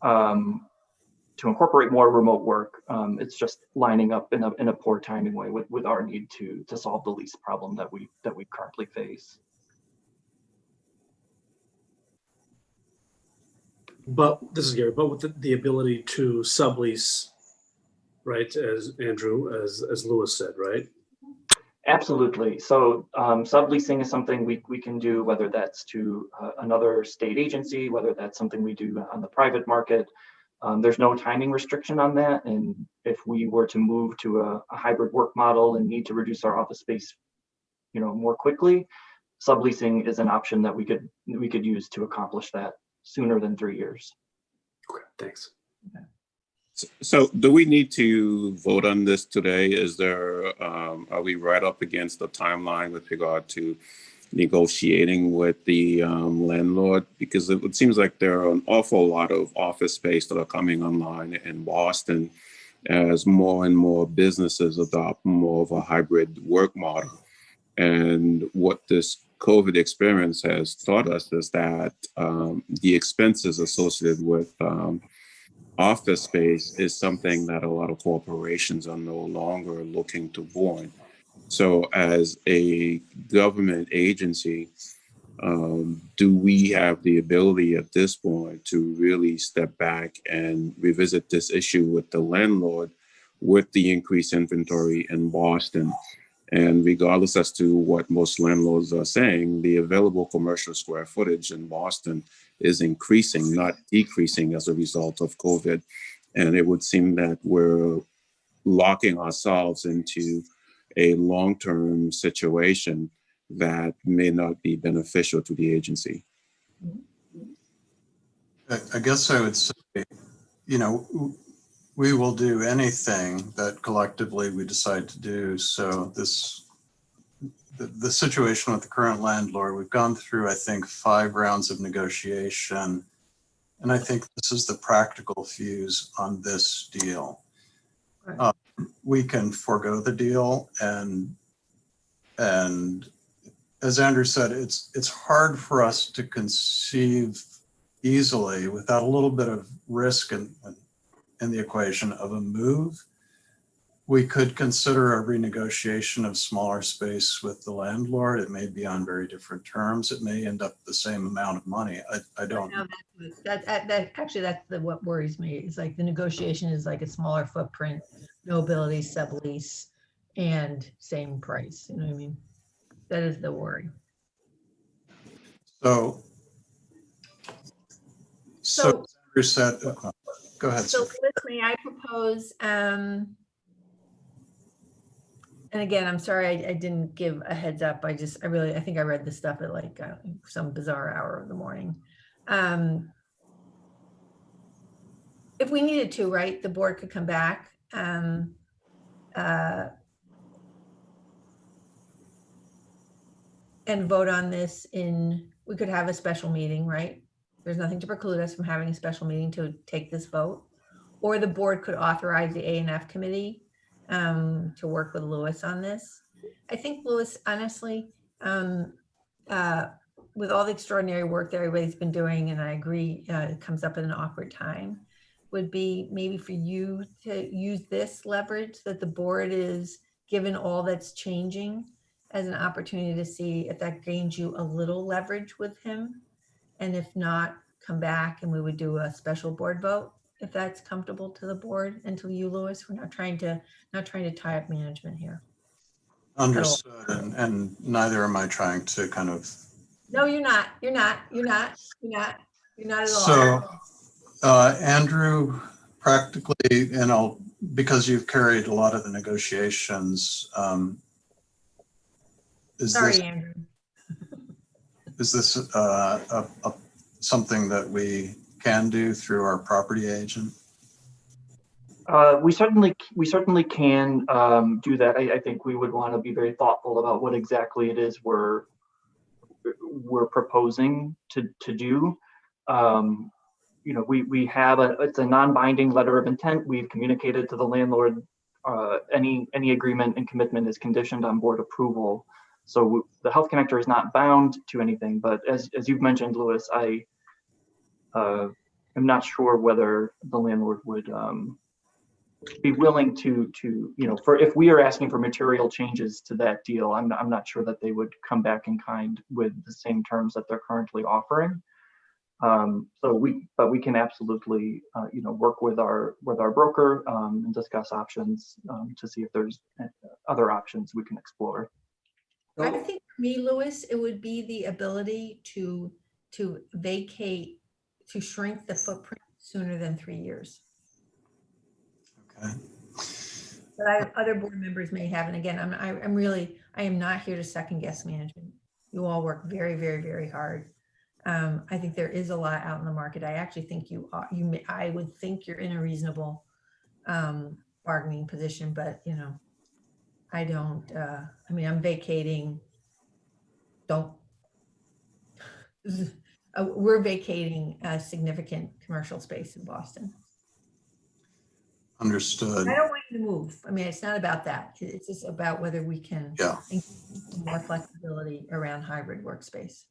to incorporate more remote work, it's just lining up in a poor timing way with our need to solve the lease problem that we currently face. But this is Gary, but with the ability to sublease, right, as Andrew, as Louis said, right? Absolutely. So subleasing is something we can do, whether that's to another state agency, whether that's something we do on the private market. There's no timing restriction on that. And if we were to move to a hybrid work model and need to reduce our office space, more quickly, subleasing is an option that we could use to accomplish that sooner than 3 years. Okay, thanks. So do we need to vote on this today? Is there, are we right up against the timeline with regard to negotiating with the landlord? Because it seems like there are an awful lot of office space that are coming online in Boston as more and more businesses adopt more of a hybrid work model. And what this COVID experience has taught us is that the expenses associated with office space is something that a lot of corporations are no longer looking to void. So as a government agency, do we have the ability at this point to really step back and revisit this issue with the landlord with the increased inventory in Boston? And regardless as to what most landlords are saying, the available commercial square footage in Boston is increasing, not decreasing as a result of COVID. And it would seem that we're locking ourselves into a long-term situation that may not be beneficial to the agency. I guess I would say, we will do anything that collectively we decide to do. So the situation with the current landlord, we've gone through, I think, 5 rounds of negotiation. And I think this is the practical fuse on this deal. Right. We can forego the deal, and as Andrew said, it's hard for us to conceive easily without a little bit of risk in the equation of a move. We could consider a renegotiation of smaller space with the landlord. It may be on very different terms. It may end up the same amount of money. I don't know. That's what worries me. Is like the negotiation is like a smaller footprint, no ability, sublease, and same price. You know what I mean? That is the worry. So Andrew said, go ahead. So Sophie. may I propose, and again, I'm sorry, I didn't give a heads up. I think I read this stuff at like some bizarre hour of the morning. If we needed to, right, the board could come back and vote on this we could have a special meeting, right? There's nothing to preclude us from having a special meeting to take this vote. Or the board could authorize the A&F committee to work with Louis on this. I think Louis, honestly, with all the extraordinary work that everybody's been doing, and I agree, it comes up at an awkward time, would be maybe for you to use this leverage that the board is given all that's changing as an opportunity to see if that gains you a little leverage with him. And if not, come back and we would do a special board vote if that's comfortable to the board and to you, Louis. We're not trying to tie up management here. Understood, and neither am I trying to kind of. No, you're not at all. So, Andrew, practically, because you've carried a lot of the negotiations, Andrew. Is this something that we can do through our property agent? We certainly can do that. I think we would want to be very thoughtful about what exactly it is we're proposing to do. We have it's a non-binding letter of intent. We've communicated to the landlord any agreement and commitment is conditioned on board approval. So the Health Connector is not bound to anything, but as you've mentioned, Louis, I am not sure whether the landlord would be willing to if we are asking for material changes to that deal, I'm not sure that they would come back in kind with the same terms that they're currently offering. But we can absolutely work with our broker and discuss options to see if there's other options we can explore. I think for me, Louis, it would be the ability to vacate, to shrink the footprint sooner than 3 years. Okay. But other board members may have, and again, I am not here to second guess management. You all work very, very, very hard. I think there is a lot out in the market. I actually think I would think you're in a reasonable bargaining position, but I don't, I'm vacating. We're vacating a significant commercial space in Boston. Understood. I don't want you to move. It's not about that. It's just about whether we can increase more flexibility around hybrid workspace.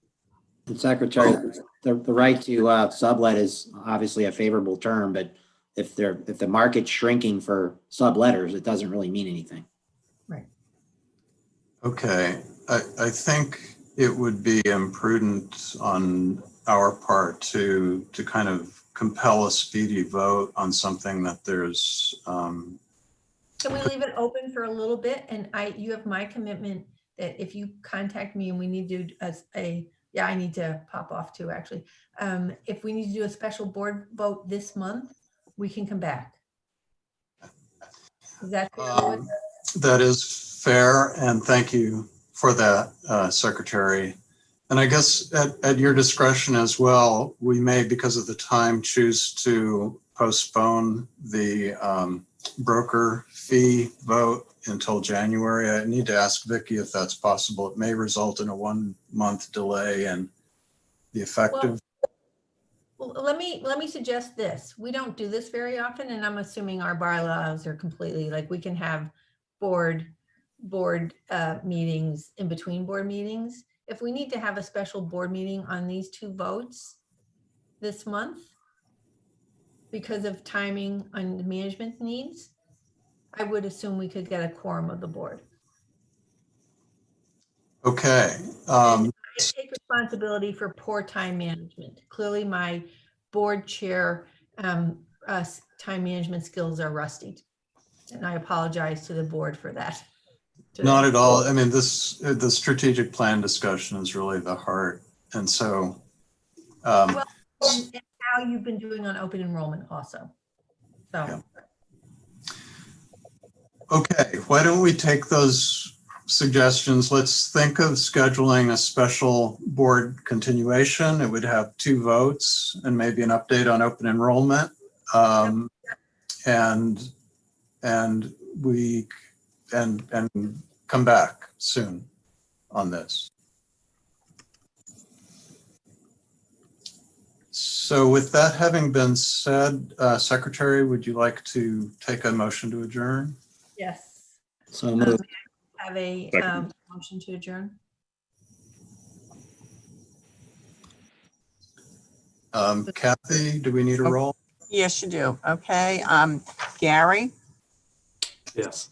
And Secretary, the right to sublet is obviously a favorable term, but if the market's shrinking for subletters, it doesn't really mean anything. Right. Okay. I think it would be imprudent on our part to kind of compel a speedy vote on something that there's. Can we leave it open for a little bit? And you have my commitment that if you contact me and we need to I need to pop off too, actually. If we need to do a special board vote this month, we can come back. Is that fair? That is fair, and thank you for that, Secretary. And I guess at your discretion as well, we may, because of the time, choose to postpone the broker fee vote until January. I need to ask Vicki if that's possible. It may result in a 1-month delay in the effective. Well, let me suggest this. We don't do this very often, and I'm assuming our bylaws are completely we can have board meetings in between board meetings. If we need to have a special board meeting on these 2 votes this month because of timing on management needs, I would assume we could get a quorum of the board. Okay. I take responsibility for poor time management. Clearly, my board chair time management skills are rusty, and I apologize to the board for that. Not at all. The strategic plan discussion is really the heart. And so. And how you've been doing on open enrollment also. So. Yeah. Okay, why don't we take those suggestions? Let's think of scheduling a special board continuation. It would have 2 votes and maybe an update on open enrollment. And we come back soon on this. So with that having been said, Secretary, would you like to take a motion to adjourn? Yes. So moved. Have a motion to adjourn. Kathy, do we need a roll? Yes, you do. Okay. Gary, Yes.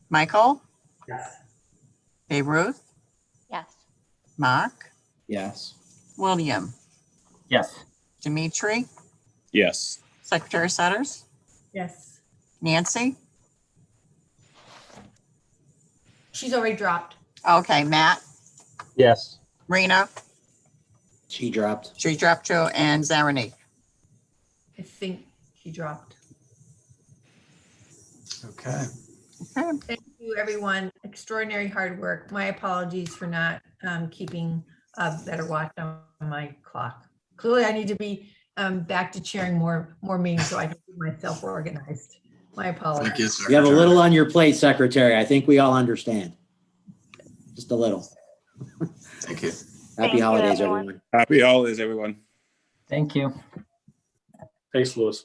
Michael, Yes. Babe Ruth, Yes. Mark, Yes. William, Yes. Dimitri, Yes. Secretary Sutters, Yes. Nancy. She's already dropped. Okay, Matt, Yes. Rena, She dropped. she dropped too, and Zarani. I think she dropped. Okay. Okay. Thank you, everyone. Extraordinary hard work. My apologies for not keeping a better watch on my clock. Clearly, I need to be back to chairing more meetings so I can keep myself organized. My apologies. Thank you, You have a Secretary. little on your plate, Secretary. I think we all understand. Just a little. Thank you. Happy holidays, everyone. Happy holidays, everyone. Thank you. Thanks, Louis.